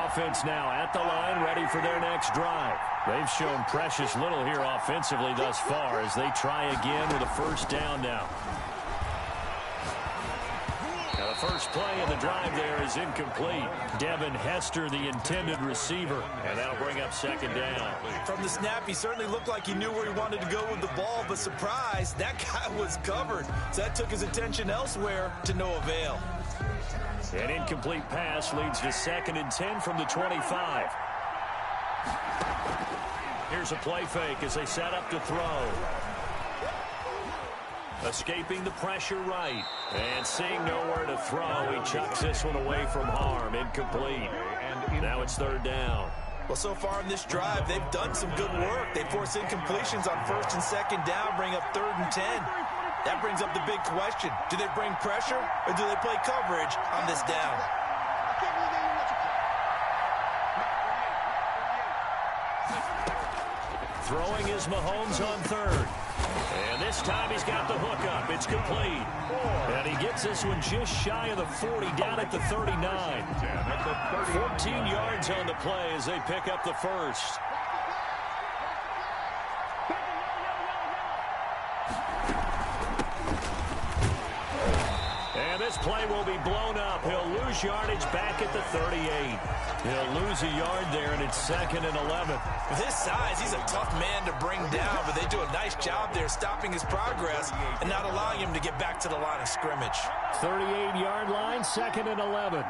Offense now at the line, ready for their next drive. They've shown precious little here offensively thus far as they try again with a first down now. Now the first play of the drive there is incomplete. Devin Hester, the intended receiver, and that'll bring up second down. From the snap, he certainly looked like he knew where he wanted to go with the ball, but surprise, that guy was covered. So that took his attention elsewhere to no avail. An incomplete pass leads to 2nd and 10 from the 25. Here's a play fake as they set up to throw. Escaping the pressure right. And seeing nowhere to throw, he chucks this one away from harm. Incomplete. And now it's 3rd down. Well, so far in this drive, they've done some good work. They force incompletions on 1st and 2nd down, bring up 3rd and 10. That brings up the big question. Do they bring pressure or do they play coverage on this down? Throwing is Mahomes on 3rd. And this time he's got the hook up. It's complete. And he gets this one just shy of the 40, down at the 39. 14 yards on the play as they pick up the first. And this play will be blown up. He'll lose yardage back at the 38. He'll lose a yard there, and it's 2nd and 11. With his size, he's a tough man to bring down, but they do a nice job there stopping his progress and not allowing him to get back to the line of scrimmage. 38-yard line, 2nd and 11.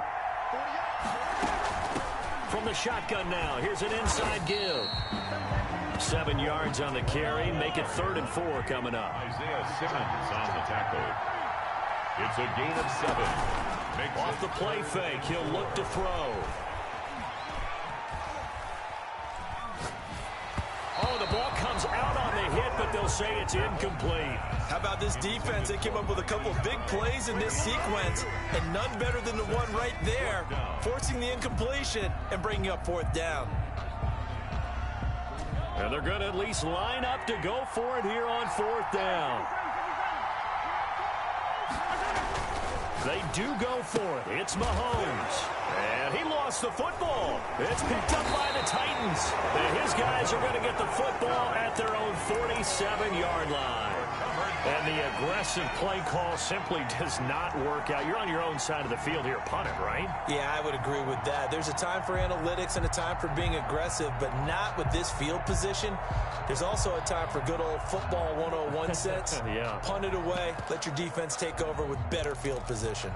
From the shotgun now, here's an inside give. 7 yards on the carry. Make it 3rd and 4 coming up. Isaiah Simmons on the tackle. It's a gain of 7. Off the play fake, he'll look to throw. Oh, the ball comes out on the hit, but they'll say it's incomplete. How about this defense? They came up with a couple of big plays in this sequence, and none better than the one right there, forcing the incompletion and bringing up 4th down. And they're going to at least line up to go for it here on 4th down. They do go for it. It's Mahomes. And he lost the football. It's picked up by the Titans. And his guys are going to get the football at their own 47-yard line. And the aggressive play call simply does not work out. You're on your own side of the field here. Punt it, right? Yeah, I would agree with that. There's a time for analytics and a time for being aggressive, but not with this field position. There's also a time for good old football 101 sense. Yeah. Punt it away. Let your defense take over with better field position.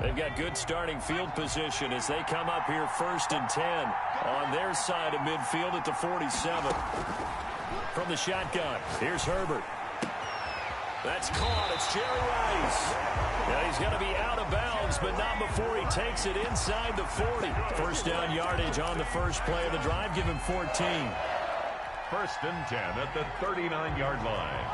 They've got good starting field position as they come up here 1st and 10 on their side of midfield at the 47. From the shotgun, here's Herbert. That's caught. It's Jerry Rice. Now he's going to be out of bounds, but not before he takes it inside the 40. 1st down yardage on the first play of the drive. Give him 14. 1st and 10 at the 39-yard line.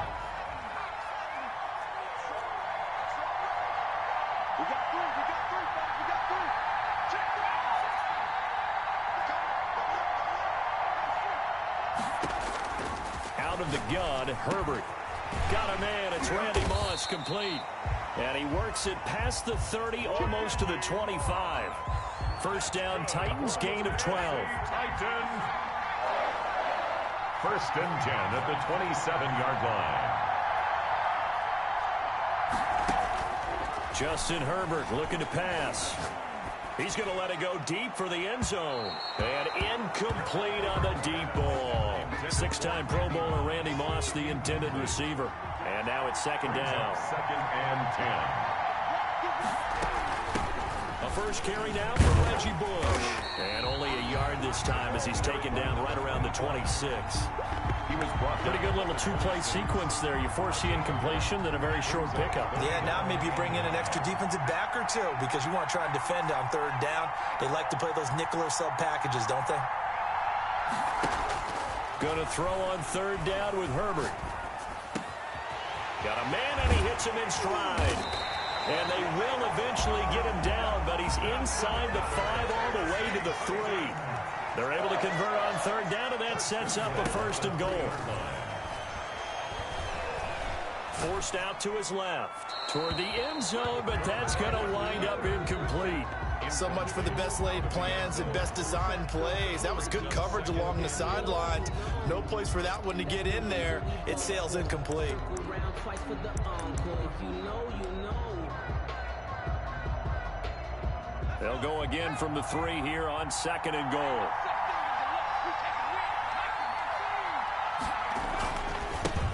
Out of the gun, Herbert. Got a man. It's Randy Moss, complete. And he works it past the 30, almost to the 25. 1st down, Titans, gain of 12. Titans. 1st and 10 at the 27-yard line. Justin Herbert looking to pass. He's going to let it go deep for the end zone. And incomplete on the deep ball. 6-time Pro Bowler Randy Moss, the intended receiver. And now it's 2nd down. 2nd and 10. A first carry now for Reggie Bush. And only a yard this time as he's taken down right around the 26. He was brought down. Pretty good little 2-play sequence there. You force the incompletion, then a very short pickup. Yeah, now maybe you bring in an extra defensive back or two because you want to try and defend on 3rd down. They like to play those nickel or sub packages, don't they? Going to throw on 3rd down with Herbert. Got a man, and he hits him in stride. And they will eventually get him down, but he's inside the 5 all the way to the 3. They're able to convert on 3rd down, and that sets up a 1st and goal. Forced out to his left. Toward the end zone, but that's going to wind up incomplete. So much for the best laid plans and best designed plays. That was good coverage along the sidelines. No place for that one to get in there. It sails incomplete. They'll go again from the 3 here on 2nd and goal.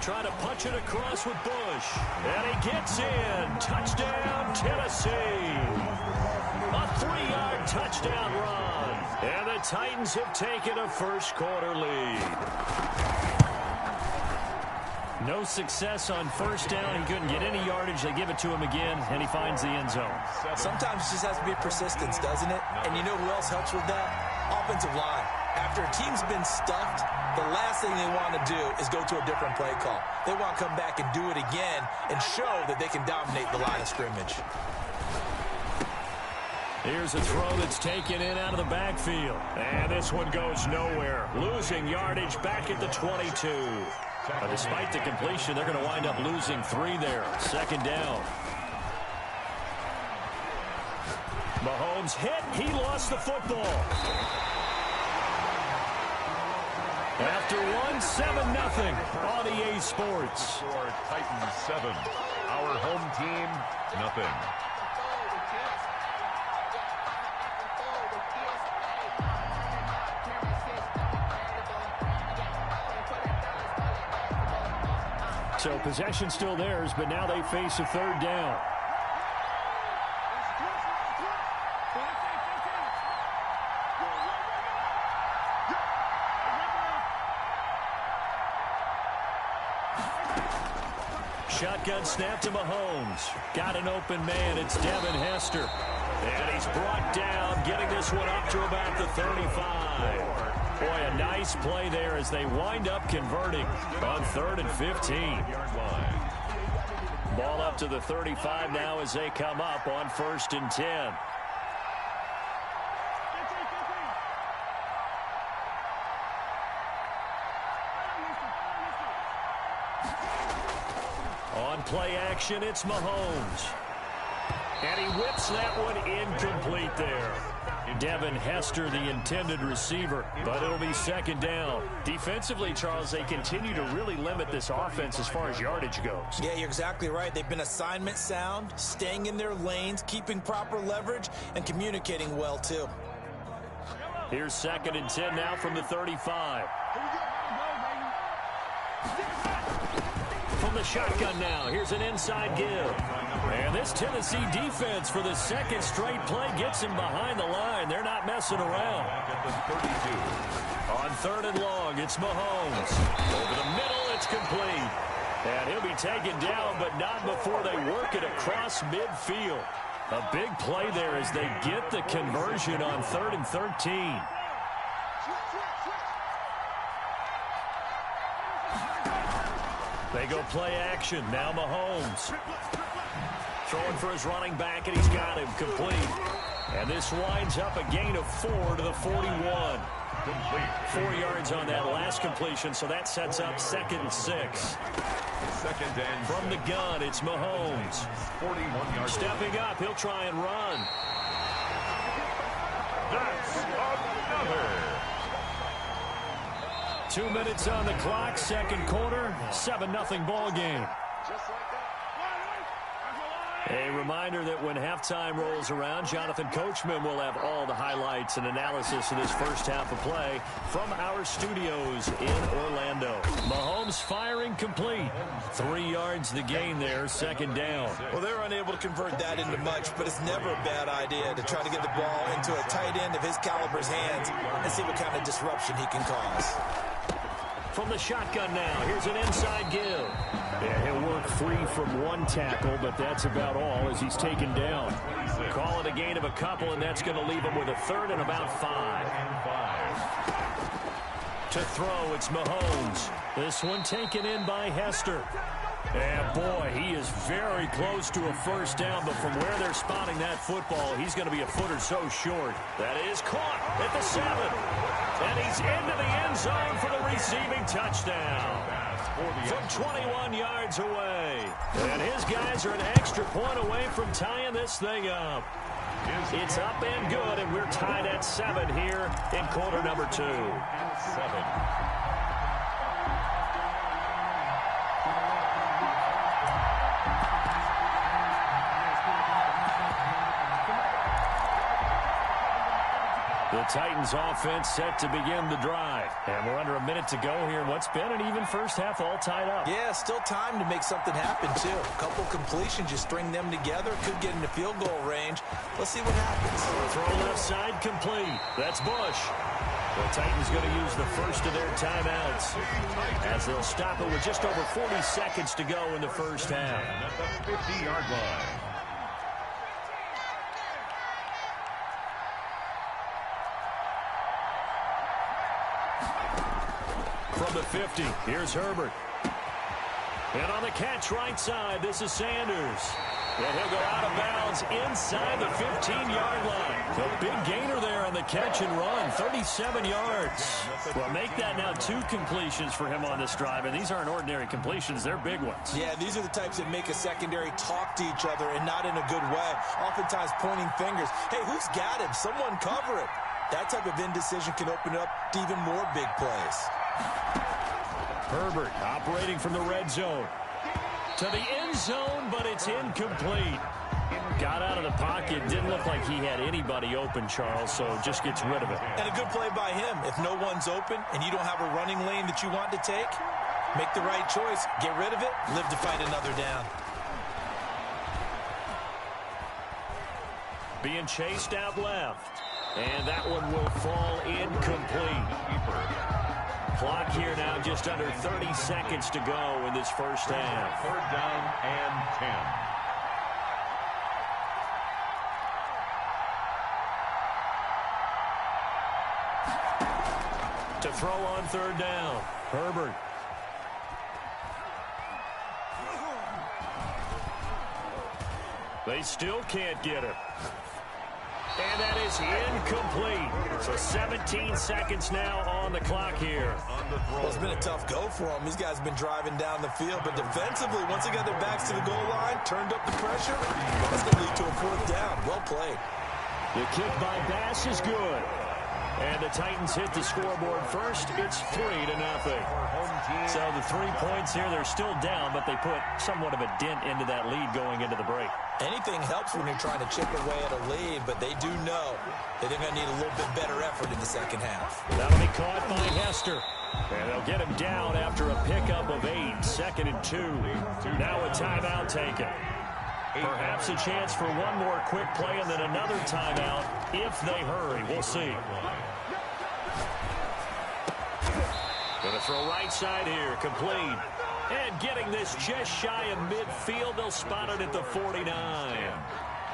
Trying to punch it across with Bush. And he gets in. Touchdown, Tennessee. A 3-yard touchdown run. And the Titans have taken a first-quarter lead. No success on 1st down. He couldn't get any yardage. They give it to him again, and he finds the end zone. Sometimes it just has to be persistence, doesn't it? And you know who else helps with that? Offensive line. After a team's been stuffed, the last thing they want to do is go to a different play call. They want to come back and do it again and show that they can dominate the line of scrimmage. Here's a throw that's taken in out of the backfield. And this one goes nowhere. Losing yardage back at the 22. Despite the completion, they're going to wind up losing 3 there. 2nd down. Mahomes hit. He lost the football. After 7-0 on EA Sports. Titans 7. Our home team, nothing. So possession still theirs, but now they face a 3rd down. Shotgun snap to Mahomes. Got an open man. It's Devin Hester. And he's brought down, getting this one up to about the 35. Boy, a nice play there as they wind up converting on 3rd and 15. Ball up to the 35 now as they come up on 1st and 10. On play action, it's Mahomes. And he whips that one incomplete there. Devin Hester, the intended receiver, but it'll be 2nd down. Defensively, Charles, they continue to really limit this offense as far as yardage goes. Yeah, you're exactly right. They've been assignment sound, staying in their lanes, keeping proper leverage, and communicating well, too. Here's 2nd and 10 now from the 35. From the shotgun now, here's an inside give. And this Tennessee defense for the 2nd straight play gets him behind the line. They're not messing around. On 3rd and long, it's Mahomes. Over the middle, it's complete. And he'll be taken down, but not before they work it across midfield. A big play there as they get the conversion on 3rd and 13. They go play action. Now Mahomes. Throwing for his running back, and he's got him complete. And this winds up a gain of 4 to the 41. 4 yards on that last completion, so that sets up 2nd and 6. From the gun, it's Mahomes. 41 yards. Stepping up, he'll try and run. That's another. 2 minutes on the clock, 2nd quarter, 7-0 ball game. A reminder that when halftime rolls around, Jonathan Coachman will have all the highlights and analysis of this first half of play from our studios in Orlando. Mahomes firing complete. 3 yards the gain there, 2nd down. Well, they're unable to convert that into much, but it's never a bad idea to try to get the ball into a tight end of his caliber's hands and see what kind of disruption he can cause. From the shotgun now, here's an inside give. Yeah, he'll work free from 1 tackle, but that's about all as he's taken down. Call it a gain of a couple, and that's going to leave him with a 3rd and about 5. To throw, it's Mahomes. This one taken in by Hester. And boy, he is very close to a 1st down, but from where they're spotting that football, he's going to be a foot or so short. That is caught at the 7. And he's into the end zone for the receiving touchdown. From 21 yards away. And his guys are an extra point away from tying this thing up. It's up and good, and we're tied at 7 here in quarter number 2. 7. The Titans offense set to begin the drive. And we're under a minute to go here in what's been an even first half, all tied up. Yeah, still time to make something happen, too. A couple completions, you string them together, could get into field goal range. Let's see what happens. Throw left side complete. That's Bush. The Titans going to use the first of their timeouts as they'll stop it with just over 40 seconds to go in the first half. At the 50-yard line. From the 50, here's Herbert. And on the catch right side, this is Sanders. And he'll go out of bounds inside the 15-yard line. A big gainer there on the catch and run, 37 yards. Well, make that now 2 completions for him on this drive, and these aren't ordinary completions. They're big ones. Yeah, these are the types that make a secondary talk to each other and not in a good way, oftentimes pointing fingers. Hey, who's got him? Someone cover it. That type of indecision can open up to even more big plays. Herbert operating from the red zone. To the end zone, but it's incomplete. Got out of the pocket. Didn't look like he had anybody open, Charles, so just gets rid of it. And a good play by him. If no one's open and you don't have a running lane that you want to take, make the right choice. Get rid of it. Live to fight another down. Being chased out left. And that one will fall incomplete. Clock here now, just under 30 seconds to go in this first half. Third down and 10. To throw on third down, Herbert. They still can't get him. And that is incomplete. So 17 seconds now on the clock here. Well, it's been a tough go for him. These guys have been driving down the field, but defensively, once they got their backs to the goal line, turned up the pressure, that's going to lead to a fourth down. Well played. The kick by Bass is good. And the Titans hit the scoreboard first. It's 3-0. So the 3 points here, they're still down, but they put somewhat of a dent into that lead going into the break. Anything helps when you're trying to chip away at a lead, but they do know that they're going to need a little bit better effort in the second half. That'll be caught by Hester. And they'll get him down after a pickup of 8. 2nd and 2. Now a timeout taken. Perhaps a chance for one more quick play and then another timeout if they hurry. We'll see. Going to throw right side here. Complete. And getting this just shy of midfield. They'll spot it at the 49.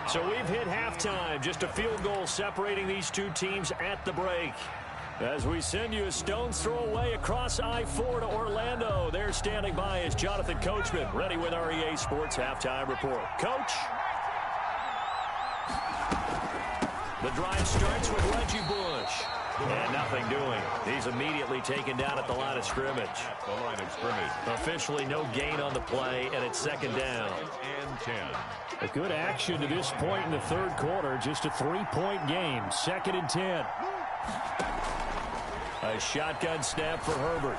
So we've hit halftime. Just a field goal separating these two teams at the break. As we send you a stone's throw away across I-4 to Orlando. There standing by is Jonathan Coachman, ready with our EA Sports Halftime Report. Coach. The drive starts with Reggie Bush. And nothing doing. He's immediately taken down at the line of scrimmage. Officially no gain on the play, and it's 2nd down. And 10. A good action to this point in the third quarter. Just a 3-point game. 2nd and 10. A shotgun snap for Herbert.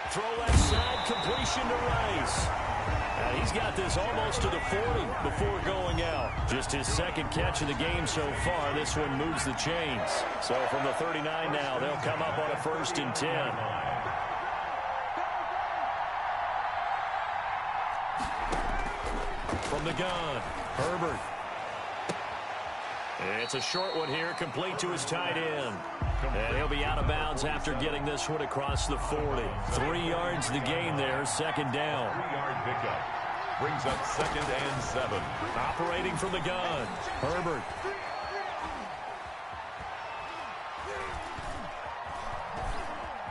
Throw left side, completion to Rice. And he's got this almost to the 40 before going out. Just his 2nd catch of the game so far. This one moves the chains. So from the 39 now, they'll come up on a 1st and 10. From the gun, Herbert. It's a short one here, complete to his tight end. And he'll be out of bounds after getting this one across the 40. 3 yards the gain there, 2nd down. 3-yard pickup. Brings up 2nd and 7. Operating from the gun, Herbert.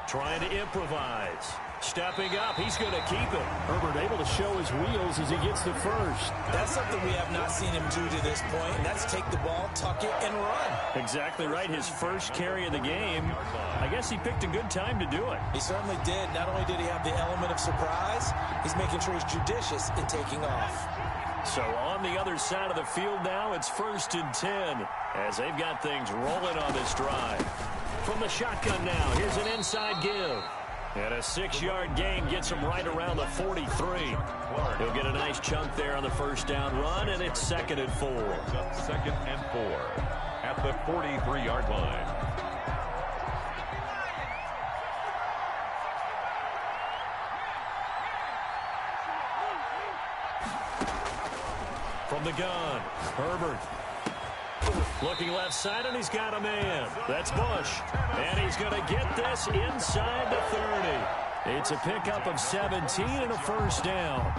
Trying to improvise. Stepping up, he's going to keep it. Herbert able to show his wheels as he gets the first. That's something we have not seen him do to this point, and that's take the ball, tuck it, and run. Exactly right. His first carry of the game. I guess he picked a good time to do it. He certainly did. Not only did he have the element of surprise, he's making sure he's judicious in taking off. So on the other side of the field now, it's 1st and 10 as they've got things rolling on this drive. From the shotgun now, here's an inside give. And a 6-yard gain gets him right around the 43. He'll get a nice chunk there on the 1st down run, and it's 2nd and 4. 2nd and 4 at the 43-yard line. From the gun, Herbert. Looking left side, and he's got a man. That's Bush. And he's going to get this inside the 30. It's a pickup of 17 and a 1st down.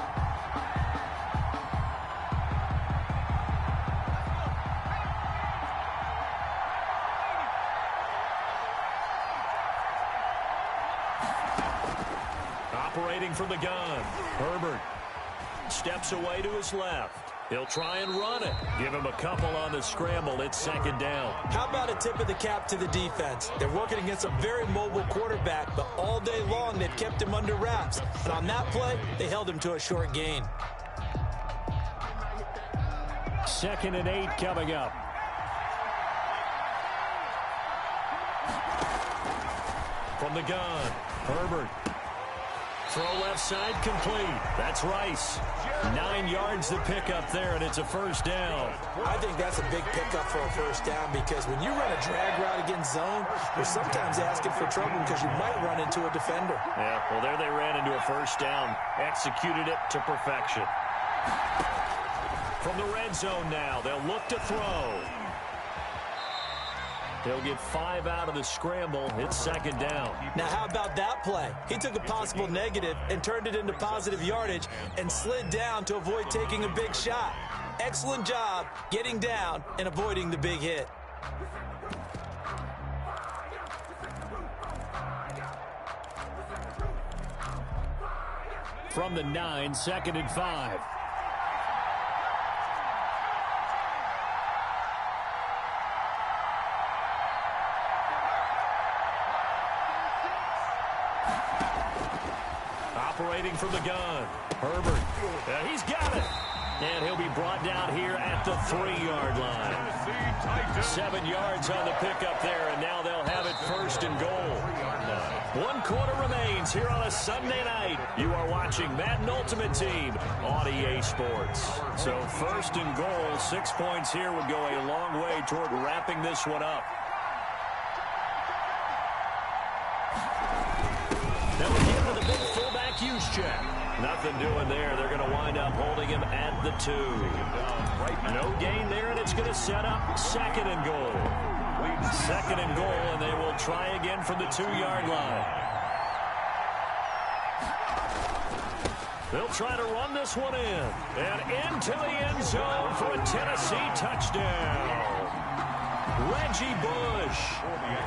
Operating from the gun, Herbert. Steps away to his left. He'll try and run it. Give him a couple on the scramble. It's 2nd down. How about a tip of the cap to the defense? They're working against a very mobile quarterback, but all day long they've kept him under wraps. And on that play, they held him to a short gain. 2nd and 8 coming up. From the gun, Herbert. Throw left side complete. That's Rice. 9 yards to pick up there, and it's a 1st down. I think that's a big pickup for a 1st down because when you run a drag route against zone, you're sometimes asking for trouble because you might run into a defender. Yeah, well, there they ran into a 1st down. Executed it to perfection. From the red zone now, they'll look to throw. He'll get 5 out of the scramble. It's second down. Now, how about that play? He took a possible negative and turned it into positive yardage and slid down to avoid taking a big shot. Excellent job getting down and avoiding the big hit. From the 9, second and 5. Operating from the gun. Herbert. He's got it. And he'll be brought down here at the 3-yard line. 7 yards on the pickup there, and now they'll have it first and goal. 1 quarter remains here on a Sunday night. You are watching Madden Ultimate Team on EA Sports. So first and goal, 6 points here would go a long way toward wrapping this one up. Now we get to the big fullback use check. Nothing doing there. They're going to wind up holding him at the 2. No gain there, and it's going to set up second and goal. Second and goal, and they will try again from the 2-yard line. They'll try to run this one in. And into the end zone for a Tennessee touchdown. Reggie Bush,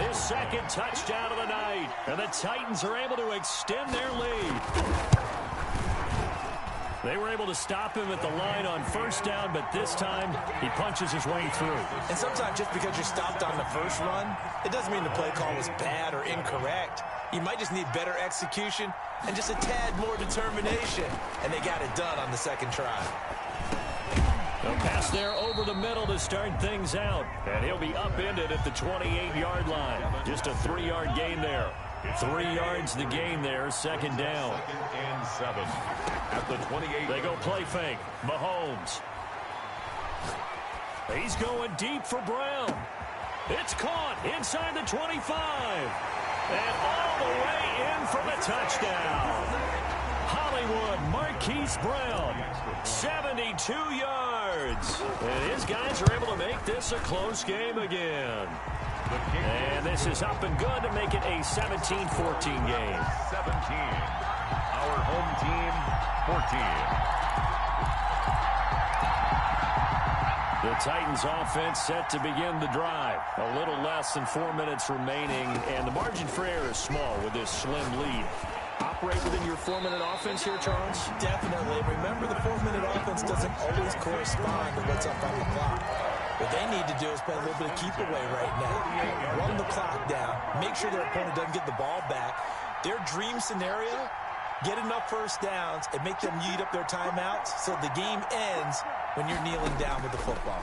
his second touchdown of the night. And the Titans are able to extend their lead. They were able to stop him at the line on first down, but this time he punches his way through. And sometimes just because you're stopped on the first run, it doesn't mean the play call was bad or incorrect. You might just need better execution and just a tad more determination. And they got it done on the second try. A pass there over the middle to start things out. And he'll be upended at the 28-yard line. Just a 3-yard gain there. 3 yards the gain there, second down. 2nd and 7 at the 28. They go play fake. Mahomes. He's going deep for Brown. It's caught inside the 25. And all the way in for the touchdown. Hollywood Marquise Brown, 72 yards. And his guys are able to make this a close game again. And this is up and good to make it a 17-14 game. 17. Our home team, 14. The Titans offense set to begin the drive. A little less than 4 minutes remaining, and the margin for error is small with this slim lead. Operate within your 4-minute offense here, Charles? Definitely. Remember, the 4-minute offense doesn't always correspond to what's up on the clock. What they need to do is play a little bit of keep away right now. Run the clock down. Make sure their opponent doesn't get the ball back. Their dream scenario, get enough first downs and make them eat up their timeouts so the game ends when you're kneeling down with the football.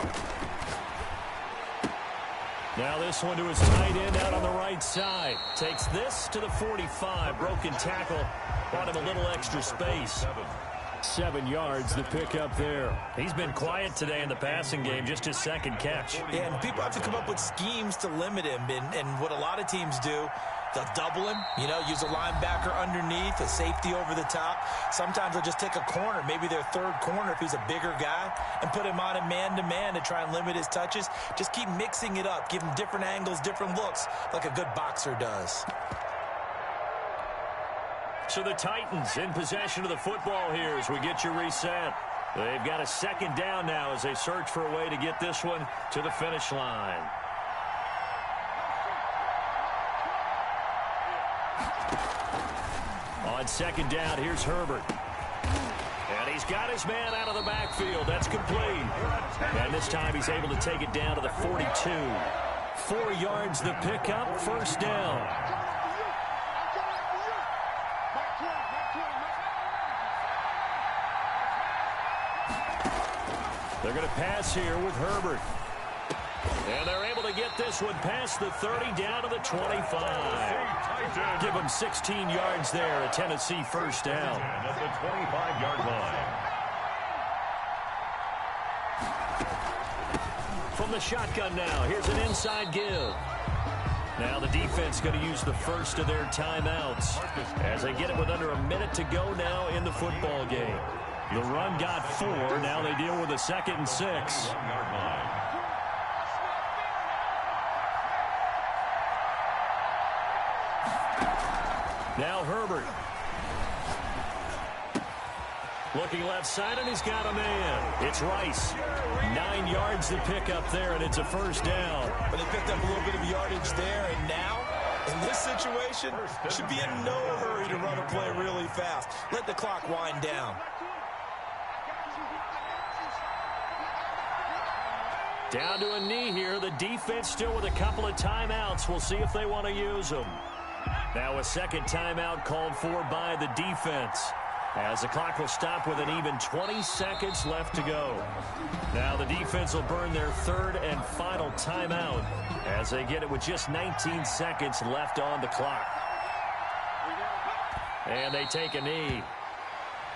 Now this one to his tight end out on the right side. Takes this to the 45. Broken tackle. Brought him a little extra space. 7 yards the pick up there. He's been quiet today in the passing game, just his second catch. Yeah, and people have to come up with schemes to limit him. And what a lot of teams do, they'll double him, use a linebacker underneath, a safety over the top. Sometimes they'll just take a corner, maybe their third corner if he's a bigger guy, and put him on a man-to-man to try and limit his touches. Just keep mixing it up, give him different angles, different looks, like a good boxer does. So the Titans in possession of the football here as we get you reset. They've got a second down now as they search for a way to get this one to the finish line. On second down, here's Herbert. And he's got his man out of the backfield. That's complete. And this time he's able to take it down to the 42. 4 yards the pickup, first down. They're going to pass here with Herbert. And they're able to get this one past the 30 down to the 25. Give them 16 yards there, a Tennessee first down. At the 25-yard line. From the shotgun now, here's an inside give. Now the defense going to use the first of their timeouts as they get it with under a minute to go now in the football game. The run got 4. Now they deal with a 2nd and 6. Now Herbert. Looking left side, and he's got a man. It's Rice. 9 yards to pick up there, and it's a first down. But they picked up a little bit of yardage there, and now, in this situation, should be in no hurry to run a play really fast. Let the clock wind down. Down to a knee here. The defense still with a couple of timeouts. We'll see if they want to use them. Now a second timeout called for by the defense, as the clock will stop with an even 20 seconds left to go. Now the defense will burn their third and final timeout as they get it with just 19 seconds left on the clock. And they take a knee.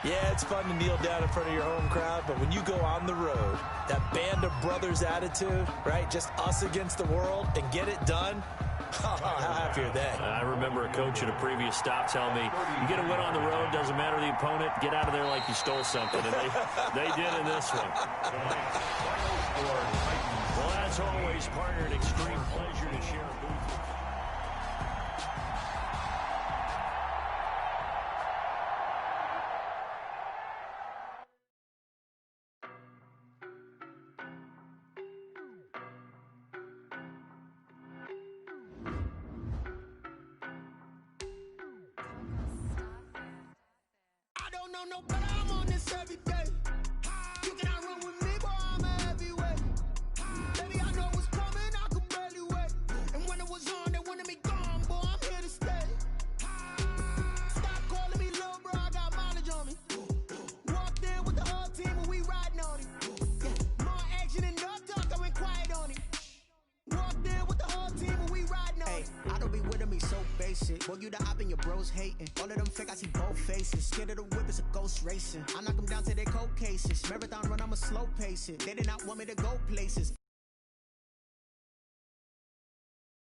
Yeah, it's fun to kneel down in front of your home crowd, but when you go on the road, that band of brothers attitude, right, just us against the world, and get it done, how happy are they? I remember a coach at a previous stop telling me, you get a win on the road, doesn't matter the opponent, get out of there like you stole something. And they did in this one. Well, as always, partner, an extreme pleasure to share a booth with you. No better, I'm on this every day. You cannot run with me, boy, I'm a heavyweight. Baby, I know what's coming, I could barely wait. And when it was on, they wanted me gone, boy, I'm here to stay. Stop calling me little bro, I got mileage on me. Walked in with the whole team and we riding on it. Yeah, more action than no talk, I went quiet on it. Walked in with the whole team and we riding on it. I don't be with me so basic. Boy, you the op and your bros hating. All of them fake, I see both faces. Scared of the whip, it's a ghost racing. I knock them down to their cold cases. Marathon run, I'ma slow pace it. They did not want me to go places.